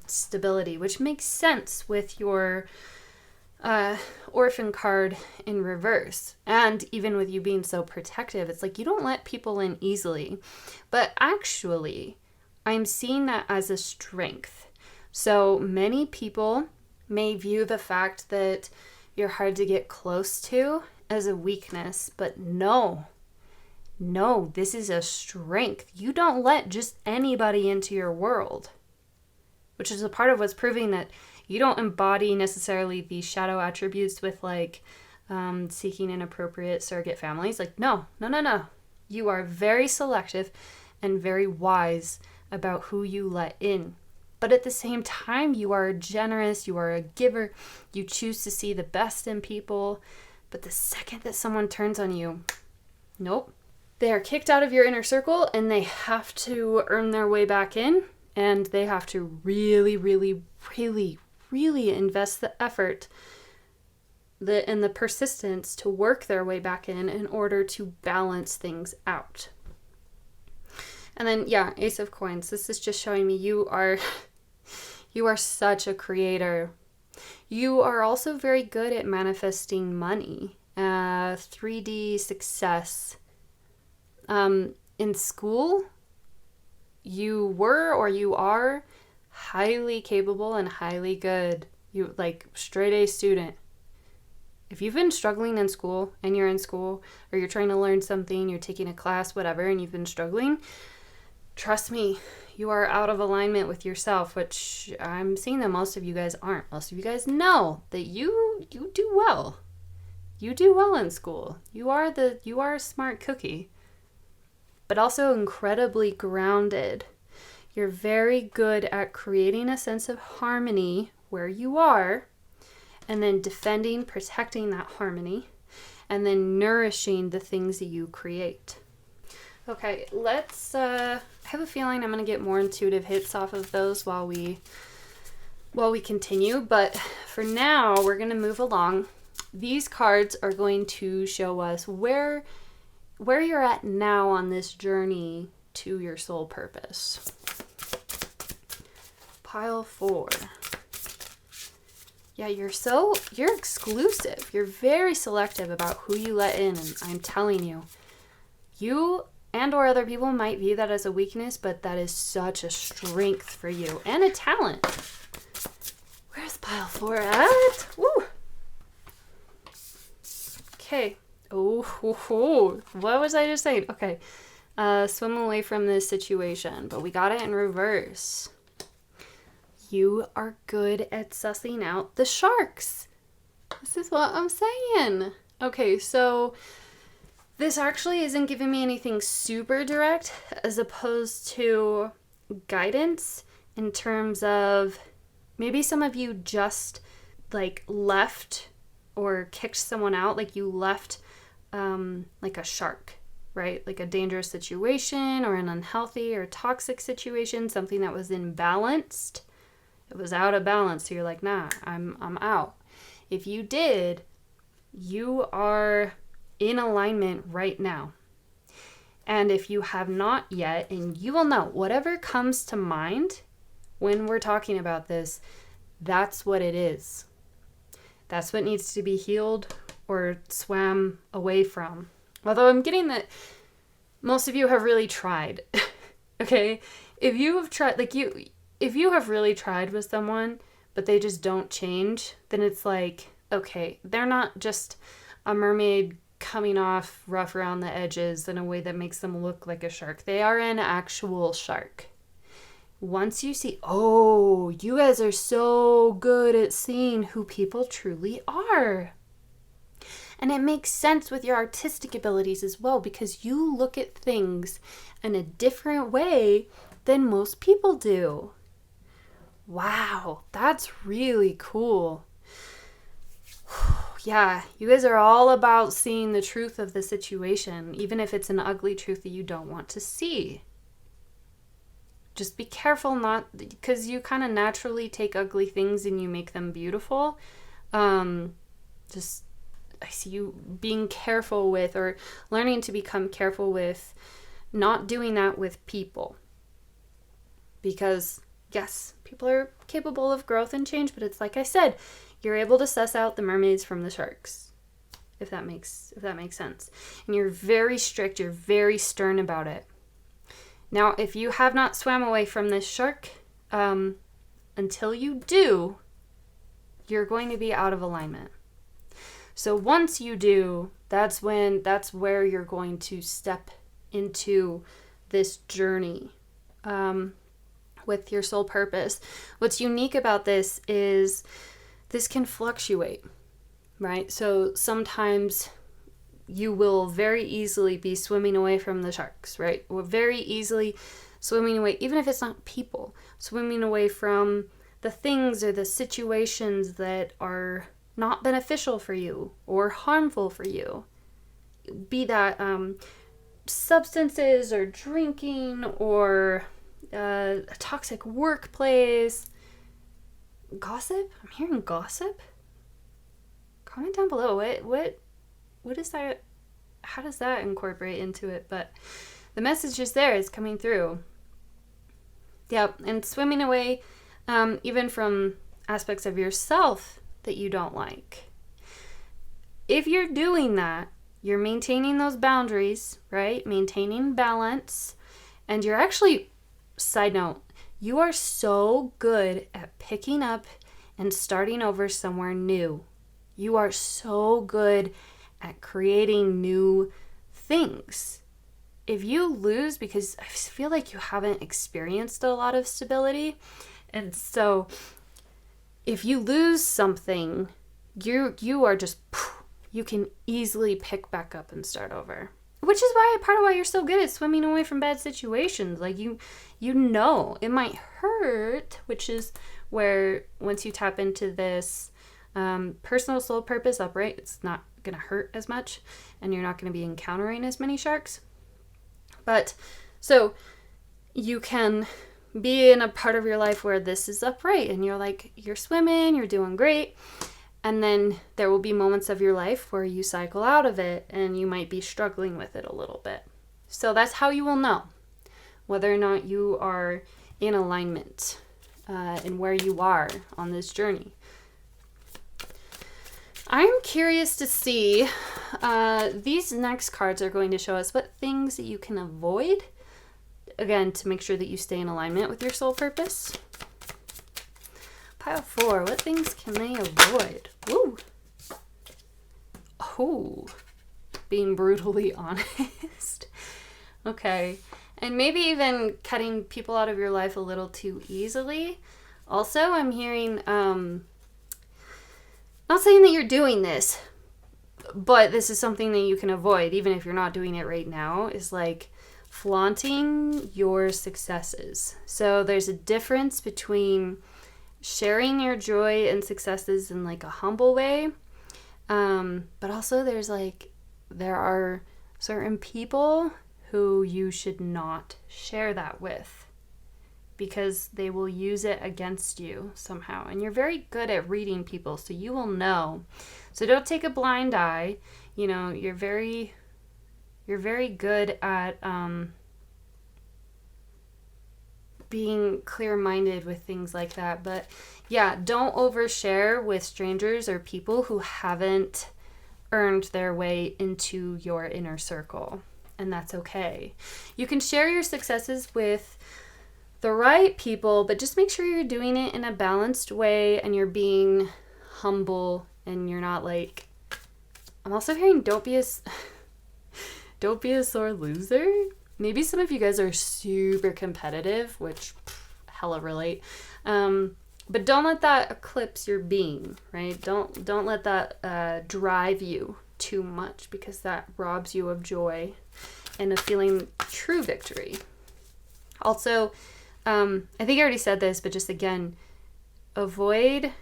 stability, which makes sense with your orphan card in reverse. And even with you being so protective, it's like you don't let people in easily. But actually, I'm seeing that as a strength. So many people may view the fact that you're hard to get close to as a weakness, but no, this is a strength. You don't let just anybody into your world, which is a part of what's proving that you don't embody necessarily these shadow attributes with like seeking inappropriate surrogate families. Like, no. You are very selective and very wise about who you let in. But at the same time, you are generous, you are a giver, you choose to see the best in people. But the second that someone turns on you, nope. They are kicked out of your inner circle and they have to earn their way back in. And they have to really, really, really, really invest the effort and the persistence to work their way back in order to balance things out. And then, yeah, Ace of Coins. This is just showing me you are such a creator. You are also very good at manifesting money, 3D success. In school, you were or you are highly capable and highly good. You like straight A student. If you've been struggling in school and you're in school or you're trying to learn something, you're taking a class, whatever, and you've been struggling, trust me, you are out of alignment with yourself, which I'm seeing that most of you guys aren't. Most of you guys know that you do well. You do well in school. You are a smart cookie, but also incredibly grounded. You're very good at creating a sense of harmony where you are, and then defending, protecting that harmony, and then nourishing the things that you create. Okay, let's, I have a feeling I'm going to get more intuitive hits off of those while we continue, but for now, we're going to move along. These cards are going to show us where you're at now on this journey to your soul purpose. Pile 4. Yeah, you're exclusive. You're very selective about who you let in, and I'm telling you, you and or other people might view that as a weakness, but that is such a strength for you and a talent. Where's pile 4 at? Woo! Okay. Oh, what was I just saying? Okay. Swim away from this situation, but we got it in reverse. You are good at sussing out the sharks. This is what I'm saying. Okay, so this actually isn't giving me anything super direct as opposed to guidance in terms of maybe some of you just like left or kicked someone out, like you left like a shark, right? Like a dangerous situation or an unhealthy or toxic situation, something that was imbalanced. It was out of balance. So you're like, nah, I'm out. If you did, you are in alignment right now. And if you have not yet, and you will know, whatever comes to mind when we're talking about this, that's what it is. That's what needs to be healed or swam away from. Although I'm getting that most of you have really tried. Okay? If you have tried, if you have really tried with someone, but they just don't change, then it's like, okay, they're not just a mermaid coming off rough around the edges in a way that makes them look like a shark. They are an actual shark. Once you see, oh, you guys are so good at seeing who people truly are. And it makes sense with your artistic abilities as well, because you look at things in a different way than most people do. Wow, that's really cool. Yeah, you guys are all about seeing the truth of the situation, even if it's an ugly truth that you don't want to see. Just be careful not, because you kind of naturally take ugly things and you make them beautiful. I see you being careful with, or learning to become careful with, not doing that with people. Because yes, people are capable of growth and change, but it's like I said, you're able to suss out the mermaids from the sharks, if that makes sense. And you're very strict, you're very stern about it. Now, if you have not swam away from this shark, until you do, you're going to be out of alignment. So once you do, that's where you're going to step into this journey with your soul purpose. What's unique about this is this can fluctuate, right? So sometimes you will very easily be swimming away from the sharks, right? Or very easily swimming away, even if it's not people, swimming away from the things or the situations that are not beneficial for you or harmful for you. Be that substances or drinking or a toxic workplace. Gossip? I'm hearing gossip. comment down below. What is that? How does that incorporate into it? But the message is there. It's coming through. Yep. And swimming away, even from aspects of yourself that you don't like. If you're doing that, you're maintaining those boundaries, right? Maintaining balance. And you're actually, side note, you are so good at picking up and starting over somewhere new. You are so good at creating new things. If you lose, because I feel like you haven't experienced a lot of stability, and so if you lose something, you are just, you can easily pick back up and start over. Which is why, part of why you're so good at swimming away from bad situations. Like you know it might hurt, which is where once you tap into this personal soul purpose upright, it's not going to hurt as much and you're not going to be encountering as many sharks. But so you can be in a part of your life where this is upright and you're like, you're swimming, you're doing great. And then there will be moments of your life where you cycle out of it and you might be struggling with it a little bit. So that's how you will know whether or not you are in alignment and where you are on this journey. I'm curious to see, these next cards are going to show us what things that you can avoid, again, to make sure that you stay in alignment with your soul purpose. Pile 4, what things can they avoid? Ooh. Oh, being brutally honest. Okay. And maybe even cutting people out of your life a little too easily. Also, I'm hearing, not saying that you're doing this, but this is something that you can avoid, even if you're not doing it right now, is like flaunting your successes. So there's a difference between sharing your joy and successes in like a humble way. But also there are certain people who you should not share that with because they will use it against you somehow. And you're very good at reading people, so you will know. So don't take a blind eye. You know, you're very good at being clear-minded with things like that. But yeah, don't overshare with strangers or people who haven't earned their way into your inner circle. And that's okay. You can share your successes with the right people, but just make sure you're doing it in a balanced way and you're being humble and you're not like, I'm also hearing don't be a sore loser. Maybe some of you guys are super competitive, which hella relate. But don't let that eclipse your being, right? Don't let that drive you too much because that robs you of joy and of feeling true victory. Also, I think I already said this, but just again, avoid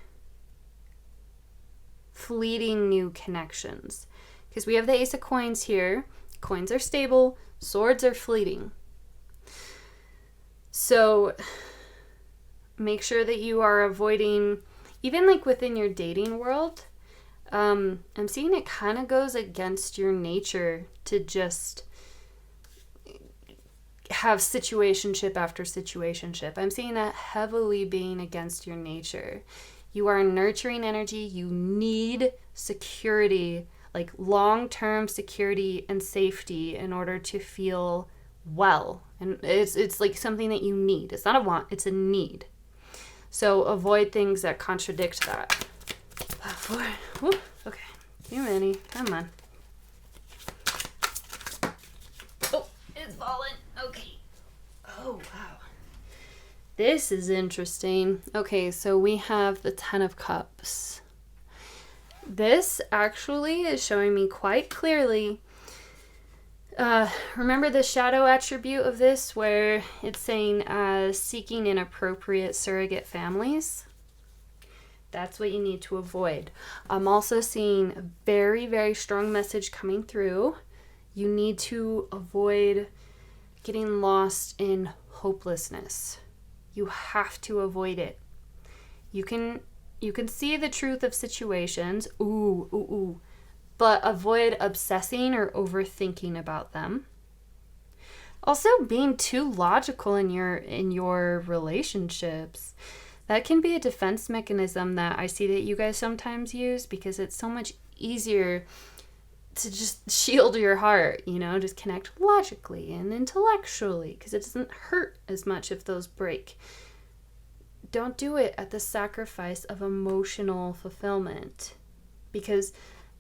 fleeting new connections. Because we have the Ace of Coins here. Coins are stable. Swords are fleeting. So make sure that you are avoiding, even like within your dating world, I'm seeing it kind of goes against your nature to just have situationship after situationship. I'm seeing that heavily being against your nature. You are a nurturing energy. You need security, like long-term security and safety in order to feel well. And it's like something that you need. It's not a want, it's a need. So avoid things that contradict that. Ooh, okay, too many. Come on. Oh, it's falling. Okay. Oh, wow. This is interesting. Okay, so we have the Ten of Cups. This actually is showing me quite clearly. Remember the shadow attribute of this where it's saying seeking inappropriate surrogate families? That's what you need to avoid. I'm also seeing a very, very strong message coming through. You need to avoid getting lost in hopelessness. You have to avoid it. You can You can see the truth of situations. But avoid obsessing or overthinking about them. Also, being too logical in your relationships. That can be a defense mechanism that I see that you guys sometimes use, because it's so much easier to just shield your heart, just connect logically and intellectually, because it doesn't hurt as much if those break. Don't do it at the sacrifice of emotional fulfillment, because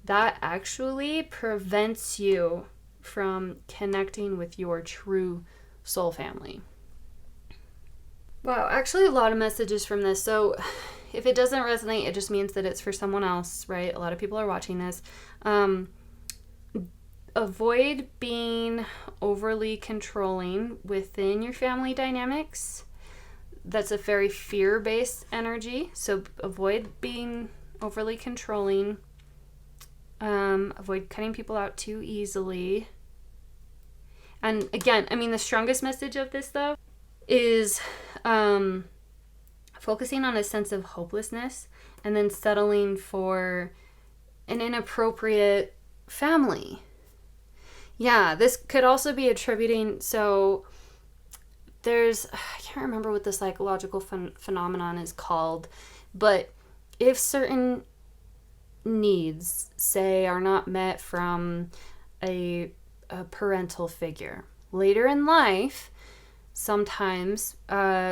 that actually prevents you from connecting with your true soul family. Wow, actually a lot of messages from this. So if it doesn't resonate, it just means that it's for someone else, right? A lot of people are watching this. Avoid being overly controlling within your family dynamics. That's a very fear-based energy. So avoid being overly controlling. Avoid cutting people out too easily. And again, the strongest message of this, though, is focusing on a sense of hopelessness and then settling for an inappropriate family. Yeah, this could also be attributing, so I can't remember what the psychological phenomenon is called, but if certain needs, say, are not met from a parental figure, later in life, sometimes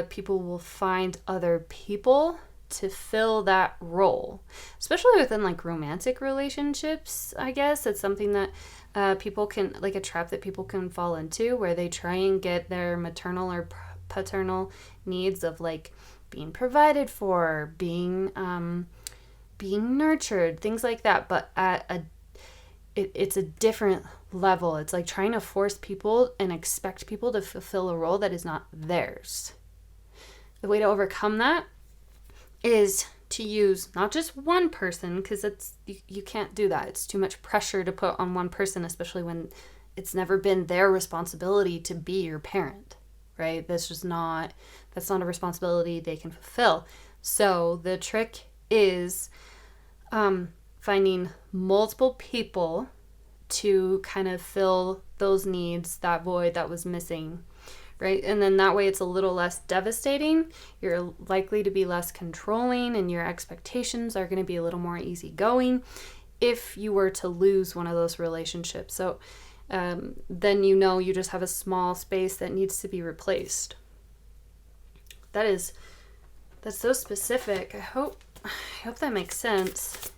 people will find other people to fill that role, especially within romantic relationships. I guess it's something that people can, a trap that people can fall into, where they try and get their maternal or paternal needs of being provided for, being nurtured, things like that, but at it's a different level. It's like trying to force people and expect people to fulfill a role that is not theirs. The way to overcome that is to use not just one person, because you can't do that. It's too much pressure to put on one person, especially when it's never been their responsibility to be your parent, right? That's not a responsibility they can fulfill. So the trick is finding multiple people to kind of fill those needs, that void that was missing, right? And then that way it's a little less devastating. You're likely to be less controlling, and your expectations are going to be a little more easygoing if you were to lose one of those relationships. So then you just have a small space that needs to be replaced. That's so specific. I hope that makes sense.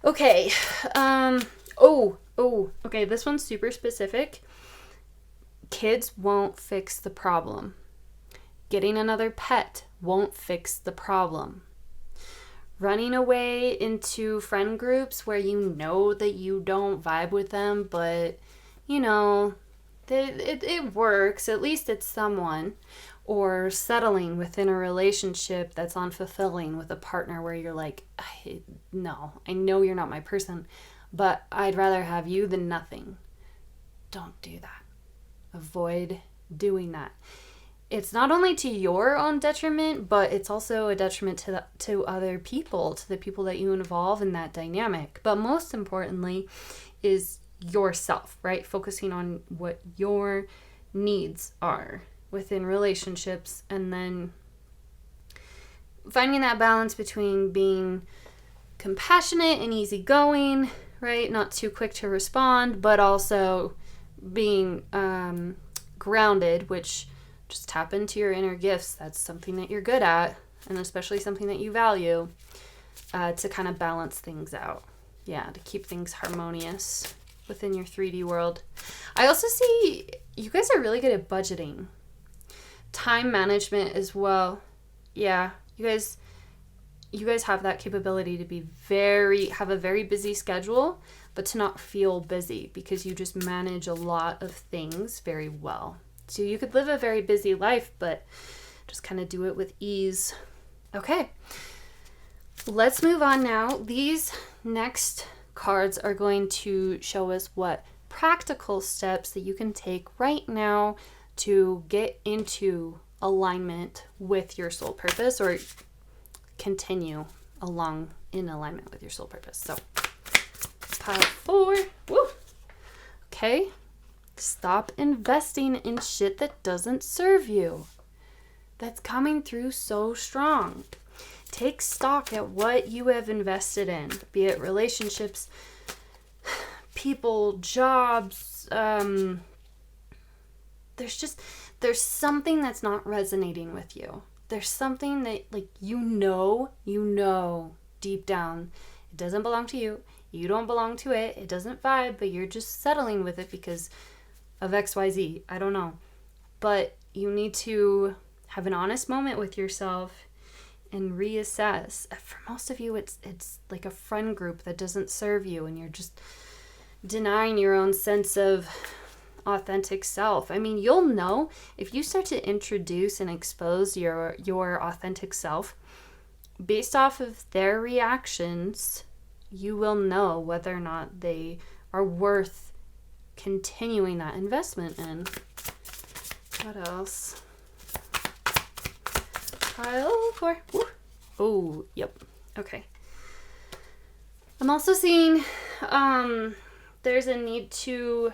Okay. Okay, this one's super specific. Kids won't fix the problem. Getting another pet won't fix the problem. Running away into friend groups where you know that you don't vibe with them, but it works. At least it's someone. Or settling within a relationship that's unfulfilling with a partner where you're like, no, I know you're not my person, but I'd rather have you than nothing. Don't do that. Avoid doing that. It's not only to your own detriment, but it's also a detriment to other people, to the people that you involve in that dynamic. But most importantly is yourself, right? Focusing on what your needs are within relationships, and then finding that balance between being compassionate and easygoing, right? Not too quick to respond, but also being grounded, which just tap into your inner gifts. That's something that you're good at, and especially something that you value, to kind of balance things out. Yeah, to keep things harmonious within your 3D world. I also see you guys are really good at budgeting. Time management as well. Yeah, you guys have that capability to have a very busy schedule, but to not feel busy, because you just manage a lot of things very well. So you could live a very busy life, but just kind of do it with ease. Okay, let's move on now. These next cards are going to show us what practical steps that you can take right now to get into alignment with your soul purpose, or continue along in alignment with your soul purpose. So pile 4. Woo! Okay. Stop investing in shit that doesn't serve you. That's coming through so strong. Take stock at what you have invested in, be it relationships, people, jobs. There's something that's not resonating with you. There's something that, like, you know deep down, it doesn't belong to you. You don't belong to it. It doesn't vibe, but you're just settling with it because of XYZ. I don't know. But you need to have an honest moment with yourself and reassess. For most of you, it's like a friend group that doesn't serve you, and you're just denying your own sense of authentic self. I mean, you'll know if you start to introduce and expose your authentic self based off of their reactions. You will know whether or not they are worth continuing that investment in. What else? Pile 4. Woo. Oh, yep. Okay. I'm also seeing there's a need to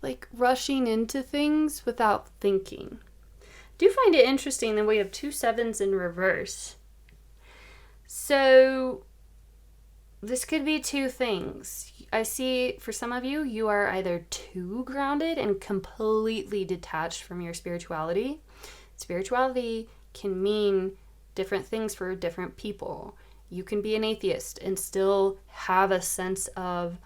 like rushing into things without thinking. I do find it interesting that we have 2 7s in reverse. So this could be 2 things. I see for some of you, you are either too grounded and completely detached from your spirituality. Spirituality can mean different things for different people. You can be an atheist and still have a sense of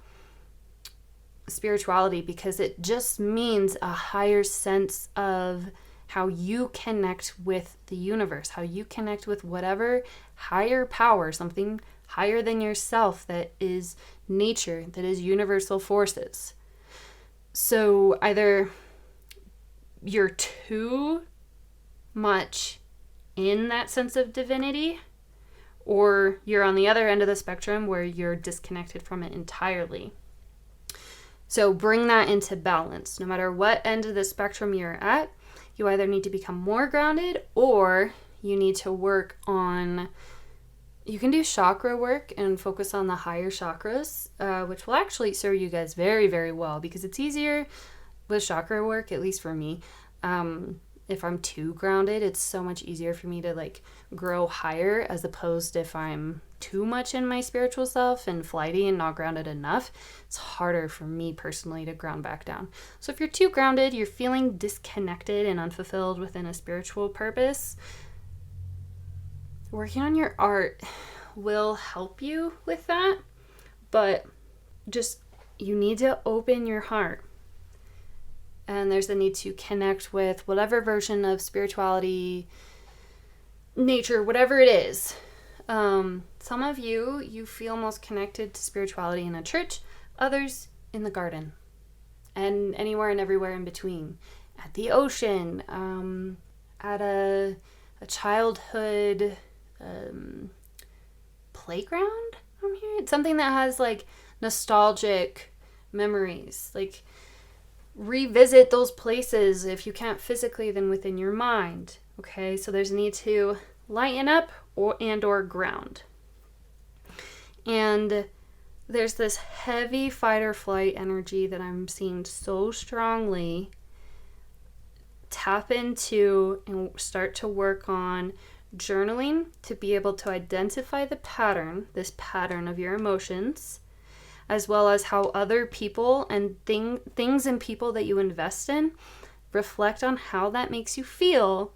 spirituality because it just means a higher sense of how you connect with the universe, how you connect with whatever higher power, something higher than yourself that is nature, that is universal forces. So either you're too much in that sense of divinity, or you're on the other end of the spectrum where you're disconnected from it entirely. So bring that into balance. No matter what end of the spectrum you're at, you either need to become more grounded or you need to work on, you can do chakra work and focus on the higher chakras, which will actually serve you guys very, very well because it's easier with chakra work, at least for me. If I'm too grounded, it's so much easier for me to like grow higher as opposed if I'm too much in my spiritual self and flighty and not grounded enough. It's harder for me personally to ground back down. So if you're too grounded, you're feeling disconnected and unfulfilled within a spiritual purpose, working on your art will help you with that. But just, you need to open your heart. And there's a need to connect with whatever version of spirituality, nature, whatever it is. Some of you feel most connected to spirituality in a church, others in the garden, and anywhere and everywhere in between. At the ocean, at a childhood playground, I'm hearing. Something that has like nostalgic memories, like revisit those places if you can't physically, then within your mind. Okay, so there's a need to lighten up or ground. And there's this heavy fight or flight energy that I'm seeing so strongly. Tap into and start to work on journaling to be able to identify the pattern, this pattern of your emotions, as well as how other people and things and people that you invest in reflect on how that makes you feel,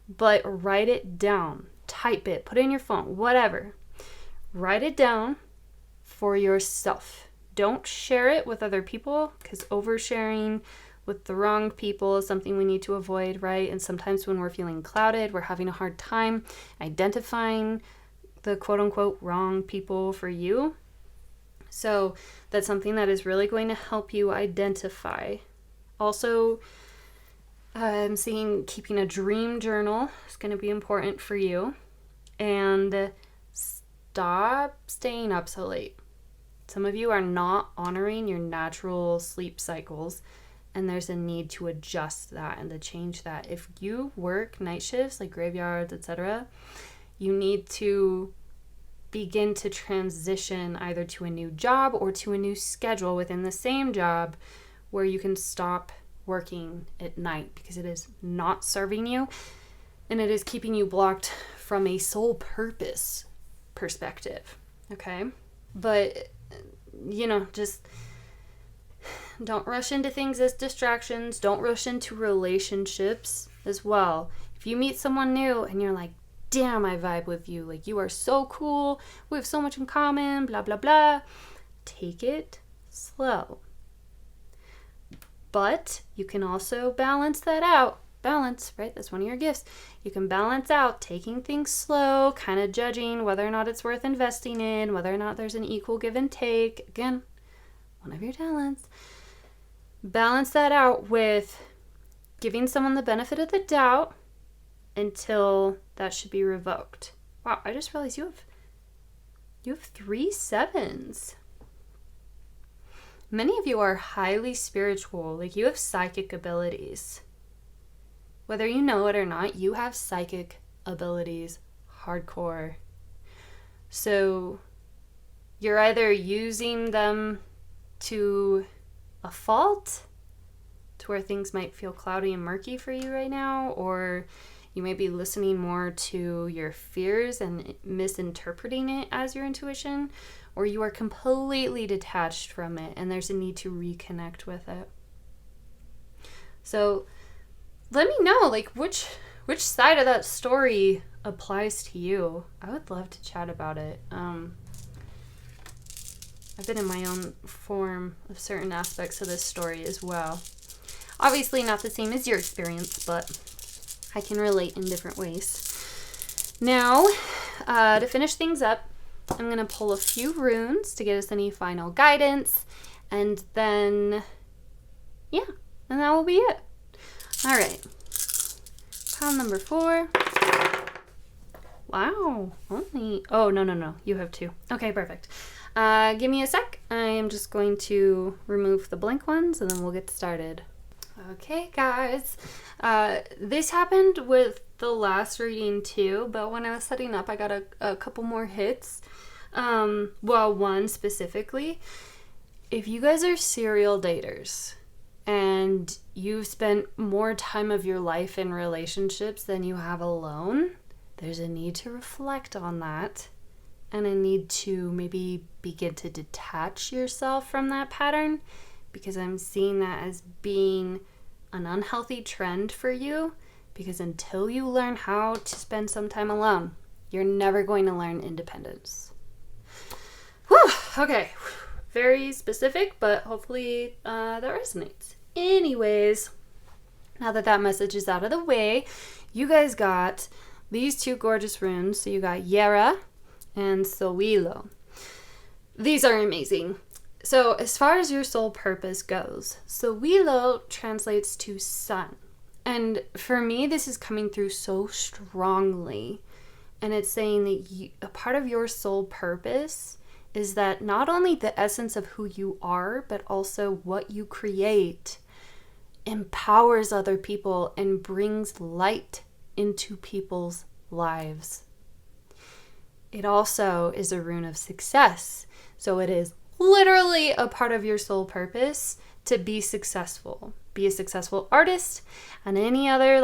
but write it down, type it, put it in your phone, whatever. Write it down for yourself. Don't share it with other people because oversharing with the wrong people is something we need to avoid, right? And sometimes when we're feeling clouded, we're having a hard time identifying the quote-unquote wrong people for you. So that's something that is really going to help you identify. Also, I'm seeing keeping a dream journal is going to be important for you. And stop staying up so late. Some of you are not honoring your natural sleep cycles. and there's a need to adjust that and to change that. If you work night shifts, like graveyards, etc., you need to begin to transition either to a new job or to a new schedule within the same job where you can stop working at night, because it is not serving you and it is keeping you blocked from a soul purpose perspective. Okay? But, just don't rush into things as distractions. Don't rush into relationships as well. If you meet someone new and you're like, damn, I vibe with you, like you are so cool, we have so much in common, blah, blah, blah, take it slow. But you can also balance that out. Balance, right? That's one of your gifts. You can balance out taking things slow, kind of judging whether or not it's worth investing in, whether or not there's an equal give and take. Again, one of your talents. Balance that out with giving someone the benefit of the doubt until that should be revoked. Wow, I just realized you have 3 7s. Many of you are highly spiritual, like you have psychic abilities. Whether you know it or not, you have psychic abilities, hardcore. So you're either using them to a fault, to where things might feel cloudy and murky for you right now, or you may be listening more to your fears and misinterpreting it as your intuition, or you are completely detached from it and there's a need to reconnect with it. So let me know, like, which side of that story applies to you. I would love to chat about it. I've been in my own form of certain aspects of this story as well. Obviously not the same as your experience, but I can relate in different ways. Now, to finish things up, I'm going to pull a few runes to get us any final guidance, and then, and that will be it. All right. Pile number 4. Wow. No. You have 2. Okay, perfect. Give me a sec. I am just going to remove the blank ones, and then we'll get started. Okay, guys. This happened with the last reading too, but when I was setting up, I got a couple more hits. One specifically. If you guys are serial daters and you've spent more time of your life in relationships than you have alone, there's a need to reflect on that and a need to maybe begin to detach yourself from that pattern, because I'm seeing that as being an unhealthy trend for you, because until you learn how to spend some time alone, you're never going to learn independence. Whew, okay. Very specific, but hopefully that resonates. Anyways, now that message is out of the way, you guys got these 2 gorgeous runes. So you got Yera and Sowilo. These are amazing. So as far as your soul purpose goes, Sowilo translates to sun. And for me, this is coming through so strongly. And it's saying that a part of your soul purpose is that not only the essence of who you are, but also what you create empowers other people and brings light into people's lives. It also is a rune of success. So it is literally a part of your soul purpose to be successful. Be a successful artist, and any other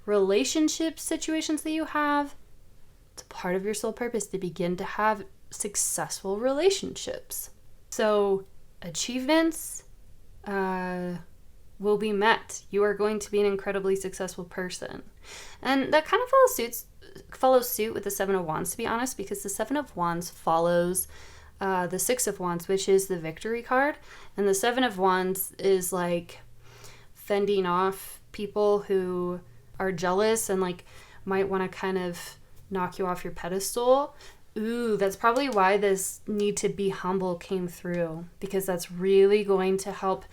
relationship situations that you have, it's a part of your soul purpose to begin to have successful relationships. So achievements will be met. You are going to be an incredibly successful person. And that kind of follows suit with the 7 of Wands, to be honest, because the 7 of Wands follows the 6 of Wands, which is the victory card. And the 7 of Wands is fending off people who are jealous and might want to kind of knock you off your pedestal. Ooh, that's probably why this need to be humble came through, because that's really going to help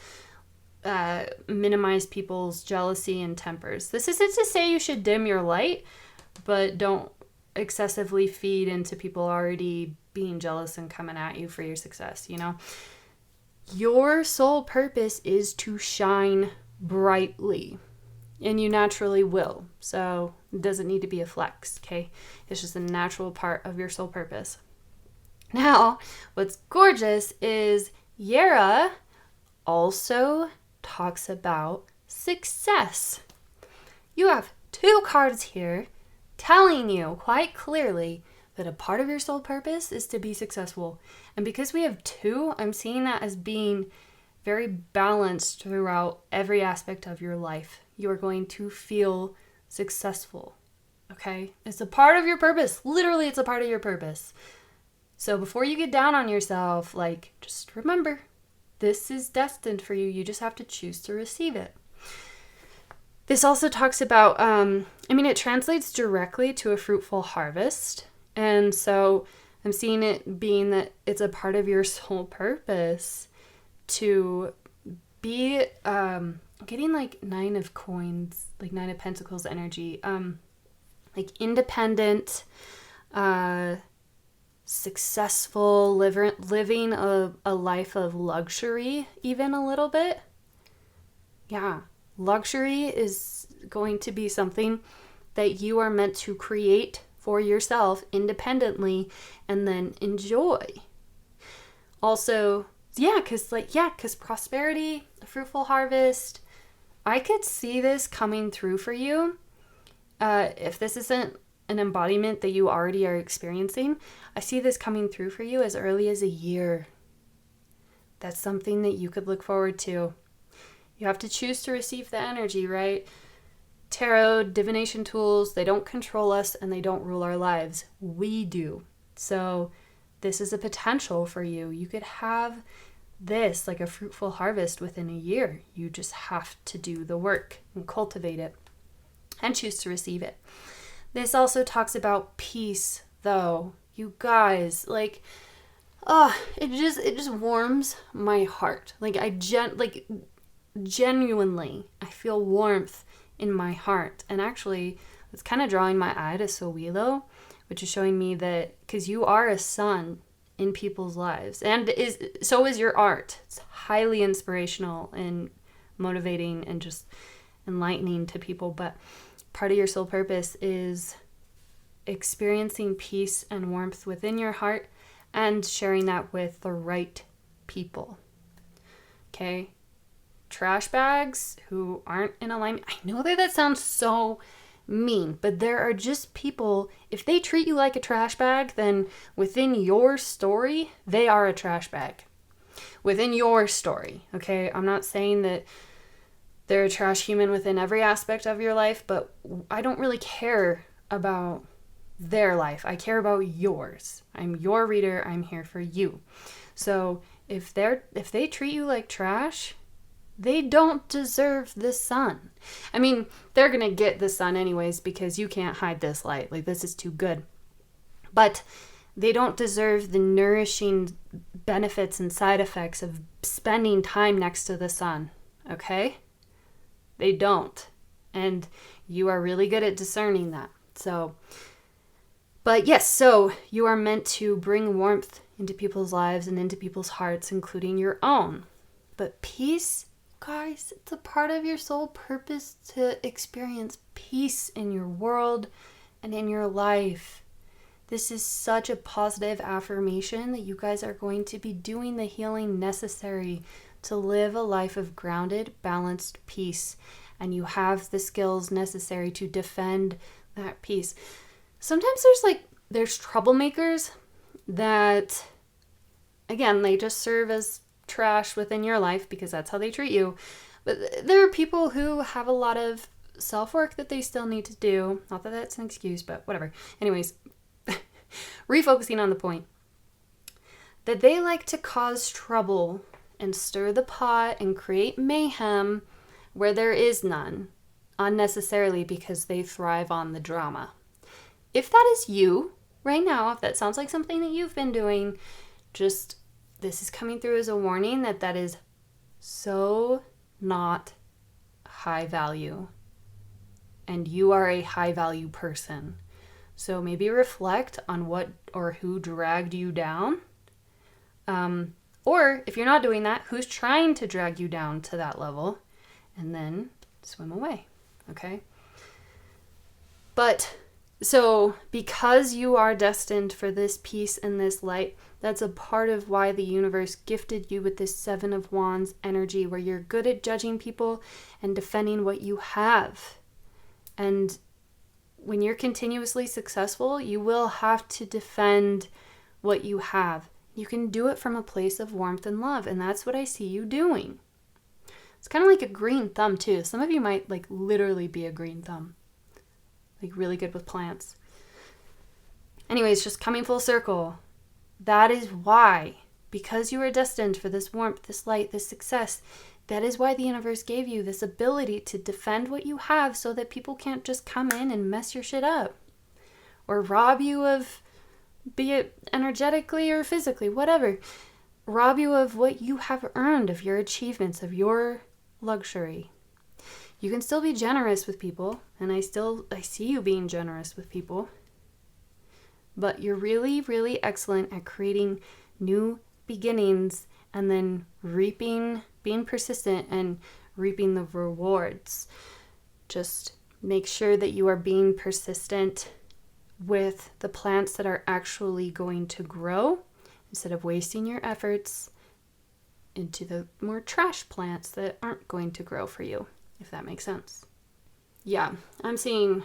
minimize people's jealousy and tempers. This isn't to say you should dim your light, but don't excessively feed into people already being jealous and coming at you for your success, Your soul purpose is to shine brightly, and you naturally will. So it doesn't need to be a flex, okay? It's just a natural part of your soul purpose. Now, what's gorgeous is Yara also talks about success. You have 2 cards here telling you quite clearly that a part of your soul purpose is to be successful. And because we have 2, I'm seeing that as being very balanced throughout every aspect of your life. You are going to feel successful, okay? It's a part of your purpose. Literally, it's a part of your purpose. So before you get down on yourself, like, just remember, this is destined for you. You just have to choose to receive it. This also talks about, it translates directly to a fruitful harvest. And so I'm seeing it being that it's a part of your soul purpose to be getting like 9 of coins, like 9 of pentacles energy, like independent, successful, living a life of luxury, even a little bit. Yeah, luxury is going to be something that you are meant to create for yourself independently and then enjoy. Also, because prosperity, a fruitful harvest, I could see this coming through for you. If this isn't an embodiment that you already are experiencing, I see this coming through for you as early as a year. That's something that you could look forward to. You have to choose to receive the energy, right? Tarot, divination tools, they don't control us and they don't rule our lives. We do. So this is a potential for you. You could have this, like a fruitful harvest, within a year. You just have to do the work and cultivate it and choose to receive it. This also talks about peace, though. You guys, like, it just warms my heart. Like, genuinely, I feel warmth in my heart. And actually, it's kind of drawing my eye to Sowilo, which is showing me that, because you are a sun in people's lives, and so is your art. It's highly inspirational and motivating and just enlightening to people. But part of your soul purpose is experiencing peace and warmth within your heart and sharing that with the right people. Okay? Trash bags who aren't in alignment. I know that sounds so mean, but there are just people, if they treat you like a trash bag, then within your story, they are a trash bag. Within your story, okay? I'm not saying that they're a trash human within every aspect of your life, but I don't really care about their life. I care about yours. I'm your reader. I'm here for you. So if they treat you like trash, they don't deserve the sun. I mean, they're going to get the sun anyways because you can't hide this light. Like, this is too good. But they don't deserve the nourishing benefits and side effects of spending time next to the sun. Okay? They don't. And you are really good at discerning that. So, but yes, so you are meant to bring warmth into people's lives and into people's hearts, including your own. But peace, guys, it's a part of your soul purpose to experience peace in your world and in your life. This is such a positive affirmation that you guys are going to be doing the healing necessary to live a life of grounded, balanced peace. And you have the skills necessary to defend that peace. Sometimes there's troublemakers that, again, they just serve as trash within your life because that's how they treat you. But there are people who have a lot of self-work that they still need to do. Not that that's an excuse, but whatever. Anyways, refocusing on the point that they like to cause trouble and stir the pot and create mayhem where there is none, unnecessarily, because they thrive on the drama. If that is you right now, if that sounds like something that you've been doing, just this is coming through as a warning that is so not high value. And you are a high value person. So maybe reflect on what or who dragged you down. Or if you're not doing that, who's trying to drag you down to that level, and then swim away, okay? But so because you are destined for this peace and this light, that's a part of why the universe gifted you with this Seven of Wands energy, where you're good at judging people and defending what you have. And when you're continuously successful, you will have to defend what you have. You can do it from a place of warmth and love, and that's what I see you doing. It's kind of like a green thumb too. Some of you might like literally be a green thumb, like really good with plants. Anyways, just coming full circle. That is why, because you are destined for this warmth, this light, this success, that is why the universe gave you this ability to defend what you have, so that people can't just come in and mess your shit up or rob you of, be it energetically or physically, whatever, rob you of what you have earned, of your achievements, of your luxury. You can still be generous with people, and I see you being generous with people, but you're really, really excellent at creating new beginnings and then being persistent and reaping the rewards. Just make sure that you are being persistent with the plants that are actually going to grow, instead of wasting your efforts into the more trash plants that aren't going to grow for you, if that makes sense. Yeah, I'm seeing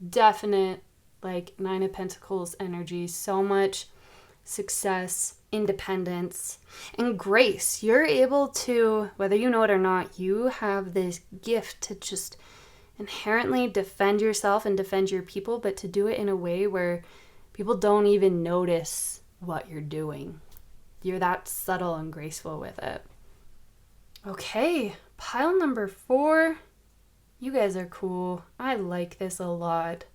definite like Nine of Pentacles energy, so much success, independence, and grace. You're able to, whether you know it or not, you have this gift to just inherently defend yourself and defend your people, but to do it in a way where people don't even notice what you're doing. You're that subtle and graceful with it. Okay, pile number 4. You guys are cool. I like this a lot.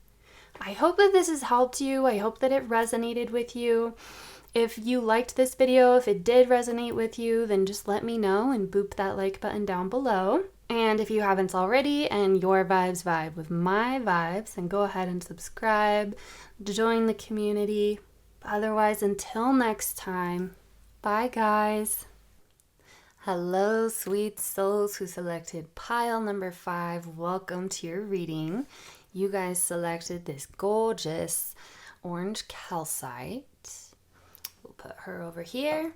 I hope that this has helped you. I hope that it resonated with you. If you liked this video, if it did resonate with you, then just let me know and boop that like button down below. And if you haven't already and your vibes vibe with my vibes, then go ahead and subscribe, join the community. Otherwise, until next time, bye guys. Hello, sweet souls who selected pile number 5. Welcome to your reading. You guys selected this gorgeous orange calcite. We'll put her over here.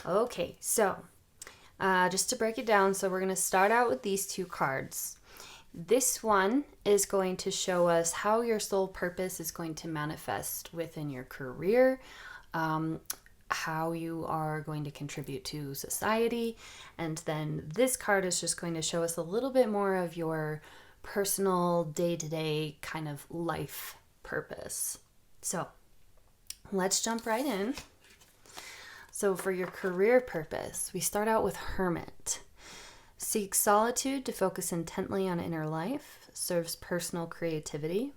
Okay, so just to break it down, so we're going to start out with these 2 cards. This one is going to show us how your soul purpose is going to manifest within your career, how you are going to contribute to society, and then this card is just going to show us a little bit more of your personal day-to-day kind of life purpose. So let's jump right in. So for your career purpose, we start out with Hermit. Seeks solitude to focus intently on inner life, serves personal creativity.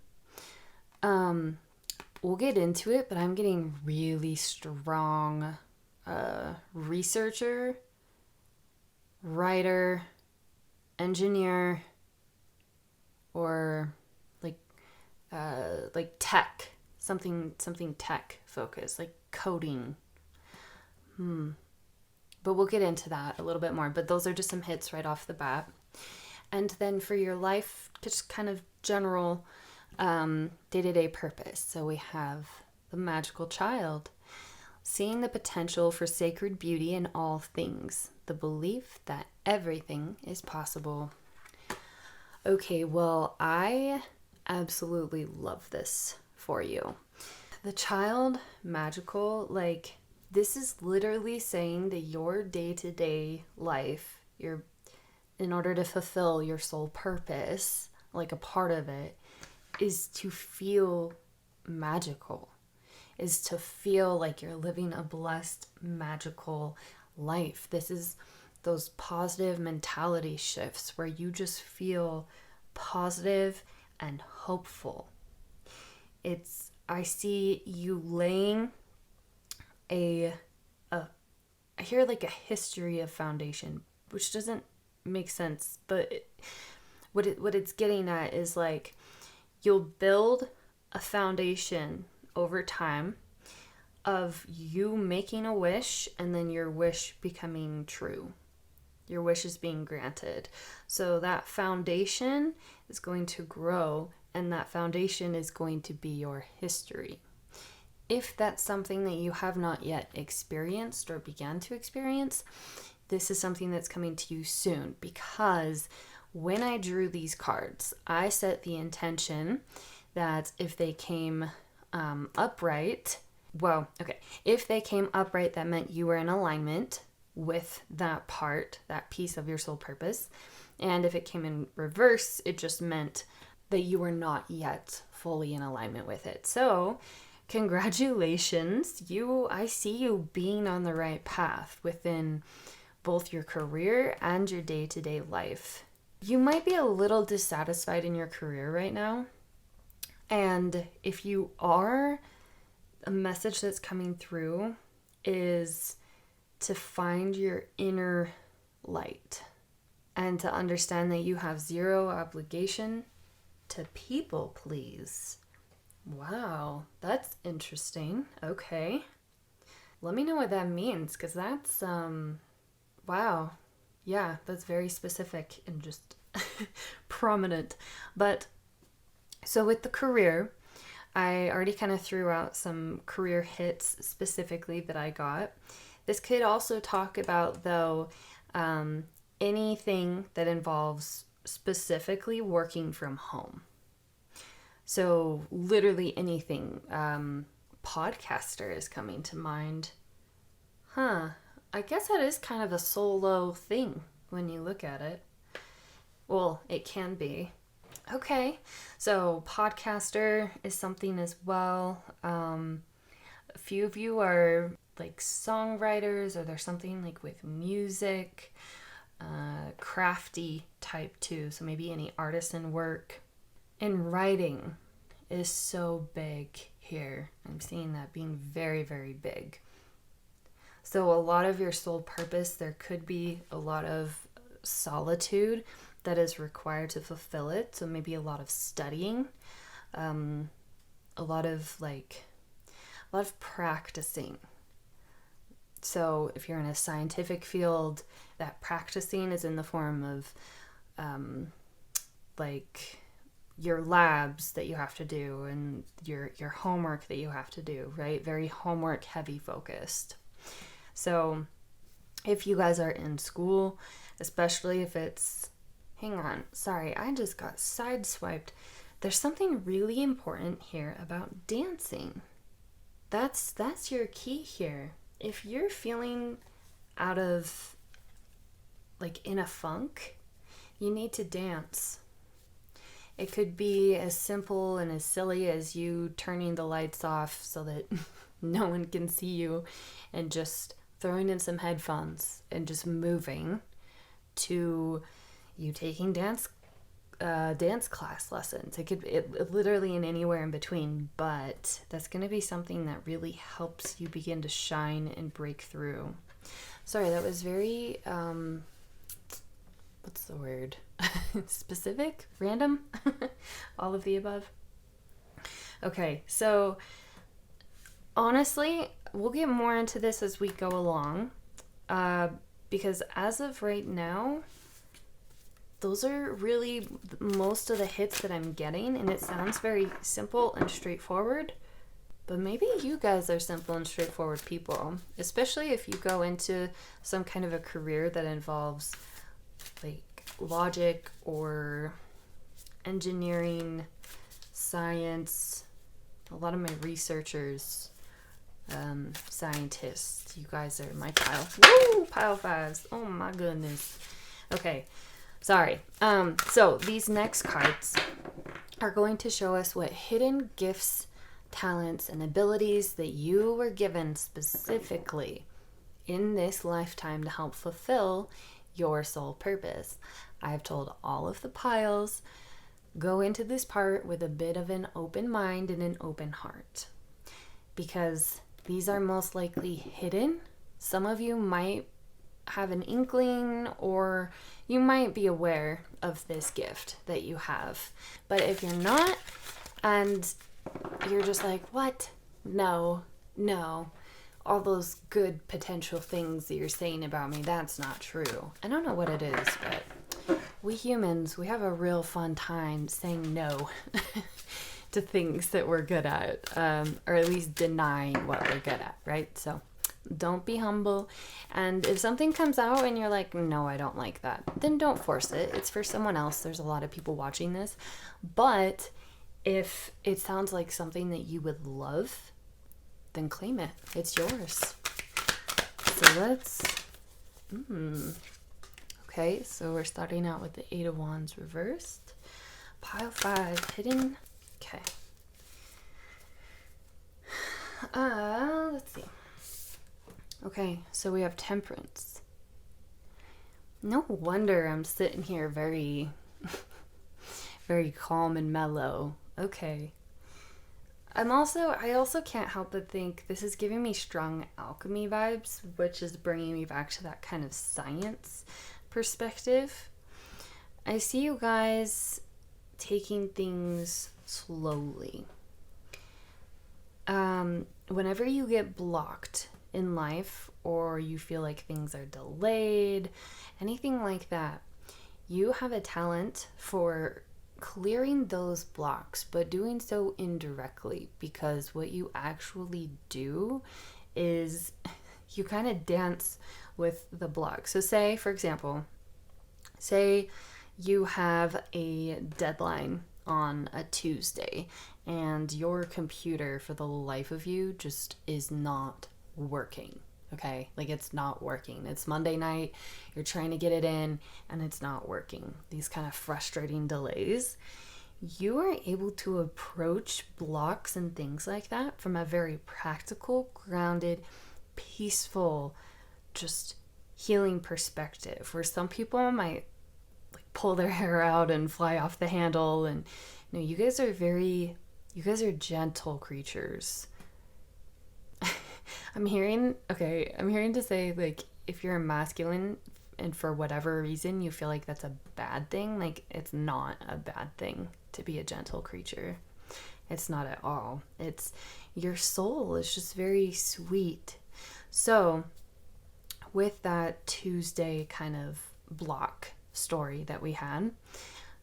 We'll get into it, but I'm getting really strong researcher, writer, engineer, or like tech, something tech focused, like coding. But we'll get into that a little bit more. But those are just some hits right off the bat. And then for your life, just kind of general day-to-day purpose. So we have the magical child, seeing the potential for sacred beauty in all things, the belief that everything is possible. Okay, well, I absolutely love this for you. The child, magical, like, this is literally saying that your day-to-day life, in order to fulfill your soul purpose, like a part of it, is to feel magical, is to feel like you're living a blessed, magical life. This is those positive mentality shifts where you just feel positive and hopeful. I see you laying I hear like a history of foundation, which doesn't make sense, but what it's getting at is like you'll build a foundation over time of you making a wish and then your wish becoming true. Your wish is being granted. So that foundation is going to grow, and that foundation is going to be your history. If that's something that you have not yet experienced or began to experience, this is something that's coming to you soon, because when I drew these cards, I set the intention that if they came upright, if they came upright, that meant you were in alignment with that part, that piece of your soul purpose. And if it came in reverse, it just meant that you were not yet fully in alignment with it. So congratulations, I see you being on the right path within both your career and your day-to-day life. You might be a little dissatisfied in your career right now. And if you are, a message that's coming through is to find your inner light and to understand that you have zero obligation to people please. Wow, that's interesting. Okay. Let me know what that means, because that's, wow. Yeah, that's very specific and just prominent. But so with the career, I already kind of threw out some career hits specifically that I got. This could also talk about, though, anything that involves specifically working from home. So literally anything. Podcaster is coming to mind. I guess that is kind of a solo thing when you look at it. Well, it can be. Okay, so podcaster is something as well. A few of you are like songwriters, or there's something like with music, crafty type too. So maybe any artisan work. And writing is so big here. I'm seeing that being very, very big. So a lot of your soul purpose, there could be a lot of solitude that is required to fulfill it. So maybe a lot of studying, a lot of practicing. So if you're in a scientific field, that practicing is in the form of your labs that you have to do and your homework that you have to do, right? Very homework heavy focused. So if you guys are in school, especially if it's, hang on, sorry, I just got sideswiped. There's something really important here about dancing. That's your key here. If you're feeling out of, in a funk, you need to dance. It could be as simple and as silly as you turning the lights off so that no one can see you, and just throwing in some headphones and just moving, to you taking dance class lessons. It could literally in anywhere in between, but that's going to be something that really helps you begin to shine and break through. Sorry, that was very what's the word? Specific? Random? All of the above? Okay, so honestly, we'll get more into this as we go along, because as of right now, those are really most of the hits that I'm getting, and it sounds very simple and straightforward, but maybe you guys are simple and straightforward people, especially if you go into some kind of a career that involves logic or engineering, science. A lot of my researchers, scientists, you guys are my pile fives. Oh my goodness. Okay, sorry. So these next cards are going to show us what hidden gifts, talents, and abilities that you were given specifically in this lifetime to help fulfill your soul purpose. I've told all of the piles, go into this part with a bit of an open mind and an open heart, because these are most likely hidden. Some of you might have an inkling, or you might be aware of this gift that you have. But if you're not, and you're just like, what? No. all those good potential things that you're saying about me, that's not true. I don't know what it is, but we humans, we have a real fun time saying no to things that we're good at, or at least denying what we're good at, right? So don't be humble. And if something comes out and you're like, no, I don't like that, then don't force it. It's for someone else. There's a lot of people watching this. But if it sounds like something that you would love, then claim it. It's yours. So let's... Okay, so we're starting out with the Eight of Wands reversed. Pile 5, hidden. Okay. Let's see. Okay, so we have Temperance. No wonder I'm sitting here very, very calm and mellow. Okay. I also can't help but think this is giving me strong alchemy vibes, which is bringing me back to that kind of science perspective. I see you guys taking things slowly. Whenever you get blocked in life, or you feel like things are delayed, anything like that, you have a talent for clearing those blocks, but doing so indirectly, because what you actually do is you kind of dance with the block. So say, for example, say you have a deadline on a Tuesday and your computer, for the life of you, just is not working. Okay, like it's not working. It's Monday night, you're trying to get it in and it's not working. These kind of frustrating delays. You are able to approach blocks and things like that from a very practical, grounded, peaceful, just healing perspective, where some people might like pull their hair out and fly off the handle. And you guys are gentle creatures. I'm hearing to say, like, if you're a masculine and for whatever reason you feel like that's a bad thing, like, it's not a bad thing to be a gentle creature. It's not at all. It's your soul is just very sweet. So with that Tuesday kind of block story that we had,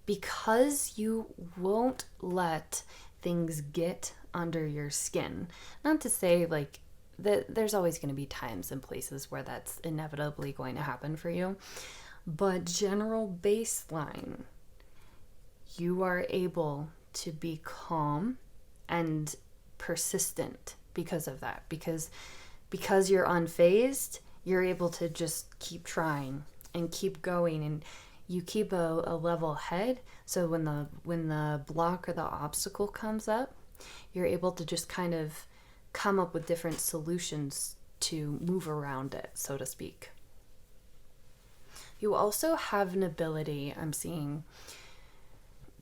because you won't let things get under your skin, not to say like there's always going to be times and places where that's inevitably going to happen for you, but general baseline, you are able to be calm and persistent because of that. Because you're unfazed, you're able to just keep trying and keep going, and you keep a level head. So when the block or the obstacle comes up, you're able to just kind of come up with different solutions to move around it, so to speak. You also have an ability, I'm seeing,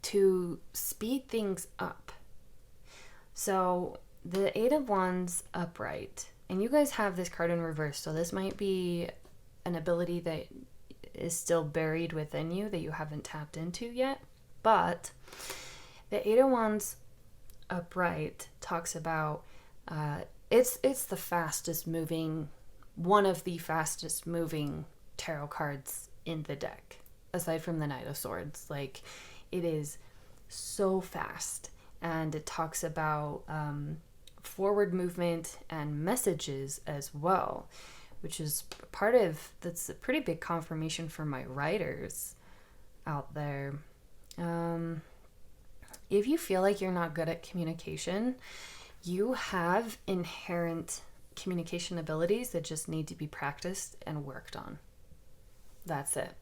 to speed things up. So the Eight of Wands upright, and you guys have this card in reverse, so this might be an ability that is still buried within you that you haven't tapped into yet. But the Eight of Wands upright talks about it's the fastest moving, one of the fastest moving tarot cards in the deck, aside from the Knight of Swords. Like, it is so fast, and it talks about forward movement and messages as well, which is that's a pretty big confirmation for my writers out there. If you feel like you're not good at communication, you have inherent communication abilities that just need to be practiced and worked on. That's it.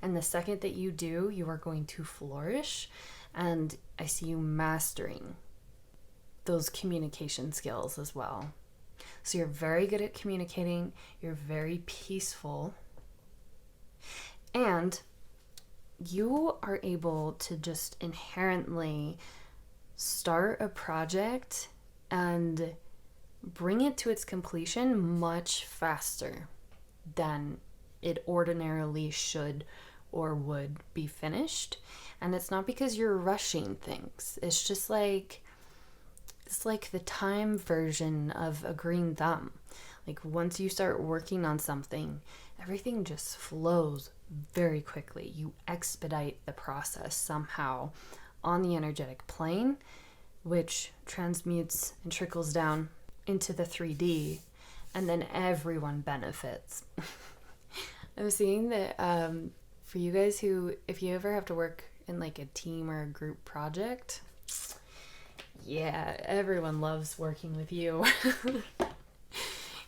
And the second that you do, you are going to flourish. And I see you mastering those communication skills as well. So you're very good at communicating. You're very peaceful. And you are able to just inherently start a project and bring it to its completion much faster than it ordinarily should or would be finished. And it's not because you're rushing things. It's just like, it's like the time version of a green thumb. Like once you start working on something, everything just flows very quickly. You expedite the process somehow on the energetic plane, which transmutes and trickles down into the 3D, and then everyone benefits. I'm seeing that for you guys who, if you ever have to work in like a team or a group project, yeah, everyone loves working with you.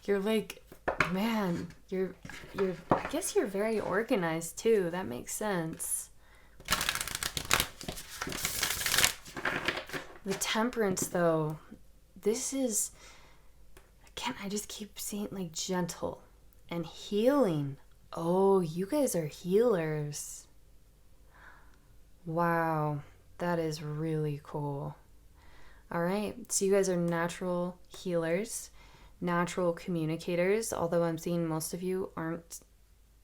You're like, man, you're I guess you're very organized too. That makes sense. The Temperance though, this is, again, I just keep seeing like gentle and healing. Oh, you guys are healers. Wow, that is really cool. All right, so you guys are natural healers, natural communicators, although I'm seeing most of you aren't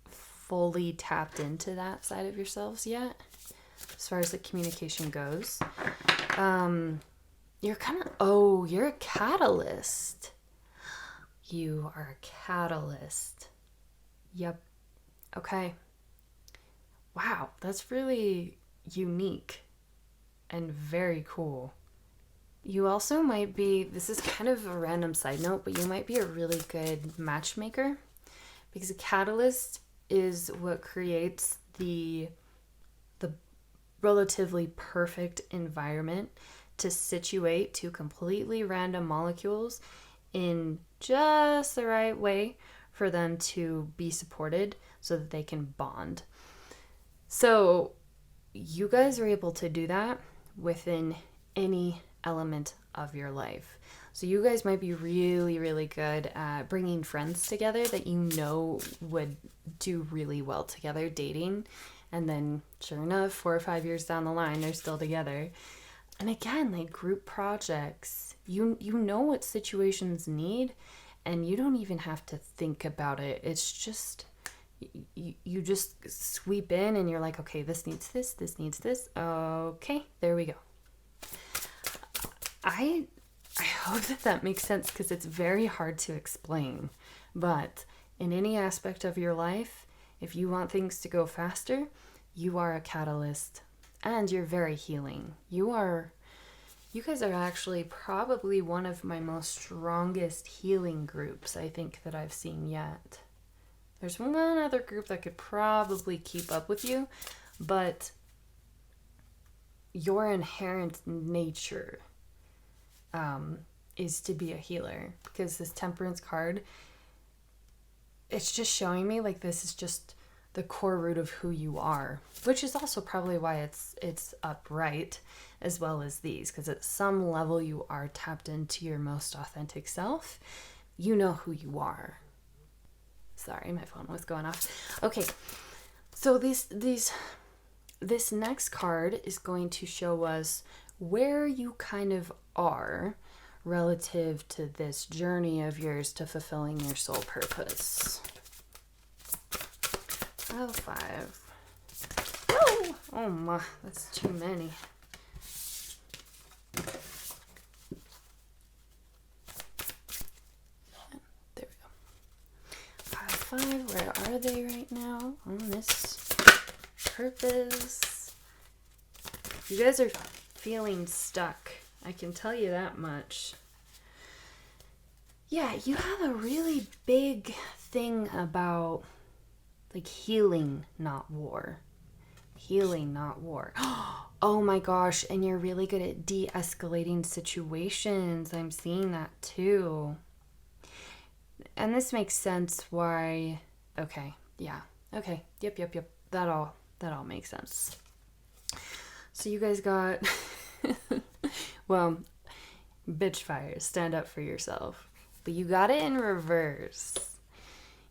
fully tapped into that side of yourselves yet, as far as the communication goes. You're kind of, you're a catalyst. You are a catalyst. Yep. Okay. Wow, that's really unique and very cool. You also might be, this is kind of a random side note, but you might be a really good matchmaker, because a catalyst is what creates the relatively perfect environment to situate two completely random molecules in just the right way for them to be supported so that they can bond. So you guys are able to do that within any element of your life. So you guys might be really, really good at bringing friends together that you know would do really well together, dating. And then sure enough, 4 or 5 years down the line, they're still together. And again, like group projects, you know what situations need, and you don't even have to think about it. It's just, you just sweep in and you're like, okay, this needs this, this needs this. Okay, there we go. I hope that makes sense, because it's very hard to explain. But in any aspect of your life, if you want things to go faster, you are a catalyst, and you're very healing. You guys are actually probably one of my most strongest healing groups I think that I've seen yet. There's one other group that could probably keep up with you, but your inherent nature is to be a healer, because this Temperance card, it's just showing me like this is just the core root of who you are, which is also probably why it's upright as well as these, because at some level you are tapped into your most authentic self. You know who you are. Sorry, my phone was going off. Okay, so this next card is going to show us where you kind of are relative to this journey of yours to fulfilling your soul purpose. Oh, 5. Oh my, that's too many. There we go. 5, where are they right now on this purpose? You guys are feeling stuck. I can tell you that much. Yeah, you have a really big thing about like healing, not war. Healing, not war. Oh my gosh, and you're really good at de-escalating situations. I'm seeing that too. And this makes sense why. Okay, yeah. Okay, yep. That all makes sense. So you guys got well, bitch fires, stand up for yourself. But you got it in reverse.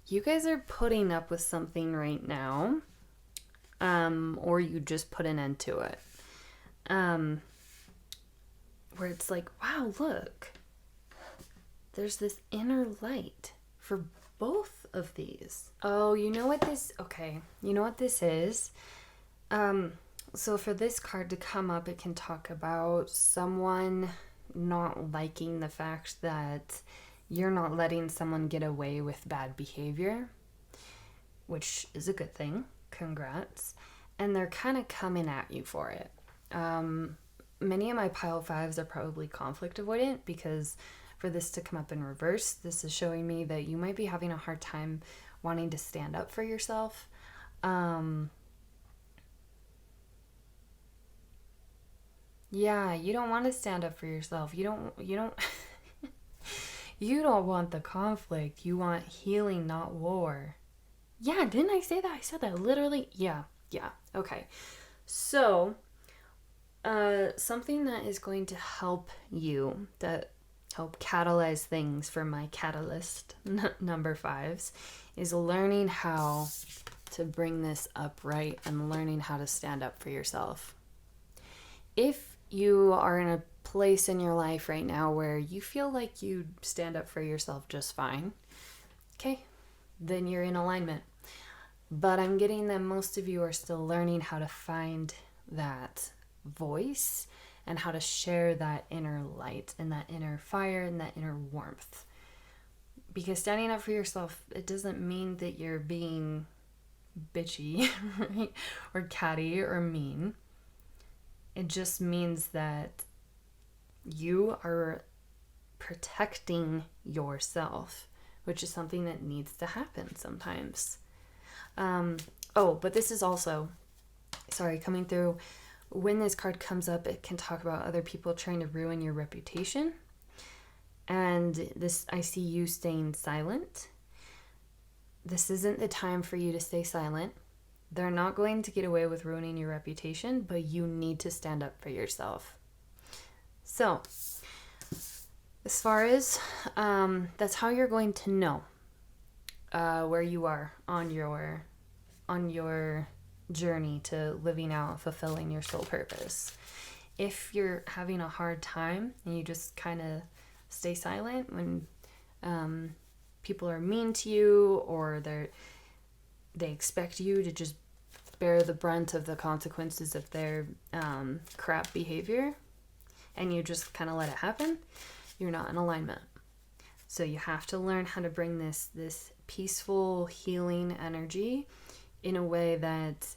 You guys are putting up with something right now, or you just put an end to it. Where it's like, wow, look, there's this inner light for both of these. Oh, you know what this is? So for this card to come up, it can talk about someone not liking the fact that you're not letting someone get away with bad behavior, which is a good thing. Congrats. And they're kind of coming at you for it. Many of my pile fives are probably conflict avoidant, because for this to come up in reverse, this is showing me that you might be having a hard time wanting to stand up for yourself. Yeah, you don't want to stand up for yourself. You don't you don't want the conflict. You want healing, not war. Yeah, didn't I say that? I said that literally. Yeah. Okay. So, something that is going to help you, that help catalyze things for my catalyst number 5s, is learning how to bring this upright and learning how to stand up for yourself. If you are in a place in your life right now where you feel like you stand up for yourself just fine, okay, then you're in alignment. But I'm getting that most of you are still learning how to find that voice and how to share that inner light and that inner fire and that inner warmth. Because standing up for yourself, it doesn't mean that you're being bitchy, right? Or catty or mean. It just means that you are protecting yourself, which is something that needs to happen sometimes. But this is also, coming through, when this card comes up, it can talk about other people trying to ruin your reputation. And this, I see you staying silent. This isn't the time for you to stay silent. They're not going to get away with ruining your reputation, but you need to stand up for yourself. So, as far as, that's how you're going to know where you are on your journey to living out, fulfilling your soul purpose. If you're having a hard time and you just kind of stay silent when people are mean to you, or they expect you to just bear the brunt of the consequences of their crap behavior, and you just kind of let it happen, you're not in alignment. So you have to learn how to bring this peaceful, healing energy in a way that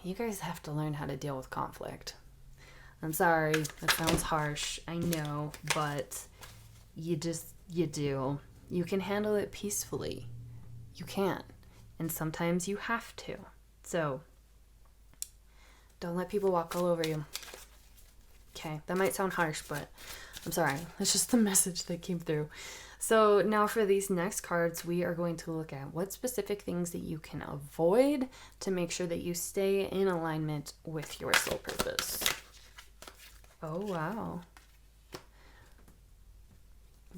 you guys have to learn how to deal with conflict. I'm sorry, that sounds harsh, I know, but you do. You can handle it peacefully. You can. And sometimes you have to. So, don't let people walk all over you. Okay, that might sound harsh, but I'm sorry. It's just the message that came through. So now for these next cards, we are going to look at what specific things that you can avoid to make sure that you stay in alignment with your soul purpose. Oh, wow.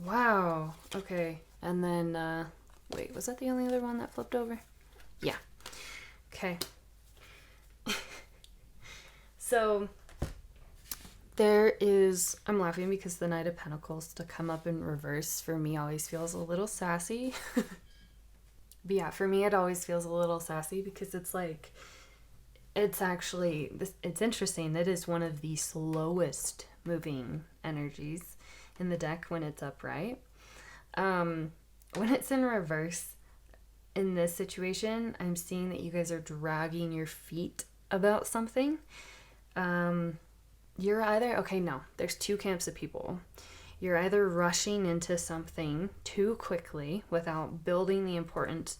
Wow. Okay. And then, wait, was that the only other one that flipped over? Yeah. Okay. So I'm laughing because the Knight of Pentacles to come up in reverse for me always feels a little sassy. But yeah, for me it always feels a little sassy because it's like, it's interesting. It is one of the slowest moving energies in the deck when it's upright. When it's in reverse in this situation, I'm seeing that you guys are dragging your feet about something. You're either, there's two camps of people. You're either rushing into something too quickly without building the important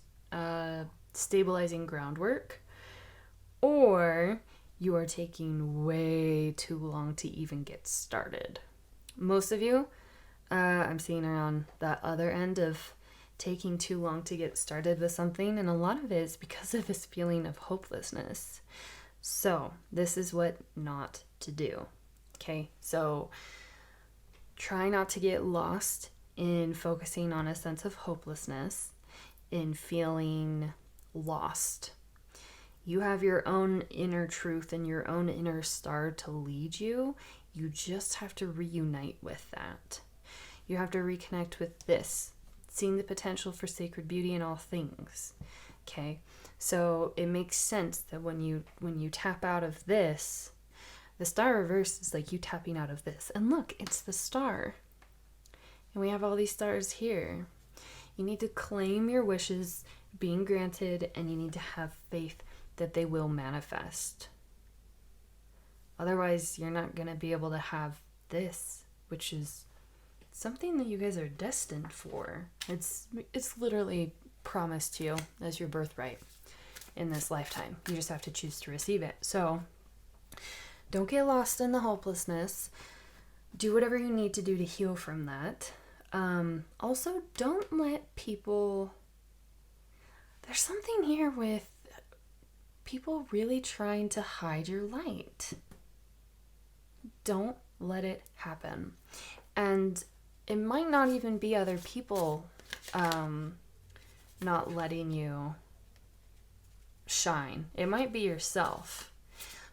stabilizing groundwork, or you are taking way too long to even get started. Most of you, I'm seeing are on that other end of taking too long to get started with something, and a lot of it is because of this feeling of hopelessness. So this is what not to do. Okay, so try not to get lost in focusing on a sense of hopelessness, in feeling lost. You have your own inner truth and your own inner star to lead you. You just have to reunite with that. You have to reconnect with this, seeing the potential for sacred beauty in all things. Okay, so it makes sense that when you tap out of this, the star reverse is like you tapping out of this. And look, it's the star. And we have all these stars here. You need to claim your wishes being granted, and you need to have faith that they will manifest. Otherwise, you're not going to be able to have this, which is something that you guys are destined for. It's literally promised to you as your birthright in this lifetime. You just have to choose to receive it. So don't get lost in the hopelessness. Do whatever you need to do to heal from that. Also, don't let people... There's something here with people really trying to hide your light. Don't let it happen. And it might not even be other people not letting you shine. It might be yourself.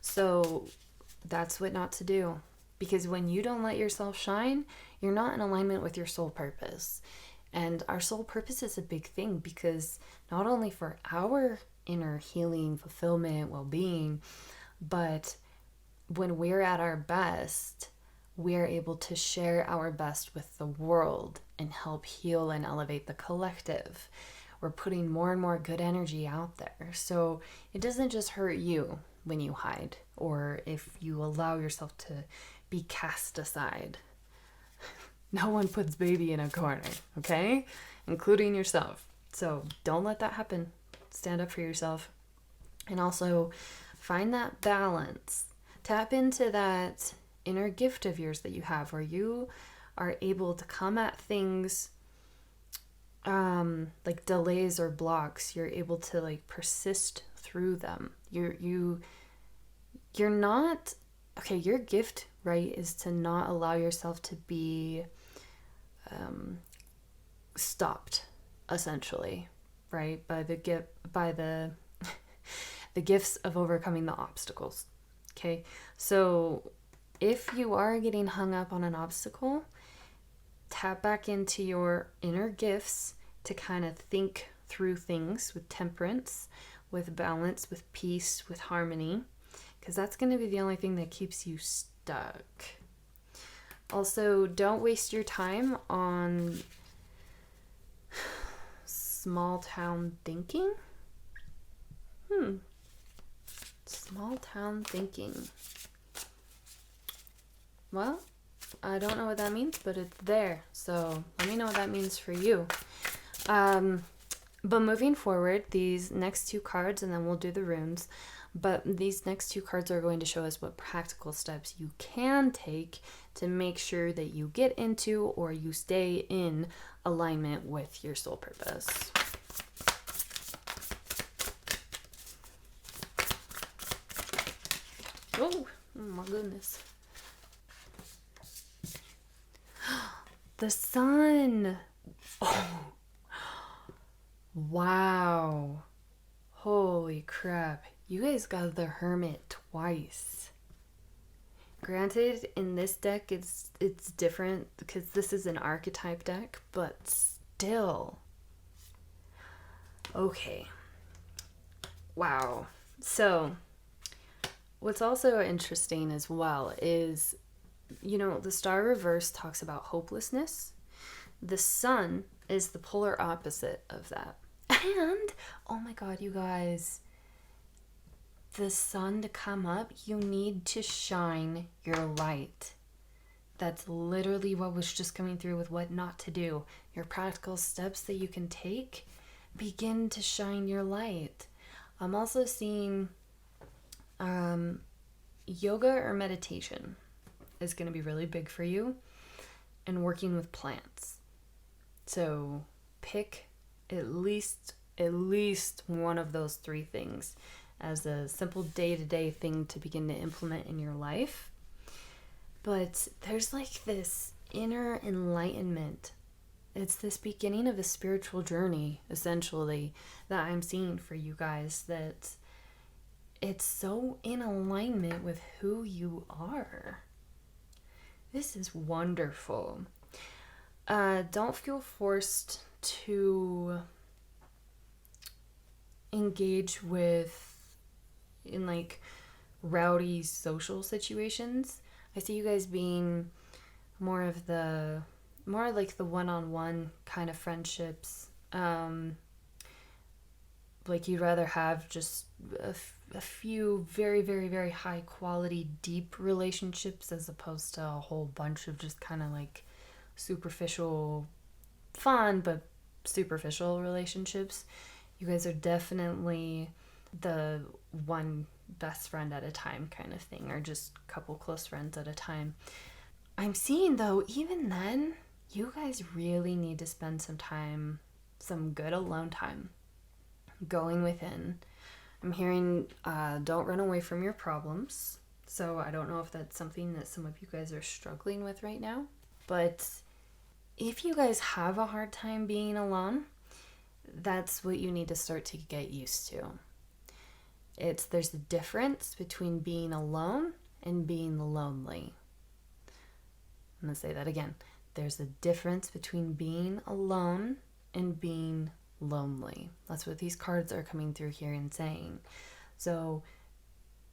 So that's what not to do. Because when you don't let yourself shine, you're not in alignment with your soul purpose. And our soul purpose is a big thing, because not only for our inner healing, fulfillment, well-being, but when we're at our best, we're able to share our best with the world and help heal and elevate the collective. We're putting more and more good energy out there. So it doesn't just hurt you when you hide, or if you allow yourself to be cast aside. No one puts baby in a corner, okay? Including yourself. So don't let that happen. Stand up for yourself. And also find that balance. Tap into that inner gift of yours that you have, where you are able to come at things like delays or blocks. You're able to like persist through them. You're not okay. Your gift, right, is to not allow yourself to be stopped, essentially, right, by the the gifts of overcoming the obstacles. Okay, so if you are getting hung up on an obstacle, tap back into your inner gifts to kind of think through things with temperance, with balance, with peace, with harmony, because that's going to be the only thing that keeps you stuck. Also, don't waste your time on small town thinking. Small town thinking. Well, I don't know what that means, but it's there. So let me know what that means for you. But moving forward, these next two cards, and then we'll do the runes, but these next two cards are going to show us what practical steps you can take to make sure that you get into or you stay in alignment with your soul purpose. Oh my goodness. The sun. Oh. Wow. Holy crap. You guys got the Hermit twice. Granted, in this deck it's different because this is an archetype deck, but still. Okay. Wow. So, what's also interesting as well is, you know, the star reverse talks about hopelessness. The sun is the polar opposite of that. And, oh my god, you guys, the sun to come up, you need to shine your light. That's literally what was just coming through with what not to do. Your practical steps that you can take, begin to shine your light. I'm also seeing yoga or meditation is going to be really big for you, and working with plants. So pick at least one of those three things as a simple day-to-day thing to begin to implement in your life. But there's like this inner enlightenment. It's this beginning of a spiritual journey, essentially, that I'm seeing for you guys, that it's so in alignment with who you are. This is wonderful. Don't feel forced to engage in like rowdy social situations. I see you guys being more of the more like the one-on-one kind of friendships. Like you'd rather have just a few very, very, very high quality, deep relationships as opposed to a whole bunch of just kind of like superficial, fun, but superficial relationships. You guys are definitely the one best friend at a time kind of thing, or just a couple close friends at a time. I'm seeing though, even then, you guys really need to spend some time, some good alone time, going within. I'm hearing don't run away from your problems. So I don't know if that's something that some of you guys are struggling with right now. But if you guys have a hard time being alone, that's what you need to start to get used to. There's a difference between being alone and being lonely. I'm going to say that again. There's a difference between being alone and being lonely. That's what these cards are coming through here and saying. So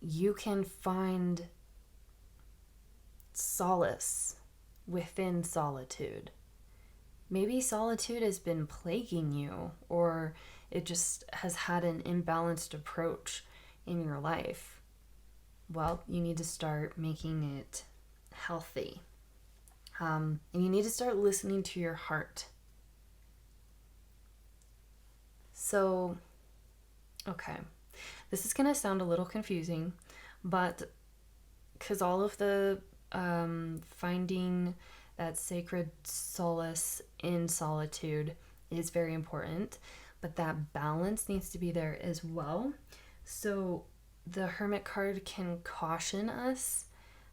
you can find solace within solitude. Maybe solitude has been plaguing you, or it just has had an imbalanced approach in your life. Well, you need to start making it healthy. And you need to start listening to your heart. So, okay, this is going to sound a little confusing, but because all of the finding that sacred solace in solitude is very important, but that balance needs to be there as well. So the Hermit card can caution us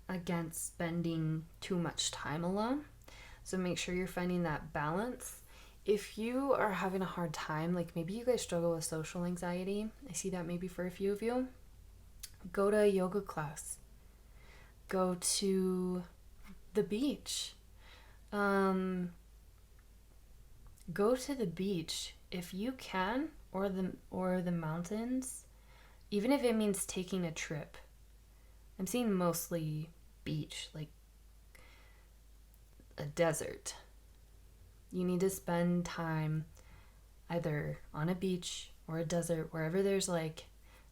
against spending too much time alone. So make sure you're finding that balance. If you are having a hard time, like maybe you guys struggle with social anxiety, I see that maybe for a few of you, go to a yoga class. Go to the beach. Go to the beach if you can, or the mountains, even if it means taking a trip. I'm seeing mostly beach, like a desert. You need to spend time either on a beach or a desert, wherever there's like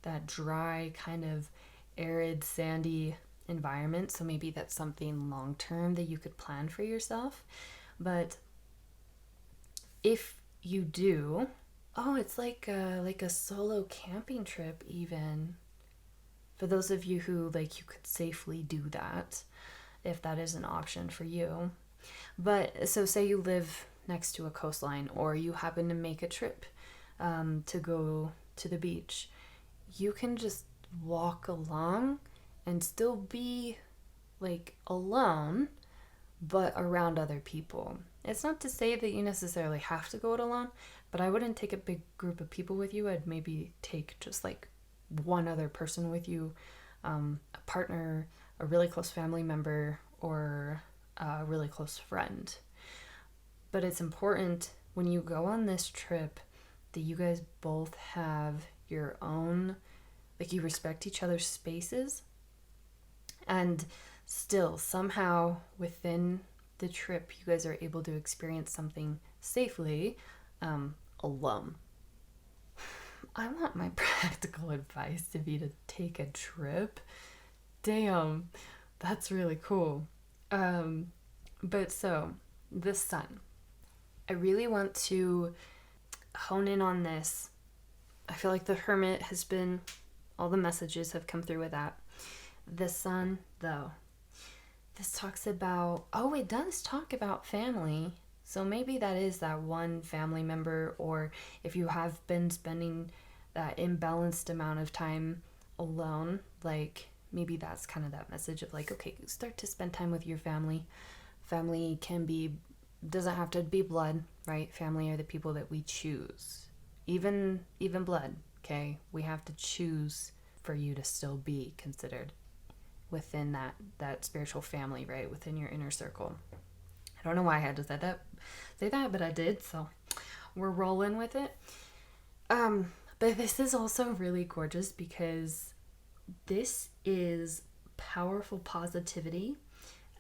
that dry, kind of arid, sandy environment. So maybe that's something long term that you could plan for yourself. But if you do, it's like a solo camping trip even. For those of you who like you could safely do that, if that is an option for you. But so say you live next to a coastline, or you happen to make a trip to go to the beach, you can just walk along and still be like alone, but around other people. It's not to say that you necessarily have to go it alone, but I wouldn't take a big group of people with you. I'd maybe take just like one other person with you, a partner, a really close family member, or a really close friend. But it's important when you go on this trip that you guys both have your own, like you respect each other's spaces, and still somehow within the trip you guys are able to experience something safely alone. I want my practical advice to be to take a trip. Damn, that's really cool. But so, the sun. I really want to hone in on this. I feel like the Hermit has been, all the messages have come through with that. The sun, though. This talks about, it does talk about family. So maybe that is that one family member, or if you have been spending that imbalanced amount of time alone, like maybe that's kind of that message of like, okay, start to spend time with your family. Family doesn't have to be blood, right? Family are the people that we choose. Even blood, okay? We have to choose for you to still be considered within that spiritual family, right? Within your inner circle. I don't know why I had to say that, but I did, so we're rolling with it. But this is also really gorgeous because this is powerful positivity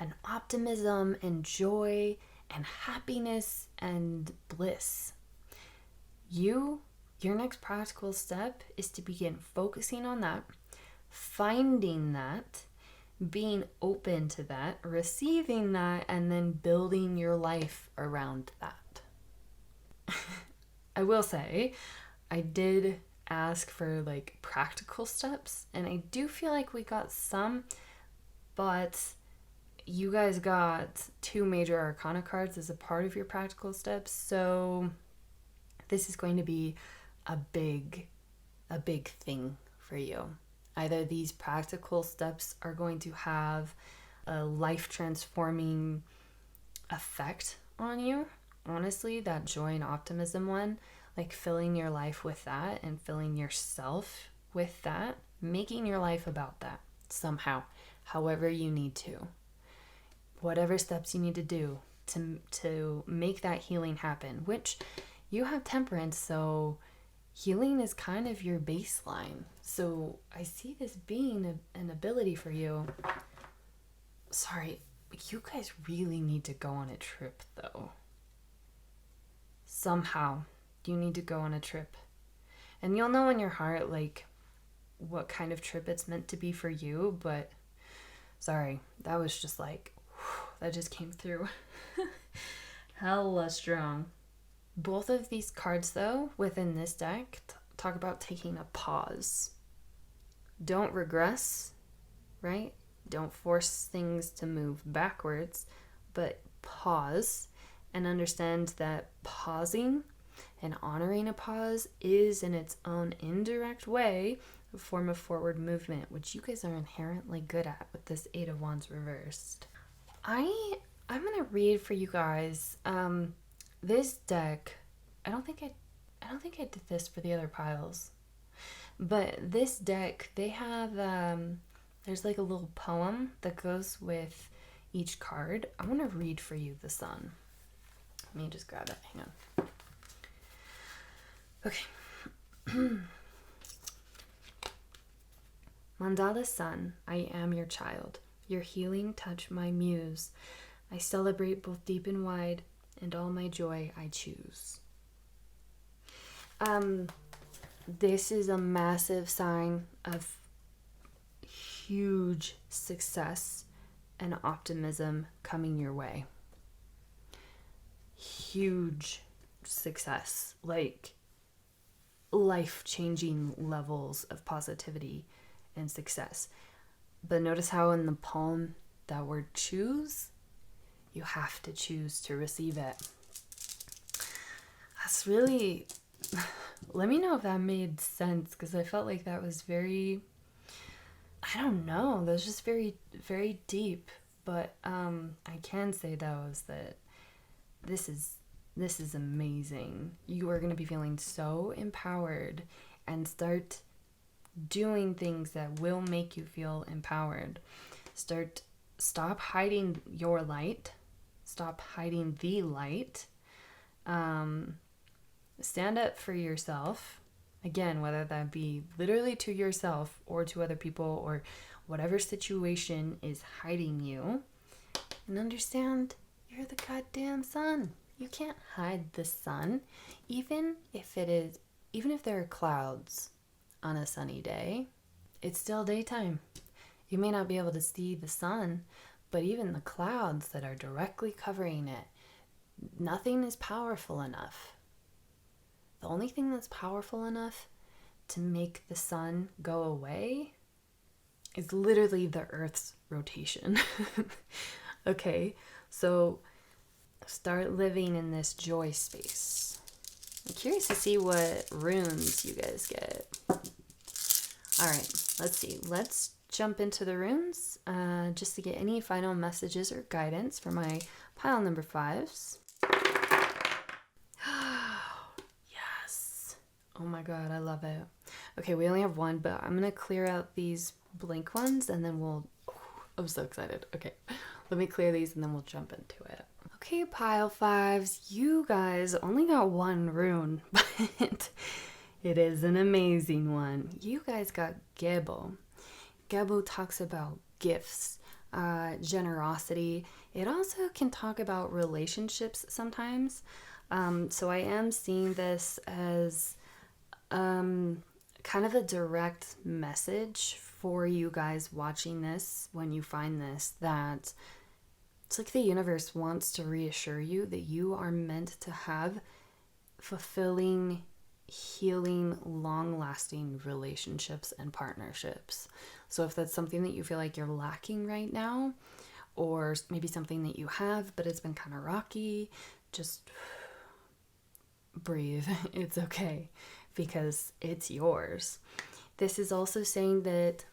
and optimism and joy and happiness and bliss. Your next practical step is to begin focusing on that, finding that, being open to that, receiving that, and then building your life around that. I will say, I did ask for like practical steps, and I do feel like we got some, but you guys got 2 major arcana cards as a part of your practical steps, so this is going to be a big thing for you. Either these practical steps are going to have a life-transforming effect on you. Honestly, that joy and optimism one, like filling your life with that and filling yourself with that, making your life about that somehow, however you need to. Whatever steps you need to do to make that healing happen, which you have temperance, so healing is kind of your baseline. So I see this being an ability for you. Sorry, but you guys really need to go on a trip, though. Somehow, you need to go on a trip. And you'll know in your heart, like, what kind of trip it's meant to be for you, but sorry, that was just like, that just came through. Hella strong. Both of these cards, though, within this deck, talk about taking a pause. Don't regress, right? Don't force things to move backwards, but pause and understand that pausing and honoring a pause is in its own indirect way a form of forward movement, which you guys are inherently good at with this 8 of Wands reversed. I'm going to read for you guys this deck. I don't think I did this for the other piles, but this deck, they have there's like a little poem that goes with each card. I want to read for you the Sun. Let me just grab it. Hang on. Okay. Mandala Sun, I am your child. Your healing touch my muse. I celebrate both deep and wide, and all my joy I choose. This is a massive sign of huge success and optimism coming your way. Huge success, like life-changing levels of positivity and success. But notice how in the poem, that word choose, you have to choose to receive it. That's really, let me know if that made sense, because I felt like that was very, I don't know, that was just very, very deep. But I can say, though, is that this is amazing. You are going to be feeling so empowered and start doing things that will make you feel empowered. Stop hiding your light. Stop hiding the light. Stand up for yourself. Again, whether that be literally to yourself or to other people or whatever situation is hiding you. And understand you're the goddamn sun. You can't hide the sun. Even if there are clouds on a sunny day, it's still daytime. You may not be able to see the sun, but even the clouds that are directly covering it, nothing is powerful enough. The only thing that's powerful enough to make the sun go away is literally the Earth's rotation. Okay, so start living in this joy space. I'm curious to see what runes you guys get. All right, let's see. Let's jump into the runes just to get any final messages or guidance for my pile number 5s. Yes. Oh my God, I love it. Okay, we only have one, but I'm going to clear out these blank ones and then I'm so excited. Okay, let me clear these and then we'll jump into it. Okay, pile 5s, you guys only got one rune, but it is an amazing one. You guys got Gebo. Gebo talks about gifts, generosity. It also can talk about relationships sometimes. So I am seeing this as kind of a direct message for you guys watching this when you find this, that it's like the universe wants to reassure you that you are meant to have fulfilling, healing, long-lasting relationships and partnerships. So if that's something that you feel like you're lacking right now, or maybe something that you have but it's been kind of rocky, just breathe. It's okay, because it's yours. This is also saying that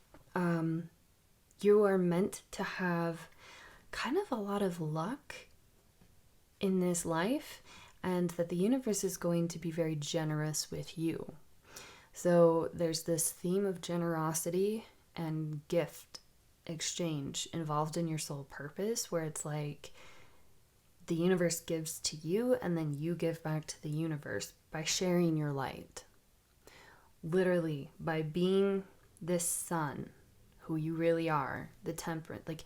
you are meant to have kind of a lot of luck in this life, and that the universe is going to be very generous with you. So there's this theme of generosity and gift exchange involved in your soul purpose, where it's like the universe gives to you and then you give back to the universe by sharing your light. Literally, by being this sun, who you really are, the temperate, like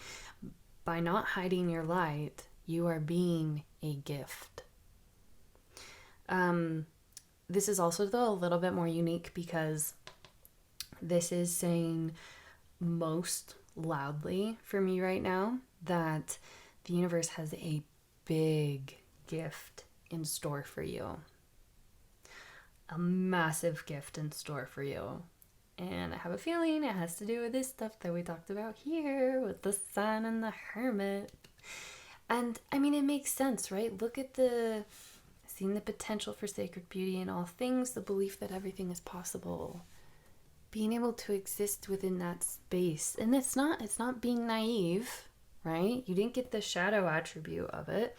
by not hiding your light, you are being a gift. This is also, though, a little bit more unique, because this is saying most loudly for me right now that the universe has a big gift in store for you. A massive gift in store for you. And I have a feeling it has to do with this stuff that we talked about here with the Sun and the Hermit. And I mean, it makes sense, right? Look at seeing the potential for sacred beauty in all things, the belief that everything is possible, being able to exist within that space. And it's not being naive, right? You didn't get the shadow attribute of it.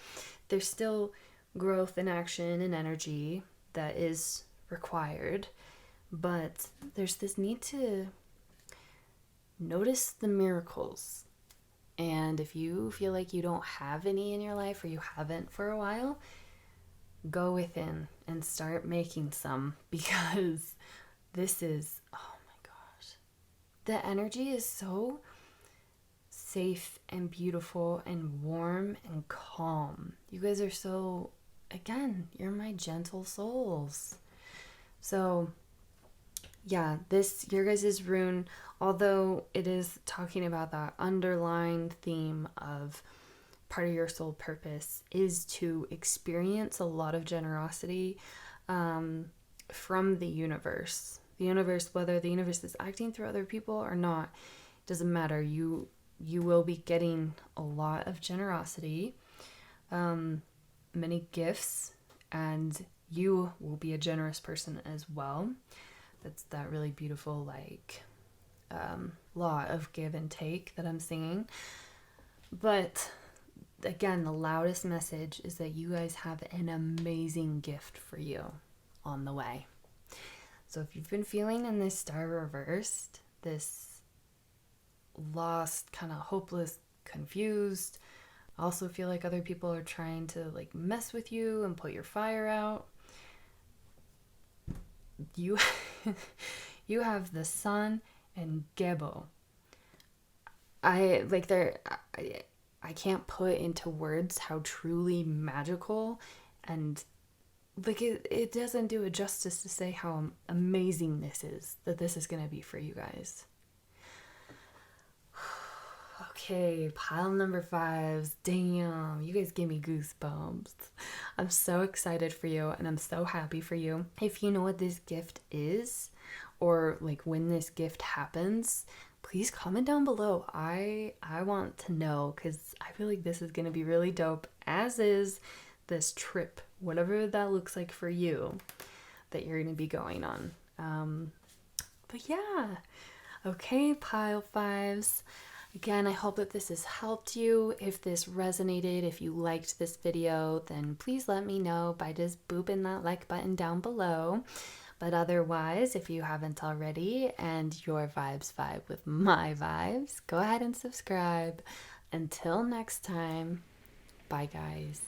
There's still growth and action and energy that is required, but there's this need to notice the miracles. And if you feel like you don't have any in your life, or you haven't for a while, go within and start making some, because this is, oh my gosh, the energy is so safe and beautiful and warm and calm. You guys are so, again, you're my gentle souls. So yeah, your guys' rune, although it is talking about that underlying theme of part of your soul purpose is to experience a lot of generosity from the universe. The universe, whether the universe is acting through other people or not, doesn't matter. You will be getting a lot of generosity, many gifts, and you will be a generous person as well. That's that really beautiful, like, law of give and take that I'm seeing. But again, the loudest message is that you guys have an amazing gift for you on the way. So if you've been feeling in this star reversed, this lost, kind of hopeless, confused, also feel like other people are trying to like mess with you and put your fire out, you you have the Sun and Gebo. I can't put into words how truly magical, and like it doesn't do it justice to say how amazing this is, that this is going to be for you guys. Okay, pile number 5s. Damn, you guys give me goosebumps. I'm so excited for you, and I'm so happy for you. If you know what this gift is, or like when this gift happens, please comment down below. I want to know, because I feel like this is going to be really dope, as is this trip, whatever that looks like for you, that you're going to be going on. But yeah, okay, pile 5s. Again, I hope that this has helped you. If this resonated, if you liked this video, then please let me know by just booping that like button down below. But otherwise, if you haven't already and your vibes vibe with my vibes, go ahead and subscribe. Until next time, bye guys.